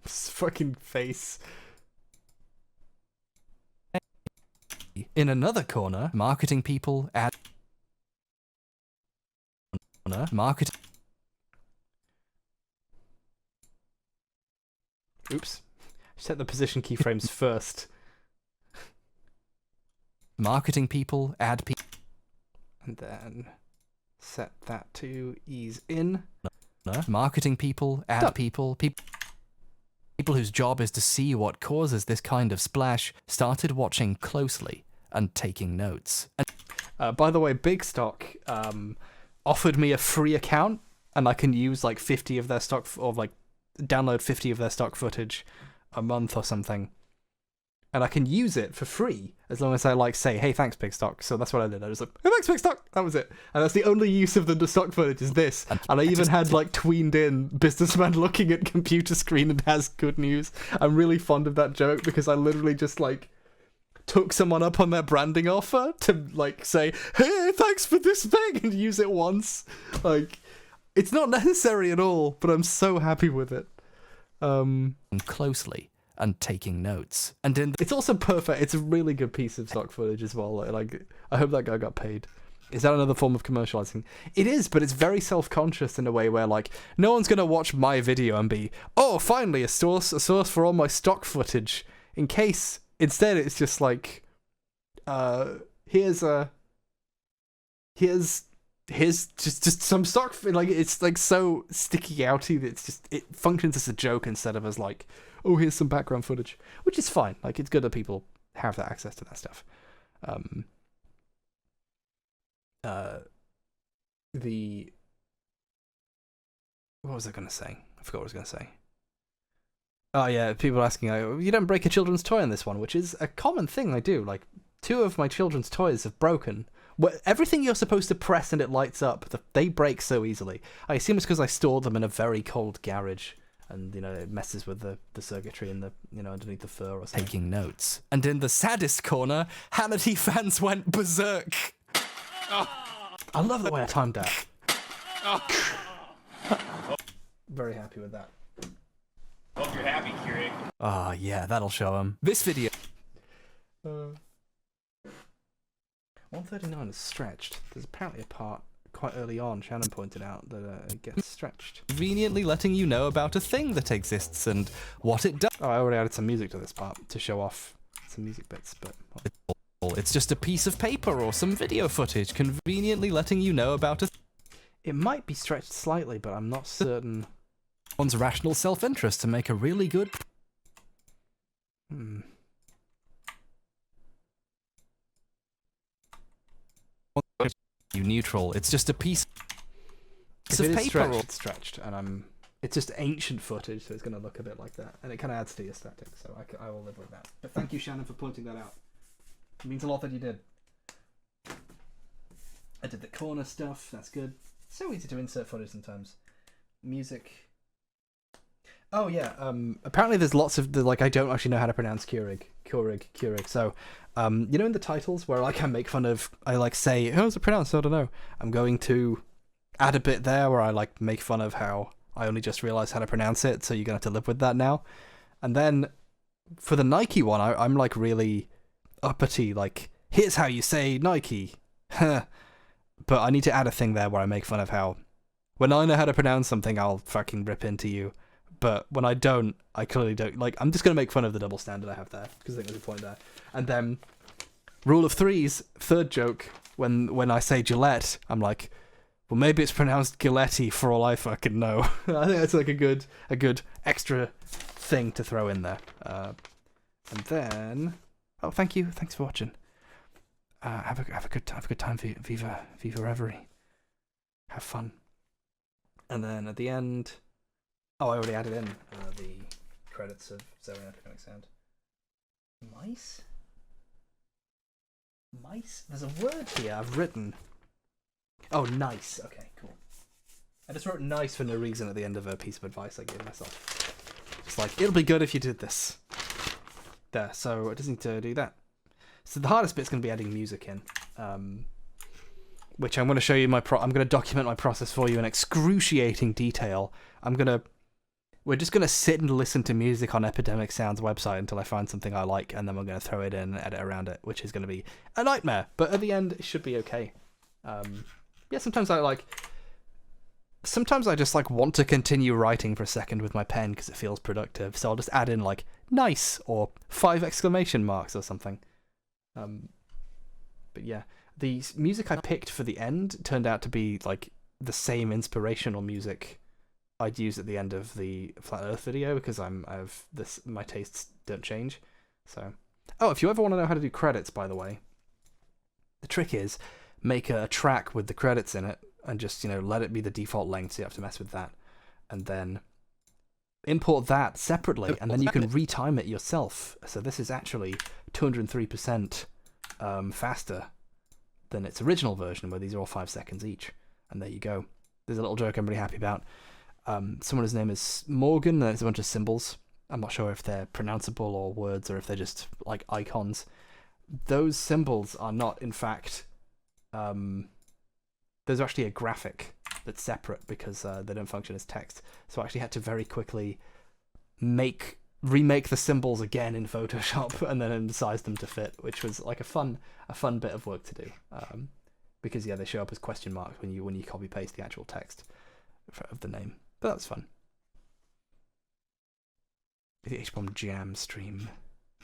This fucking face. in another corner, marketing people, ad marketing. Oops. Set the position keyframes first. Marketing people, ad people. And then set that to ease in. Marketing people, ad Done. people, people whose job is to see what causes this kind of splash, started watching closely and taking notes. By the way, Big Stock offered me a free account, and I can use like 50 of their stock, or like download 50 of their stock footage a month or something. And I can use it for free as long as I like say, hey, thanks, Big Stock. So that's what I did. I was like, hey, thanks, Big Stock. That was it. And that's the only use of the stock footage is this. And I even had like tweened in businessman looking at computer screen and has good news. I'm really fond of that joke because I literally just like took someone up on their branding offer to like say, hey, thanks for this thing, and use it once. Like, it's not necessary at all, but I'm so happy with it. Closely and taking notes. And in It's also perfect. It's a really good piece of stock footage as well. Like, I hope that guy got paid. Is that another form of commercializing? It is, but it's very self-conscious in a way where, like, no one's gonna watch my video and be, oh, finally a source for all my stock footage. In case, instead, it's just like, here's just some stock. Like, it's like so sticky outy that it functions as a joke instead of as like, oh, here's some background footage, which is fine. Like, it's good that people have that access to that stuff. What was I gonna say? I forgot what I was gonna say. Oh yeah, people asking, you don't break a children's toy in this one, which is a common thing I do. Like, 2 of my children's toys have broken. Everything you're supposed to press and it lights up, they break so easily. I assume it's because I stored them in a very cold garage, and it messes with the circuitry in the underneath the fur or something. Taking notes. And in the saddest corner, Hannity fans went berserk. I love the way I timed that. Very happy with that. Hope you're happy, Keurig. Ah, yeah, that'll show him. This video 139 is stretched. There's apparently a part quite early on, Shannon pointed out, that it gets stretched. conveniently letting you know about a thing that exists and what it does. Oh, I already added some music to this part to show off some music bits, but... It's just a piece of paper or some video footage conveniently letting you know about It might be stretched slightly, but I'm not certain. one's rational self-interest to make a really good... You neutral. It's just a piece If of it is paper. stretched, it's stretched, and it's just ancient footage, so it's going to look a bit like that, and it kind of adds to the aesthetic, so I will live with that. But thank you, Shannon, for pointing that out. It means a lot that you did. I did the corner stuff, that's good. So easy to insert footage sometimes. Music. Oh yeah, apparently there's lots of, I don't actually know how to pronounce Keurig. So, in the titles where I make fun of, I say, how's it pronounced? I don't know. I'm going to add a bit there where I make fun of how I only just realized how to pronounce it, so you're gonna have to live with that now. And then for the Nike one, I'm really uppity, here's how you say Nike. But I need to add a thing there where I make fun of how when I know how to pronounce something, I'll fucking rip into you. But when I don't, I clearly don't. I'm just going to make fun of the double standard I have there, because I think there's a point there. And then, rule of threes, third joke, when I say Gillette, I'm like, well, maybe it's pronounced Gilletti for all I fucking know. I think that's a good extra thing to throw in there. And then, oh, thank you, thanks for watching. Have a good time, Viva Reverie. Have fun. And then at the end, oh, I already added in the credits of Zoe Electronic Sound. Mice? There's a word here I've written. Oh, nice. Okay, cool. I just wrote nice for no reason at the end of a piece of advice I gave myself. It's it'll be good if you did this. There, so it doesn't need to do that. So the hardest bit's going to be adding music in, which I'm going to show you I'm going to document my process for you in excruciating detail. We're just going to sit and listen to music on Epidemic Sound's website until I find something I like, and then we're going to throw it in and edit around it, which is going to be a nightmare. But at the end, it should be okay. Yeah, sometimes I just want to continue writing for a second with my pen because it feels productive. So I'll just add in nice or 5 exclamation marks or something. But yeah, the music I picked for the end turned out to be the same inspirational music I'd use at the end of the Flat Earth video because my tastes don't change. So, oh, if you ever want to know how to do credits, by the way, the trick is make a track with the credits in it and just let it be the default length, so you have to mess with that, and then import that separately, and then you can retime it yourself. So this is actually 203% faster than its original version, where these are all 5 seconds each. And there you go. There's a little joke I'm really happy about. Someone whose name is Morgan, and it's a bunch of symbols. I'm not sure if they're pronounceable or words, or if they're just icons. Those symbols are not, in fact, there's actually a graphic that's separate because they don't function as text. So I actually had to very quickly remake the symbols again in Photoshop and then size them to fit, which was a fun bit of work to do. Because they show up as question marks when you copy paste the actual text of the name. But that's fun. The H-Bomb Jam stream.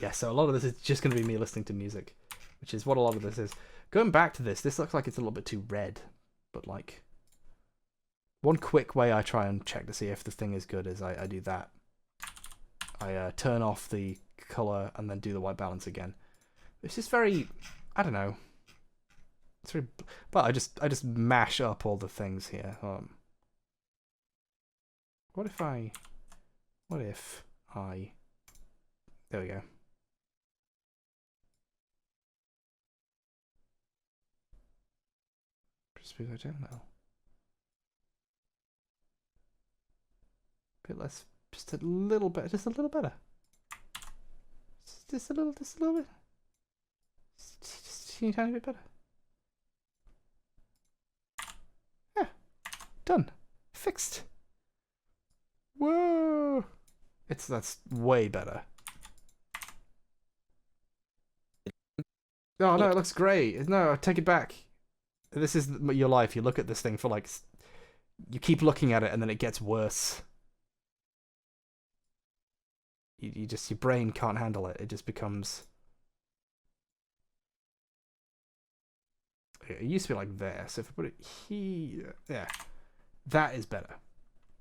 Yeah, so a lot of this is just going to be me listening to music, which is what a lot of this is. Going back to this looks like it's a little bit too red, but one quick way I try and check to see if the thing is good is I do that. I turn off the color and then do the white balance again. It's just very, I don't know. It's very, but I just mash up all the things here. What if I, there we go. Just be like that now. Bit less, just a little bit, just a little better. Just a little bit. Just a teeny tiny bit better. Yeah, done, fixed. Whoa! That's way better. Oh no, it looks great. No, I take it back. This is your life. You look at this thing for like, you keep looking at it and then it gets worse. You just, your brain can't handle it. It just becomes. It used to be like there. So if I put it here, yeah, that is better.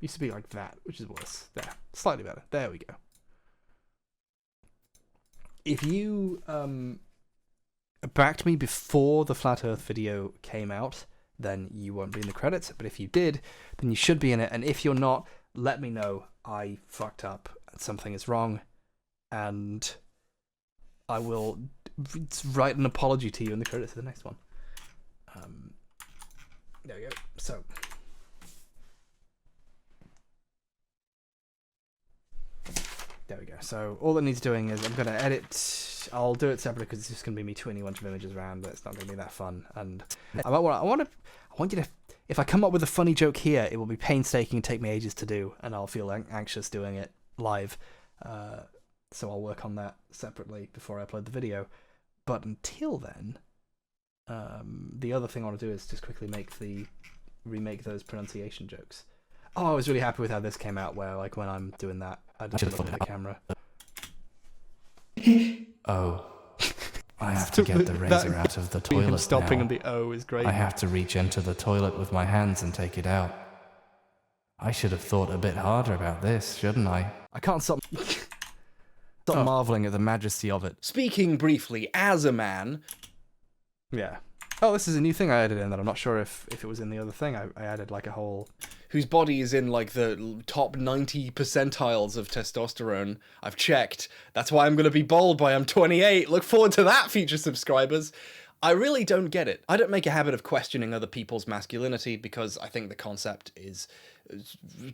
Used to be like that, which is worse. There, slightly better. There we go. If you backed me before the Flat Earth video came out, then you won't be in the credits. But if you did, then you should be in it. And if you're not, let me know. I fucked up. Something is wrong, and I will write an apology to you in the credits of the next one. There we go. So. There we go. So all that needs doing is I'm going to edit. I'll do it separately because it's just going to be me twinning a bunch of images around, but it's not going to be that fun. And I want you to. If I come up with a funny joke here, it will be painstaking and take me ages to do, and I'll feel anxious doing it live. So I'll work on that separately before I upload the video. But until then, the other thing I want to do is just quickly remake those pronunciation jokes. Oh, I was really happy with how this came out, where like when I'm doing that, I just look at the camera. Oh, I have to get the razor out of the toilet Stopping now. on the O is great. I have to reach into the toilet with my hands and take it out. I should have thought a bit harder about this, shouldn't I? I can't stop marveling at the majesty of it. Speaking briefly as a man. Yeah. Oh, this is a new thing I added in that I'm not sure if it was in the other thing. I added like a whole. Whose body is in like the top 90 percentiles of testosterone. I've checked. That's why I'm going to be bald by I'm 28. Look forward to that, future subscribers. I really don't get it. I don't make a habit of questioning other people's masculinity because I think the concept is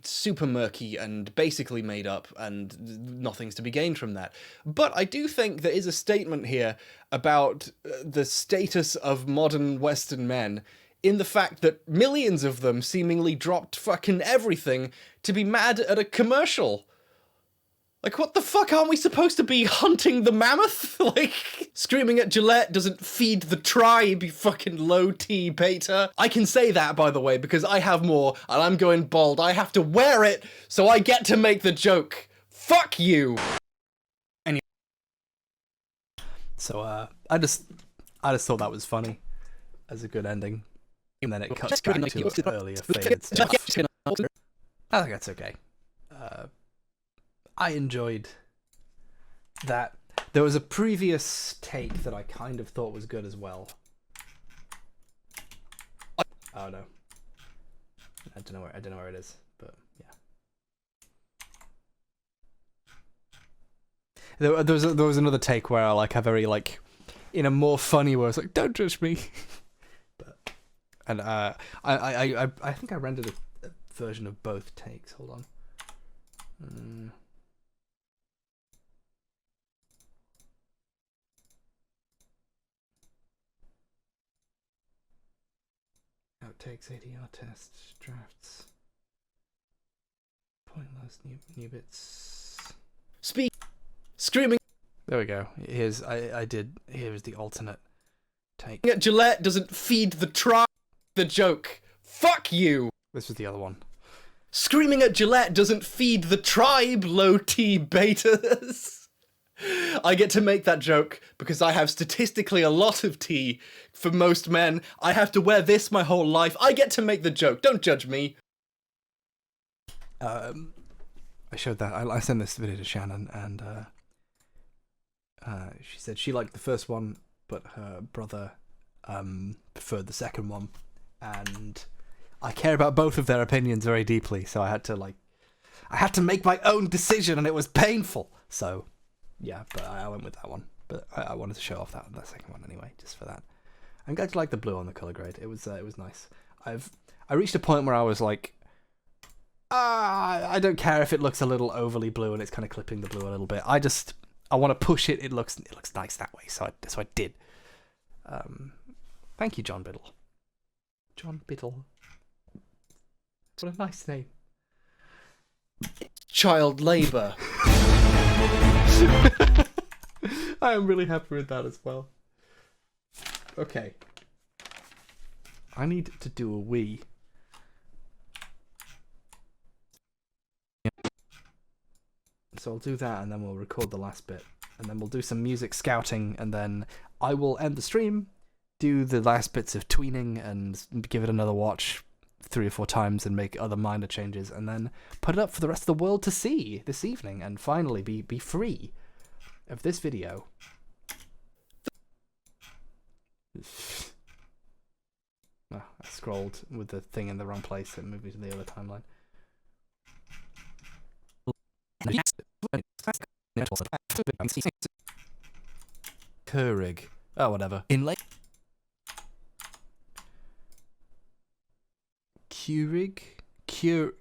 super murky and basically made up and nothing's to be gained from that. But I do think there is a statement here about the status of modern Western men in the fact that millions of them seemingly dropped fucking everything to be mad at a commercial. Like, what the fuck, aren't we supposed to be hunting the mammoth? Like, screaming at Gillette doesn't feed the tribe, you fucking low-T beta. I can say that, by the way, because I have more, and I'm going bald. I have to wear it, so I get to make the joke. Fuck you! Anyway. So, I just thought that was funny as a good ending. And then it cuts back to earlier faded stuff. I think that's okay. I enjoyed that. There was a previous take that I kind of thought was good as well. Oh no, I don't know where it is, but yeah. There was another take where I like a very like in a more funny way. I was like, "Don't judge me," and I think I rendered a version of both takes. Hold on. Outtakes, ADR tests, drafts, pointless new bits. Screaming There we go. Here's here's the alternate take. at Gillette doesn't feed the tribe. The joke. Fuck you! This was the other one. Screaming at Gillette doesn't feed the tribe, low-T betas. I get to make that joke because I have statistically a lot of tea for most men. I have to wear this my whole life. I get to make the joke. Don't judge me. I showed that. I sent this video to Shannon, and she said she liked the first one, but her brother preferred the second one, and I care about both of their opinions very deeply. So I had to make my own decision, and it was painful. So. Yeah, but I went with that one. But I wanted to show off that second one anyway, just for that. I'm glad you like the blue on the color grade. It was nice. I reached a point where I was like, I don't care if it looks a little overly blue and it's kind of clipping the blue a little bit. I want to push it. It looks nice that way. So I did. Thank you, John Biddle. John Biddle. What a nice name. Child labour. I am really happy with that as well. Okay. I need to do a wee. So I'll do that and then we'll record the last bit. And then we'll do some music scouting and then I will end the stream, do the last bits of tweening and give it another watch 3 or 4 times and make other minor changes and then put it up for the rest of the world to see this evening and finally be free of this video. Oh, I scrolled with the thing in the wrong place and moved me to the other timeline. Keurig. Oh, whatever. In late. Keurig. Keurig.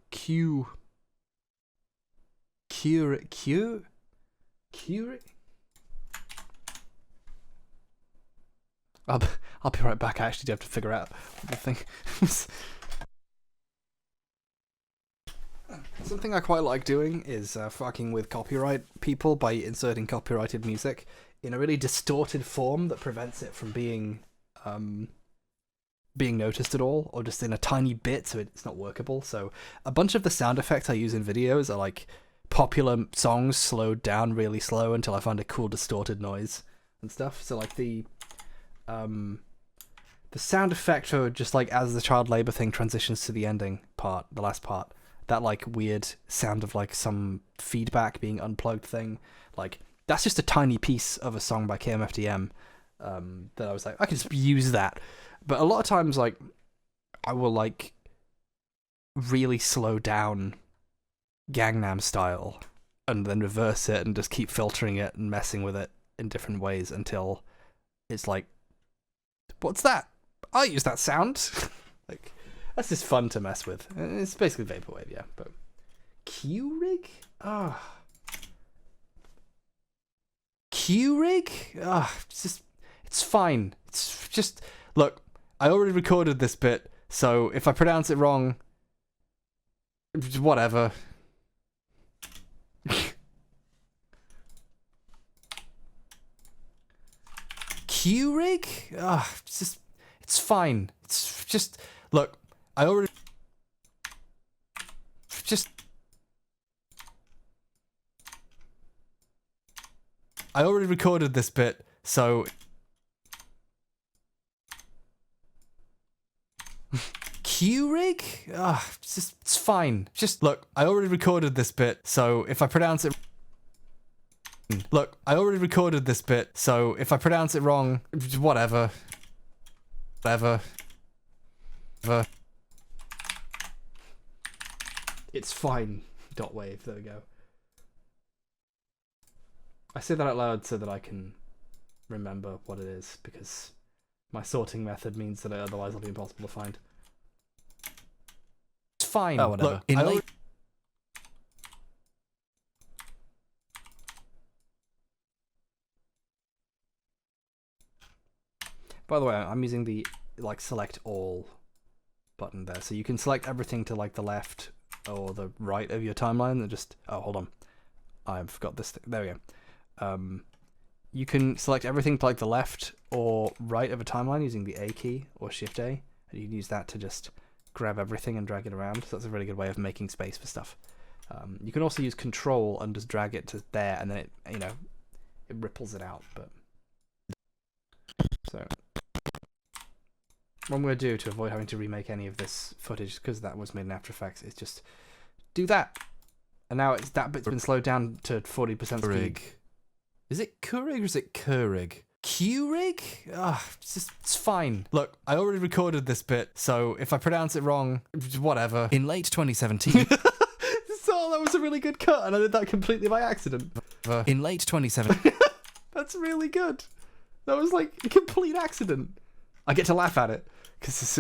I'll be right back. I actually do have to figure out the thing. Something I quite like doing is fucking with copyright people by inserting copyrighted music in a really distorted form that prevents it from being noticed at all, or just in a tiny bit so it's not workable. So a bunch of the sound effects I use in videos are like popular songs slowed down really slow until I find a cool distorted noise and stuff. So like the sound effect for just like as the child labor thing transitions to the ending part, the last part, that like weird sound of like some feedback being unplugged thing, like that's just a tiny piece of a song by KMFDM that I was like, I can just use that. But a lot of times like I will like really slow down Gangnam Style and then reverse it and just keep filtering it and messing with it in different ways until it's like, what's that? I'll use that sound. Like, that's just fun to mess with. It's basically vaporwave, yeah. But Keurig? Keurig? It's fine. It's just, look, I already recorded this bit, so if I pronounce it wrong, whatever. Keurig? It's fine. It's just, look, I already recorded this bit, so Keurig? It's fine. Just, look, I already recorded this bit, so if I pronounce it wrong, whatever. It's fine. Dot wave. There we go. I say that out loud so that I can remember what it is, because my sorting method means that otherwise it'll be impossible to find. It's fine. Oh, whatever. Look, by the way, I'm using the like select all button there, so you can select everything to like the left or the right of your timeline and just, oh, hold on, I've got this thing. There we go. You can select everything to like the left or right of a timeline using the A key or Shift A, and you can use that to just grab everything and drag it around. So that's a really good way of making space for stuff. You can also use Control and just drag it to there, and then it, you know, it ripples it out. But so what I'm going to do to avoid having to remake any of this footage, because that was made in After Effects, is just do that. And now it's that bit's been slowed down to 40% speed. Is it Keurig or is it Keurig? Keurig? It's fine. Look, I already recorded this bit, so if I pronounce it wrong, whatever. In late 2017. So that was a really good cut, and I did that completely by accident. In late 2017. That's really good. That was like a complete accident. I get to laugh at it because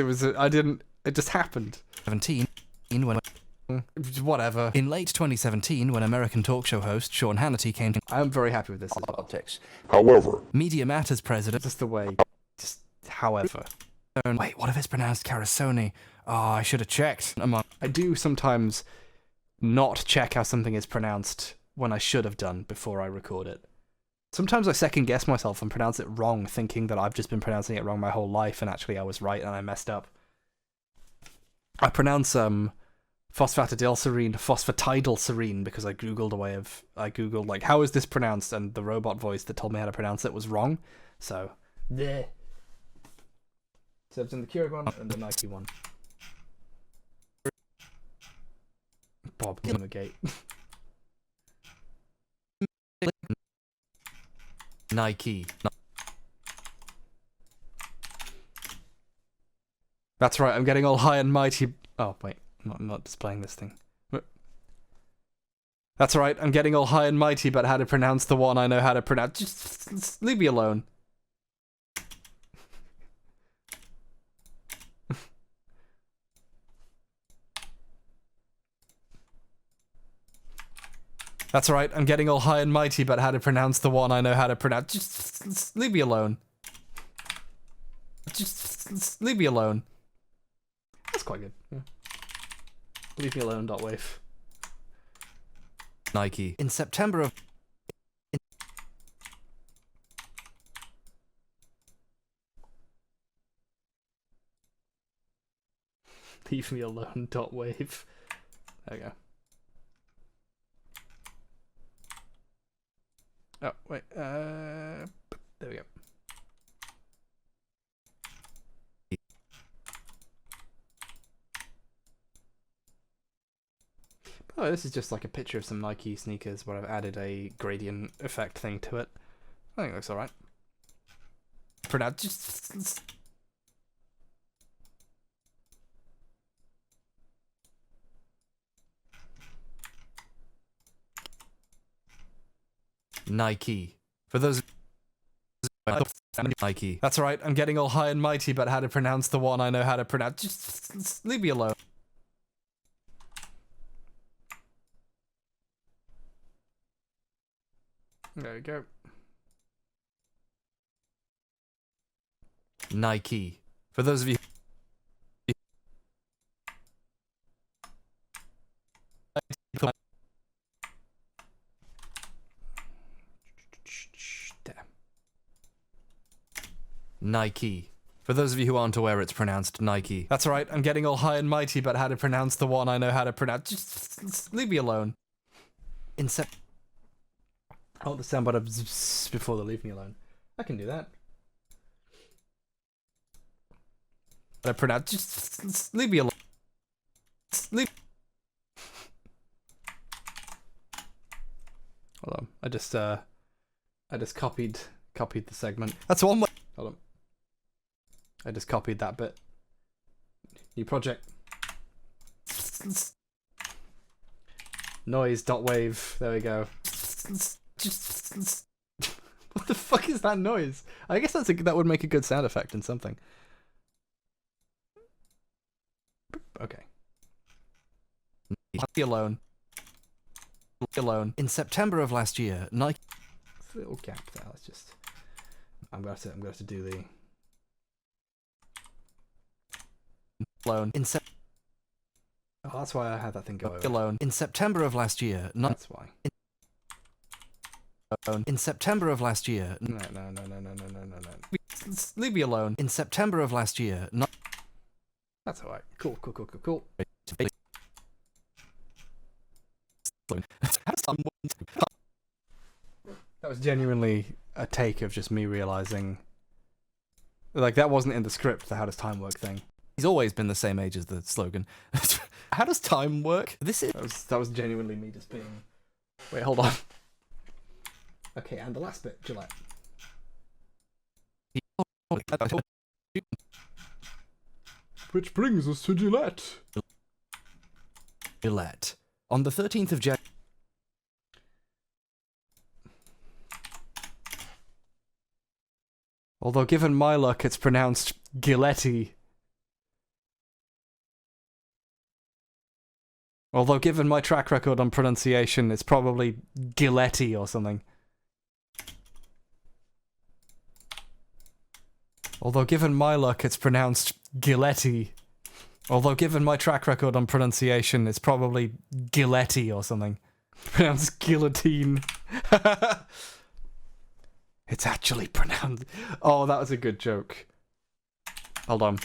it just happened. 17 when Whatever. in late 2017 when American talk show host Sean Hannity came to I'm very happy with this as well. politics. Media Matters president. Just the way. Just however. Wait, what if it's pronounced Carasoni? Oh, I should have checked. I do sometimes not check how something is pronounced when I should have done before I record it. Sometimes I second guess myself and pronounce it wrong, thinking that I've just been pronouncing it wrong my whole life, and actually I was right and I messed up. I pronounce phosphatidylserine because I googled like how is this pronounced, and the robot voice that told me how to pronounce it was wrong. So there. So it's in the Keurig one and the Nike one. Bob Gamergate. Nike. That's right, I'm getting all high and mighty. Oh, wait, I'm not displaying this thing. That's right, I'm getting all high and mighty about how to pronounce the one I know how to pronounce. Just leave me alone. That's right, I'm getting all high and mighty about how to pronounce the one I know how to pronounce. Just leave me alone. Just leave me alone. That's quite good. Yeah. Leave me alone, .wave. Nike. In September of... Leave me alone, .wave. There we go. Oh, wait, there we go. Oh, this is just like a picture of some Nike sneakers where I've added a gradient effect thing to it. I think it looks alright. For now, just... Nike. For those... Nike. That's right, I'm getting all high and mighty about how to pronounce the one I know how to pronounce. Just leave me alone. There we go. Nike. For those of you... Nike. For those of you who aren't aware, it's pronounced Nike. That's right, I'm getting all high and mighty about how to pronounce the one I know how to pronounce. Just leave me alone. I want the soundbite of zzz before they leave me alone. I can do that. I pronounce. Just leave me alone. Leave. Hold on. I just copied the segment. That's one way. Hold on. I just copied that bit. New project. Noise.wave. There we go. What the fuck is that noise? I guess that would make a good sound effect in something. Okay. Be alone. Alone. In September of last year, Nike... There's a little gap there. Let's just... I'm going to have to do the... Alone. Oh, that's why I had that thing go over. Alone. In September of last year... That's why. In September of last year... No. Leave me alone. In September of last year... That's alright. Cool. That was genuinely a take of just me realizing... Like, that wasn't in the script, the how does time work thing. He's always been the same age as the slogan. How does time work? This is... That was genuinely me just being... Wait, hold on. Okay, and the last bit, Gillette. Which brings us to Gillette. Gillette. On the 13th of January... Although given my luck, it's pronounced Giletti. Although given my track record on pronunciation, it's probably Giletti or something. Although given my luck, it's pronounced Giletti. Although given my track record on pronunciation, it's probably Giletti or something. Pronounced guillotine. It's actually pronounced... Oh, that was a good joke. Hold on.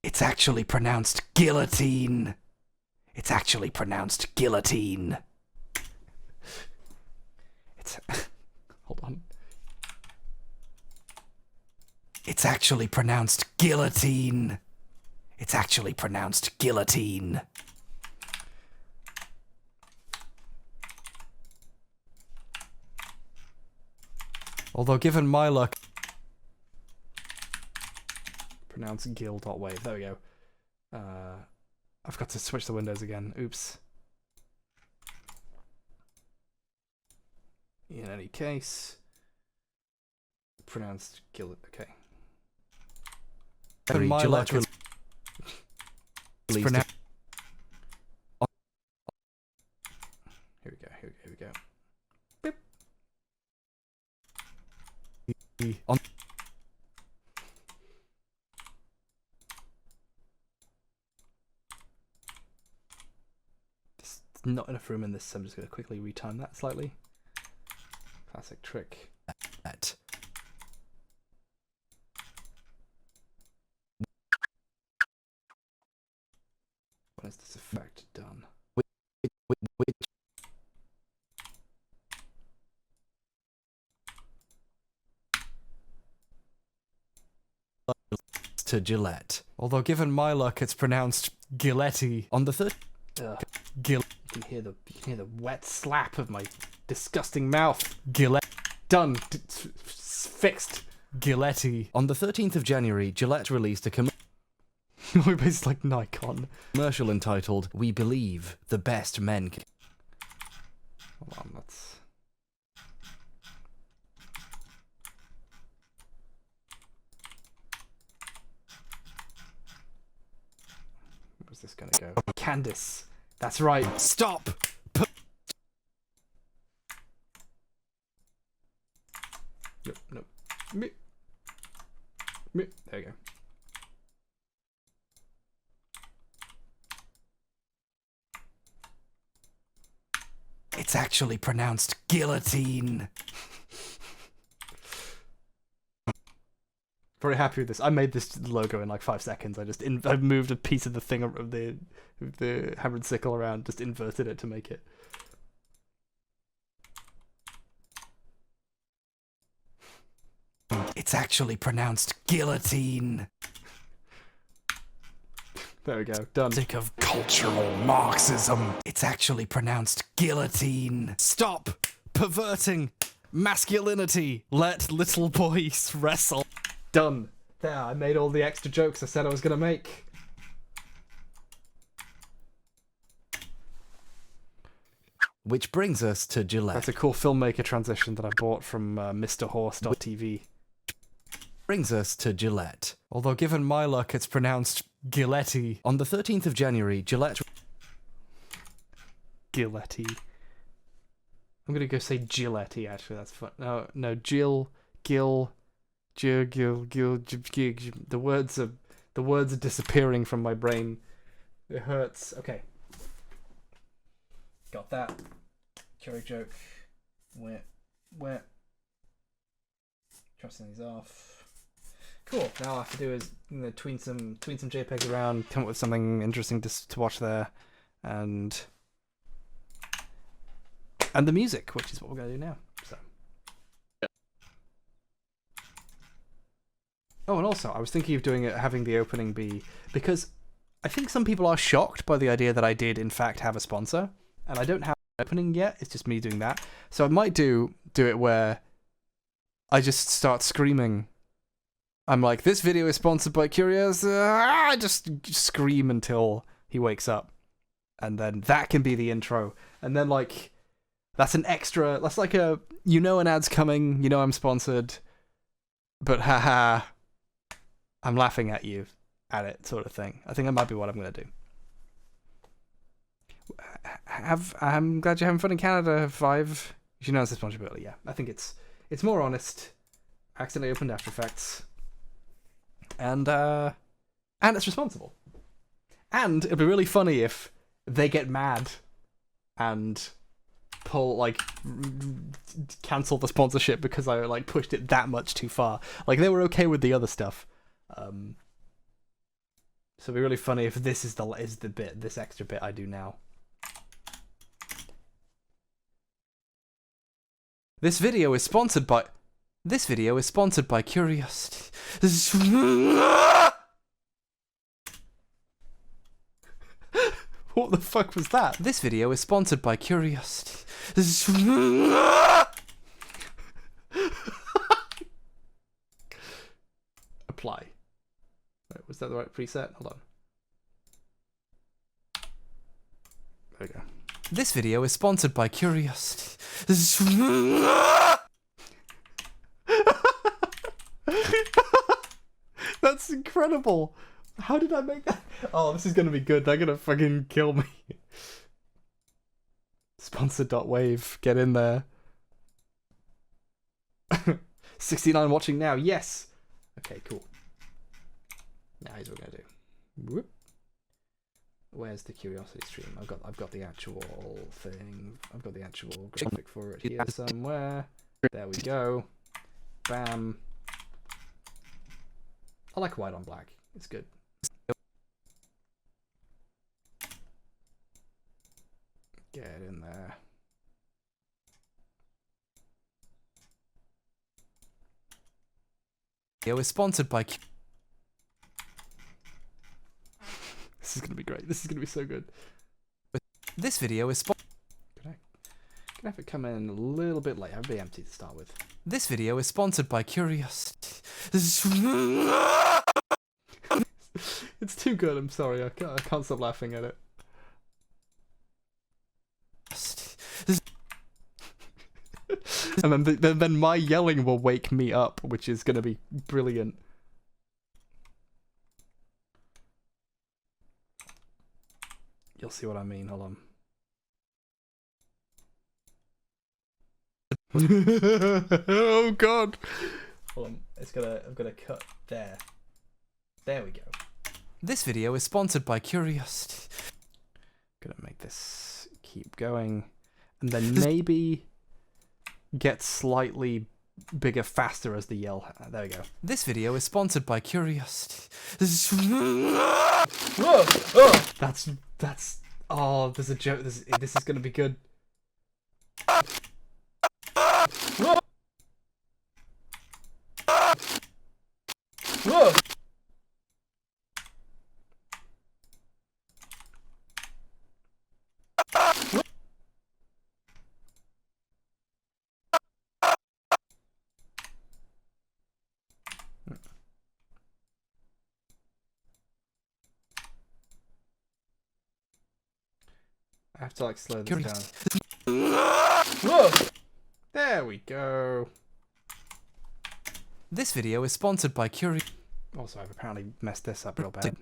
It's actually pronounced guillotine. It's actually pronounced guillotine. It's... Hold on. It's actually pronounced guillotine. It's actually pronounced guillotine. Although given my luck... Pronounce gill.wave. There we go. I've got to switch the windows again. Oops. In any case... Pronounced gill... Okay. Given my luck... Here we go, here we go. Beep. On There's not enough room in this, so I'm just going to quickly retime that slightly. Classic trick. That. When is this effect done? To Gillette. Although given my luck, it's pronounced Giletti. On the third, you can hear the wet slap of my disgusting mouth. Gillette. Done. Fixed. Giletti. On the 13th of January, Gillette released a it's like Nikon commercial entitled "We Believe the Best Men." Hold on, let's. Where's this gonna go? Candice. That's right. Stop. Nope. There you go. It's actually pronounced guillotine. Very happy with this. I made this logo in like 5 seconds. I moved a piece of the thing of the hammer and sickle around, just inverted it to make it. It's actually pronounced guillotine. There we go, done. Sick of cultural Marxism. It's actually pronounced guillotine. Stop perverting masculinity. Let little boys wrestle. Done. There, I made all the extra jokes I said I was gonna make. Which brings us to Gillette. That's a cool filmmaker transition that I bought from MrHorse.tv. Brings us to Gillette. Although given my luck, it's pronounced Giletti. On the 13th of January, Gillette... Giletti. I'm gonna go say Giletti, actually, that's fun. No, Gil... The words are disappearing from my brain. It hurts. Okay. Got that. Keurig joke. Wet. Crossing these off. Cool. Now all I have to do is tween some JPEGs around, come up with something interesting to watch there, and the music, which is what we're gonna do now. So. Oh, and also I was thinking of having the opening be, because I think some people are shocked by the idea that I did in fact have a sponsor, and I don't have an opening yet. It's just me doing that. So I might do it where I just start screaming. I'm like, this video is sponsored by Curious. I just scream until he wakes up. And then that can be the intro. And then, like, that's an extra... That's like an ad's coming, I'm sponsored. But haha, I'm laughing at you at it, sort of thing. I think that might be what I'm gonna do. I'm glad you're having fun in Canada, 5. You should know it's responsibility, yeah. I think it's more honest. Accidentally opened After Effects. And it's responsible. And it'd be really funny if they get mad and pull, like, cancel the sponsorship because I, like, pushed it that much too far. Like, they were okay with the other stuff. So it'd be really funny if this is the bit, this extra bit I do now. This video is sponsored by Curiosity. What the fuck was that? This video is sponsored by Curiosity. Apply. Wait, was that the right preset? Hold on. There we go. This video is sponsored by Curiosity. That's incredible. How did I make that? Oh, this is gonna be good. They're gonna fucking kill me. Sponsor.wave. Get in there. 69 watching now. Yes. Okay, cool. Now here's what we're gonna do. Whoop. Where's the Curiosity stream? I've got the actual thing. I've got the actual graphic for it here somewhere. There we go. Bam. I like white on black. It's good. Get in there. Video is sponsored by This is gonna be great. This is gonna be so good. This video is sponsored. Gonna have it come in a little bit late. I'll be empty to start with. This video is sponsored by Curiosity. It's too good. I'm sorry. I can't stop laughing at it. And then my yelling will wake me up, which is gonna be brilliant. You'll see what I mean. Hold on. Oh god. Hold on. I'm gonna cut there. There we go. This video is sponsored by Curiosity. Gonna make this keep going, and then maybe get slightly bigger faster as the yell. There we go. This video is sponsored by Curiosity. That's oh, there's a joke. This is gonna be good. I have to like slow this down. There we go. This video is sponsored by Also, I've apparently messed this up real bad.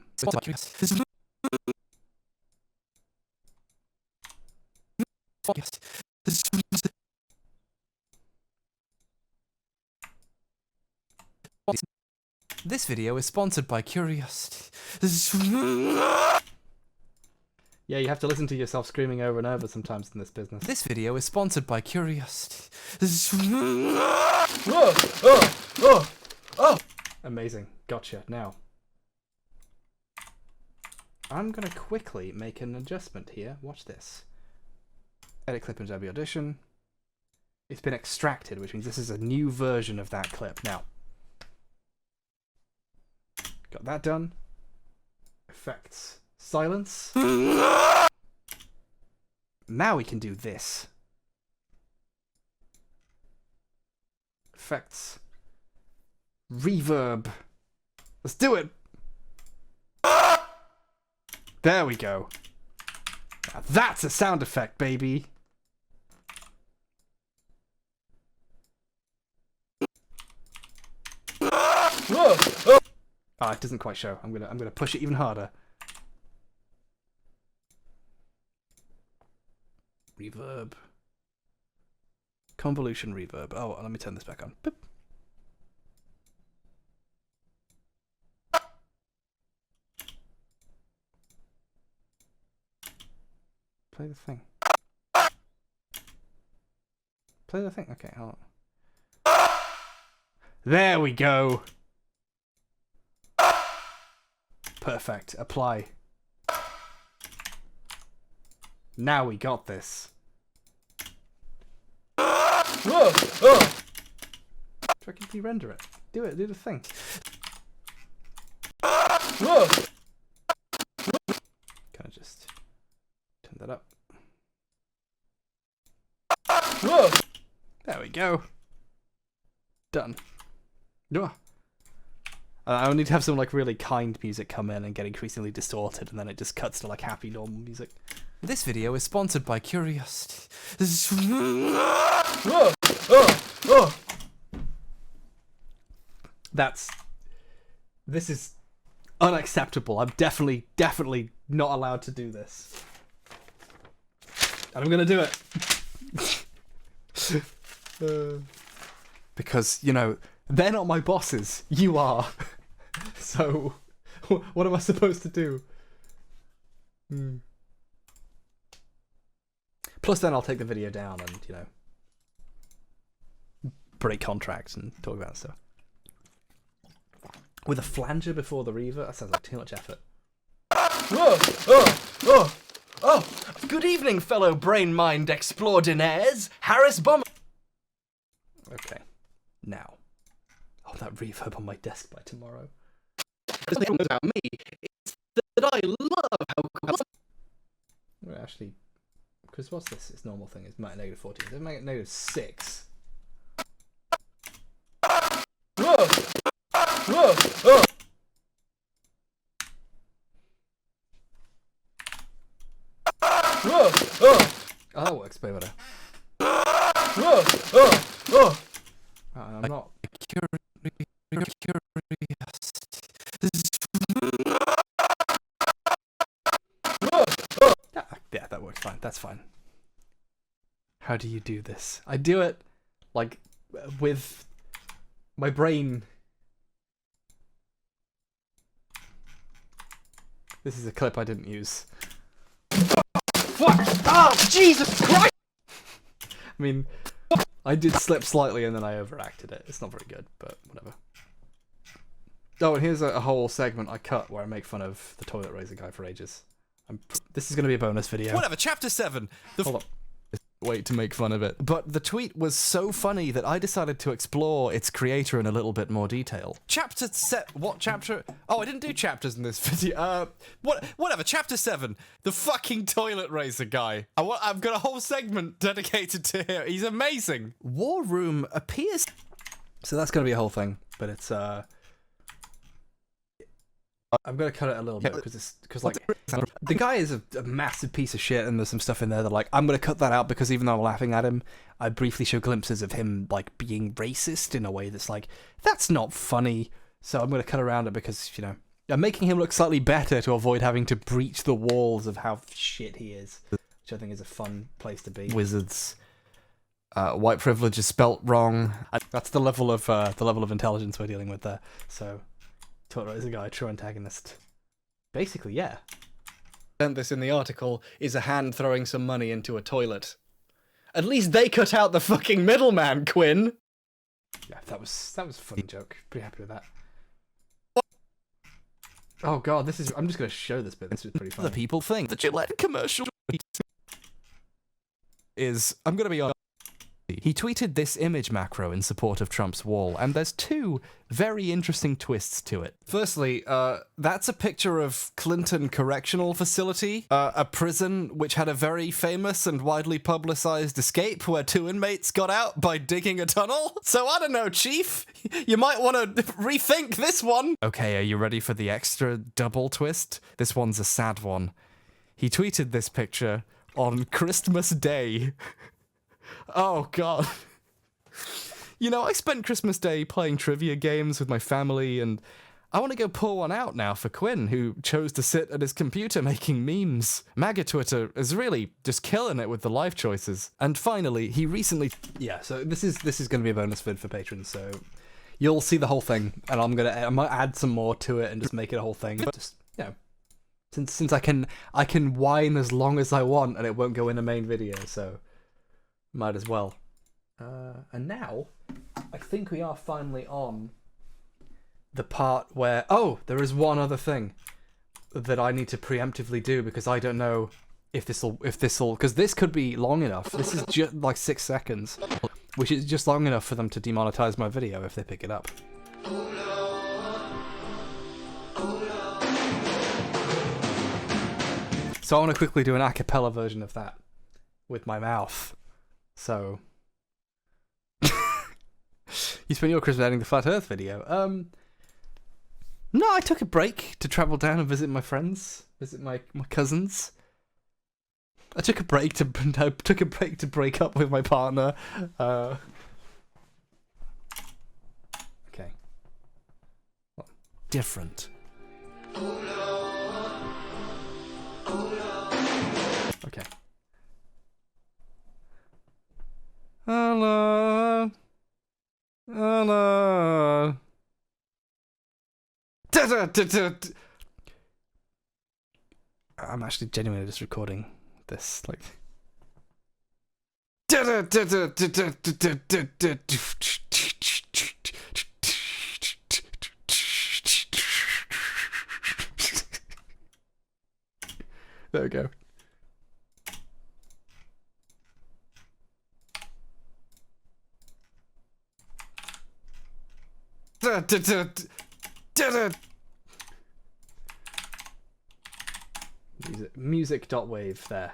This video is sponsored by Curiosity. Yeah, you have to listen to yourself screaming over and over sometimes in this business. This video is sponsored by Curiosity. Amazing. Gotcha. Now, I'm going to quickly make an adjustment here. Watch this. Edit clip in Adobe Audition. It's been extracted, which means this is a new version of that clip. Now, got that done. Effects. Silence. Now we can do this. Effects. Reverb. Let's do it. There we go. Now that's a sound effect, baby. Ah, it doesn't quite show. I'm gonna push it even harder. Reverb. Convolution reverb. Oh, let me turn this back on. Boop. Play the thing. Play the thing. Okay, hold on. There we go. Perfect. Apply. Now we got this. Whoa! Oh! Try to de-render it. Do it. Do the thing. Whoa! Kind of just turn that up. Whoa! There we go. Done. Yeah. I need to have some like really kind music come in and get increasingly distorted, and then it just cuts to like happy normal music. This video is sponsored by Curiosity. Whoa! Oh! Oh! This is unacceptable. I'm definitely not allowed to do this. And I'm gonna do it. Because, you know, they're not my bosses. You are. So, what am I supposed to do? Plus then I'll take the video down and, you know, break contracts and talk about stuff. With a flanger before the reverb? That sounds like too much effort. Whoa! Oh! Oh! Oh! Good evening, fellow brain-mind explorinaires! Harris Bomber! Okay. Now. Oh, that reverb on my desk by tomorrow. The thing about me is that I love how cool. Well, actually, because what's this? Its normal thing is -14. Let's make it -6. Whoa! Whoa! Oh! Whoa! Oh! Oh, that works way better. Whoa! Oh! Oh! I'm not. Yeah, that works fine. That's fine. How do you do this? I do it like with my brain. This is a clip I didn't use. Fuck! Oh, Jesus Christ! I mean, I did slip slightly and then I overacted it. It's not very good, but whatever. Oh, and here's a whole segment I cut where I make fun of the toilet raiser guy for ages. This is going to be a bonus video. Whatever, chapter 7. Hold on. Wait to make fun of it. But the tweet was so funny that I decided to explore its creator in a little bit more detail. Chapter what chapter? Oh, I didn't do chapters in this video. Whatever. Chapter 7. The fucking toilet raiser guy. I've got a whole segment dedicated to him. He's amazing. War Room appears. So that's going to be a whole thing, but it's I'm gonna cut it a little bit because like the guy is a massive piece of shit, and there's some stuff in there that like I'm gonna cut that out because even though I'm laughing at him, I briefly show glimpses of him like being racist in a way that's like that's not funny. So I'm gonna cut around it because you know I'm making him look slightly better to avoid having to breach the walls of how shit he is, which I think is a fun place to be. Wizards. White privilege is spelt wrong. That's the level of intelligence we're dealing with there. So. Toilet is a guy, true antagonist. Basically, yeah. This in the article is a hand throwing some money into a toilet. At least they cut out the fucking middleman, Quinn. Yeah, that was a funny joke. Pretty happy with that. Oh god, this is. I'm just gonna show this bit. This is pretty funny. The people think the Gillette commercial is. I'm gonna be honest. He tweeted this image macro in support of Trump's wall, and there's two very interesting twists to it. Firstly, that's a picture of Clinton Correctional Facility, a prison which had a very famous and widely publicized escape where 2 inmates got out by digging a tunnel. So I don't know, Chief, you might want to rethink this one. Okay, are you ready for the extra double twist? This one's a sad one. He tweeted this picture on Christmas Day. Oh, God. You know, I spent Christmas Day playing trivia games with my family, and I want to go pour one out now for Quinn, who chose to sit at his computer making memes. MAGA Twitter is really just killing it with the life choices. And finally, he recently... Yeah, so this is going to be a bonus vid for patrons, so you'll see the whole thing, and I might add some more to it and just make it a whole thing. But just, you know, since I can whine as long as I want and it won't go in the main video, so might as well. And now, I think we are finally on the part where... Oh, there is one other thing that I need to preemptively do, because I don't know if this'll... Because this could be long enough. This is just like 6 seconds, which is just long enough for them to demonetize my video if they pick it up. So I want to quickly do an a cappella version of that with my mouth. So... You spent your Christmas editing the Flat Earth video. No, I took a break to travel down and visit my friends, visit my cousins. I took a break to break up with my partner. Okay. different. Okay. Hello. Hello. I'm actually genuinely just recording this, like. There we go. Music.wave there.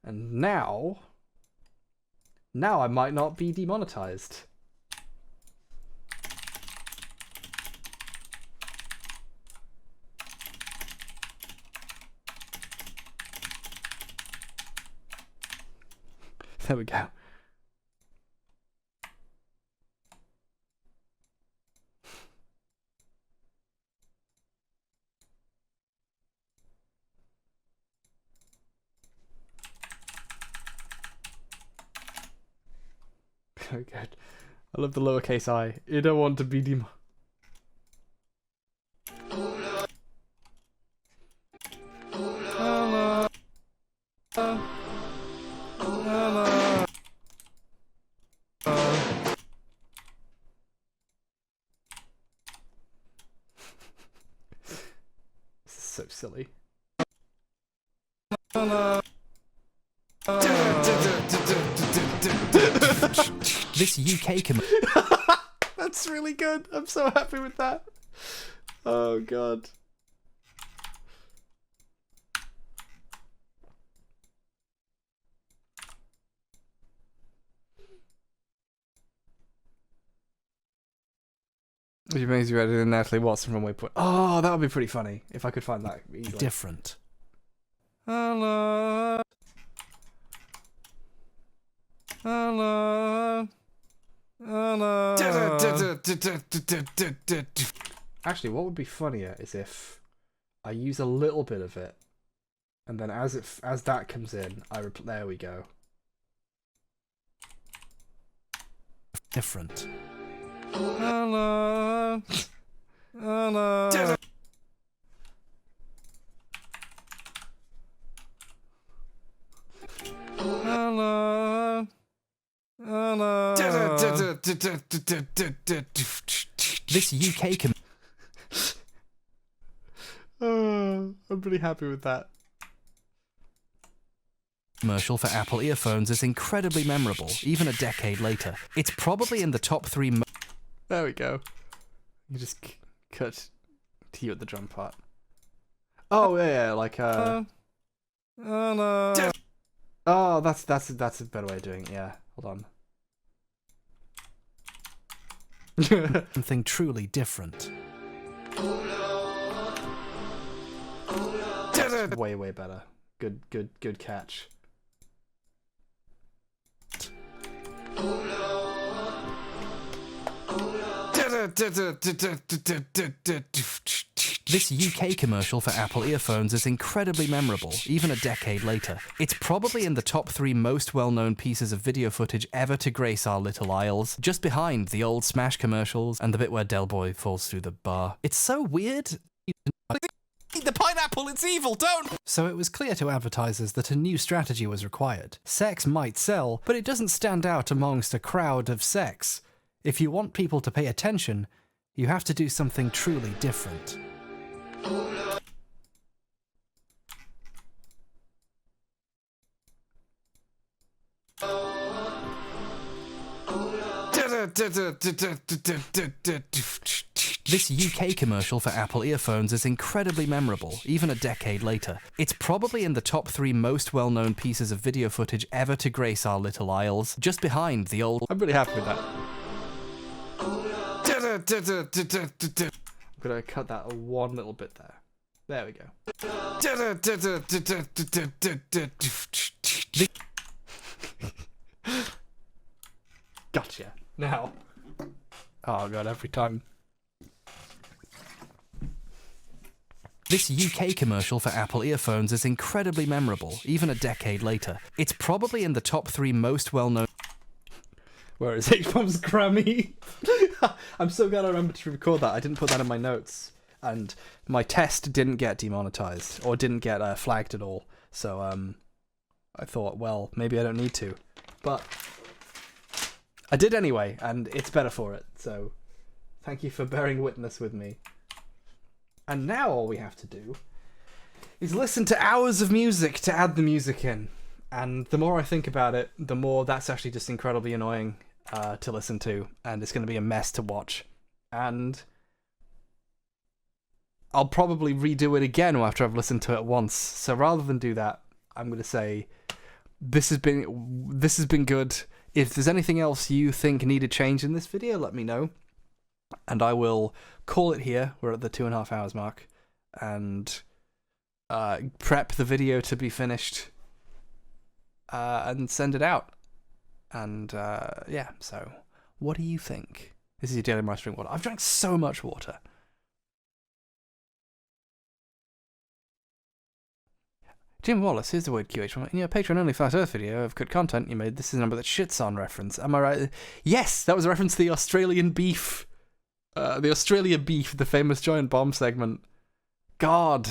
And now I might not be demonetized. There we go. Very good. I love the lowercase I. You don't want to be dem. Hello. Hello. This is so silly. Hello. This UK That's really good. I'm so happy with that. Oh god. Which means you edited Natalie Watson from Waypoint. Oh, that would be pretty funny if I could find that easily. different. Hello. Hello. Hello. Actually, what would be funnier is if I use a little bit of it, and then as that comes in, there we go. Different. Hello. Hello. Hello. Hello. This UK I'm pretty happy with that. commercial for Apple earphones is incredibly memorable, even a decade later. It's probably in the top 3 There we go. You just cut to you at the drum part. Oh yeah, like hello. Oh, that's a better way of doing it. Yeah, hold on. something truly different. Way better. Good catch. This UK commercial for Apple earphones is incredibly memorable, even a decade later. It's probably in the top 3 most well-known pieces of video footage ever to grace our little aisles, just behind the old Smash commercials and the bit where Del Boy falls through the bar. It's so weird. The pineapple, it's evil, don't! So it was clear to advertisers that a new strategy was required. Sex might sell, but it doesn't stand out amongst a crowd of sex. If you want people to pay attention, you have to do something truly different. This UK commercial for Apple earphones is incredibly memorable, even a decade later. It's probably in the top 3 most well-known pieces of video footage ever to grace our little aisles, just behind the old... I'm really happy with that. I'm gonna cut that one little bit there. There we go. Gotcha. Now. Oh god, every time. This UK commercial for Apple earphones is incredibly memorable, even a decade later. It's probably in the top 3 most well-known... Where is H-Bomb's Grammy? I'm so glad I remembered to record that. I didn't put that in my notes. And my test didn't get demonetized, or didn't get flagged at all. So, I thought, well, maybe I don't need to. But I did anyway, and it's better for it. So, thank you for bearing witness with me. And now all we have to do is listen to hours of music to add the music in. And the more I think about it, the more that's actually just incredibly annoying to listen to, and it's going to be a mess to watch. And I'll probably redo it again after I've listened to it once. So rather than do that, I'm going to say this has been good. If there's anything else you think needed change in this video, let me know. And I will call it here. We're at the 2.5 hours mark. And prep the video to be finished. And send it out. And yeah, so what do you think? This is your Daily Mouse Drink Water. I've drank so much water. Jim Wallace, here's the word QH. In your Patreon-only Flat Earth video of good content you made, this is a number that shits on reference. Am I right? Yes, that was a reference to the Australian beef. The Australia beef, the famous Giant Bomb segment. God,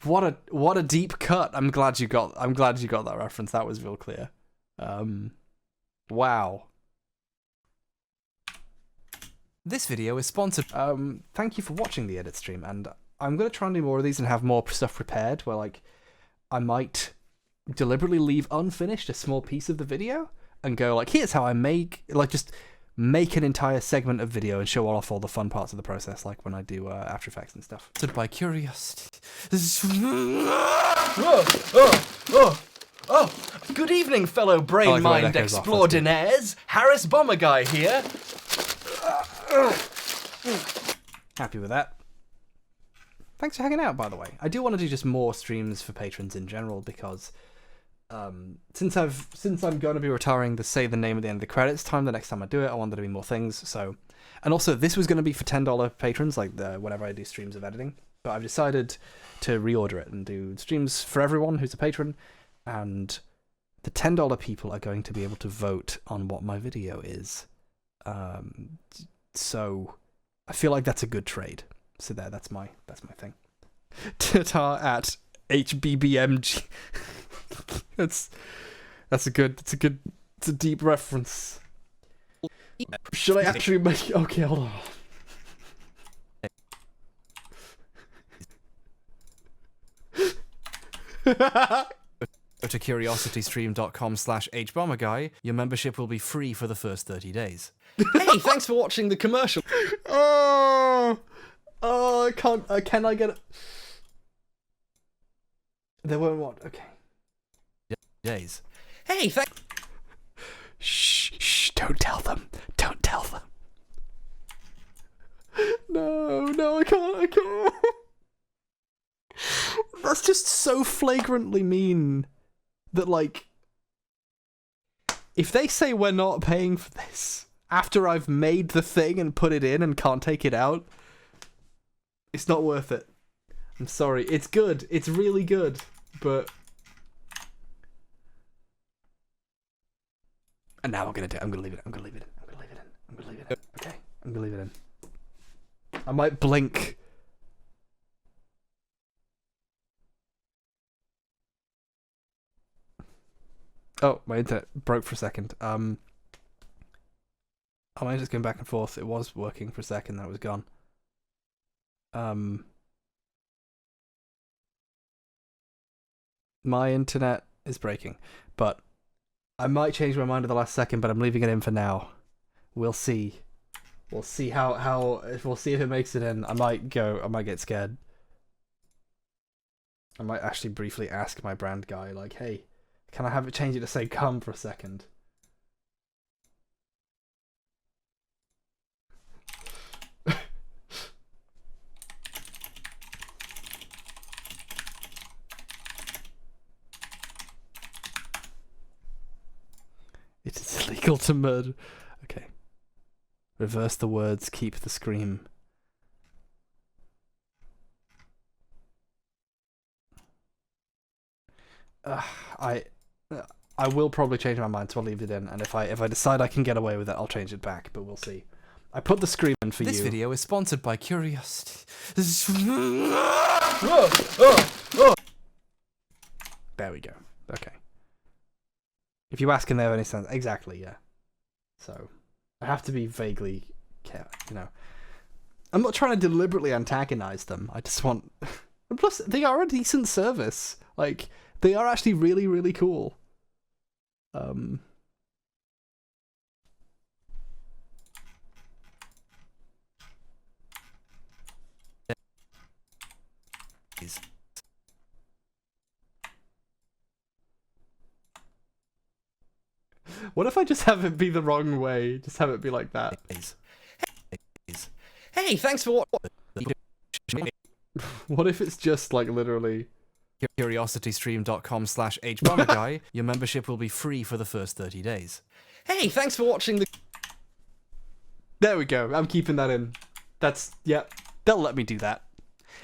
what a deep cut. I'm glad you got that reference. That was real clear. Wow. This video is sponsored. Thank you for watching the edit stream, and I'm gonna try and do more of these and have more stuff prepared where like I might deliberately leave unfinished a small piece of the video and go like, here's how I make, like just make an entire segment of video and show off all the fun parts of the process, like when I do After Effects and stuff. So by curiosity. Oh, good evening, fellow brain mind explorinaires. Harris Bomber Guy here. Happy with that. Thanks for hanging out, by the way. I do want to do just more streams for patrons in general because since I'm going to be retiring the say the name at the end of the credits time, the next time I do it, I want there to be more things. So, and also this was going to be for $10 patrons, like whenever I do streams of editing. But I've decided to reorder it and do streams for everyone who's a patron, and the $10 people are going to be able to vote on what my video is. So I feel like that's a good trade. So that's my thing. Ta at HBBMG. It's a deep reference. Should I actually make? Okay, hold on. Go to curiositystream.com/hbomberguy. Your membership will be free for the first 30 days. Hey, thanks for watching the commercial. Oh, I can't. Can I get it? They won't want. Okay. Days. Hey, Shh! Don't tell them. Don't tell them. No, I can't. That's just so flagrantly mean. That like, if they say we're not paying for this, after I've made the thing and put it in and can't take it out, it's not worth it. I'm sorry. It's good. It's really good, but... And now I'm gonna leave it. I'm gonna leave it in. Okay. I'm gonna leave it in. I might blink. Oh, my internet broke for a second. I'm just going back and forth. It was working for a second, then it was gone. My internet is breaking, but I might change my mind at the last second, but I'm leaving it in for now. We'll see. We'll see we'll see if it makes it in. I might get scared. I might actually briefly ask my brand guy, like, hey, can I have it change it to say come for a second? It is illegal to murder. Okay. Reverse the words, keep the scream. I will probably change my mind, so I'll leave it in. And if I decide I can get away with it, I'll change it back. But we'll see. I put the scream in for you. This video is sponsored by Curiosity. There we go. Okay. If you ask, can they have any sense? Exactly, yeah. So, I have to be vaguely careful, you know. I'm not trying to deliberately antagonize them. I just want... And plus, they are a decent service. Like, they are actually really, really cool. What if I just have it be the wrong way? Just have it be like that. Hey, thanks for what? What if it's just like literally... CuriosityStream.com/HBomberGuy. Your membership will be free for the first 30 days. Hey, thanks for watching the... There we go. I'm keeping that in. That's... Yep. They'll let me do that.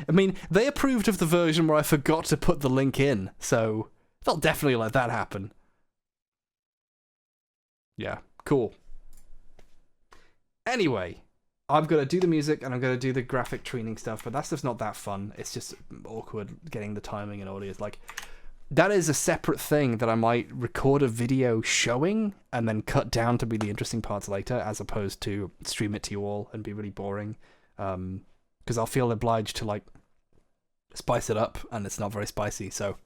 I mean, they approved of the version where I forgot to put the link in, so they'll definitely let that happen. Yeah, cool. Anyway, I'm going to do the music and I'm going to do the graphic training stuff, but that stuff's not that fun. It's just awkward getting the timing and audio. Like, that is a separate thing that I might record a video showing and then cut down to be the interesting parts later, as opposed to stream it to you all and be really boring. Because I'll feel obliged to, like, spice it up, and it's not very spicy, so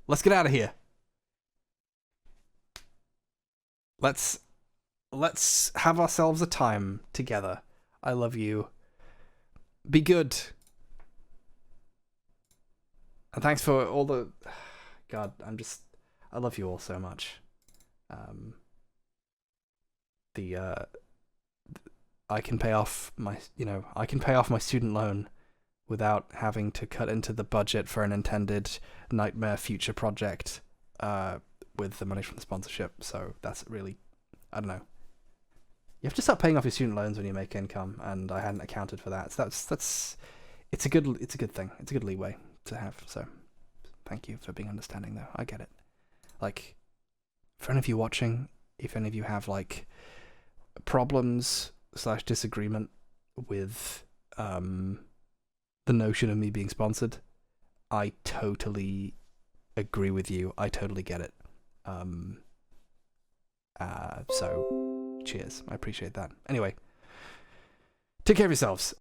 let's get out of here. Let's have ourselves a time together. I love you. Be good. And thanks for all the... God, I love you all so much. I can pay off my, I can pay off my student loan without having to cut into the budget for an intended nightmare future project with the money from the sponsorship. So that's really, I don't know. You have to start paying off your student loans when you make income, and I hadn't accounted for that. So it's a good thing. It's a good leeway to have. So thank you for being understanding, though. I get it. Like, for any of you watching, if any of you have like problems / disagreement with the notion of me being sponsored, I totally agree with you. I totally get it. So cheers. I appreciate that. Anyway, take care of yourselves.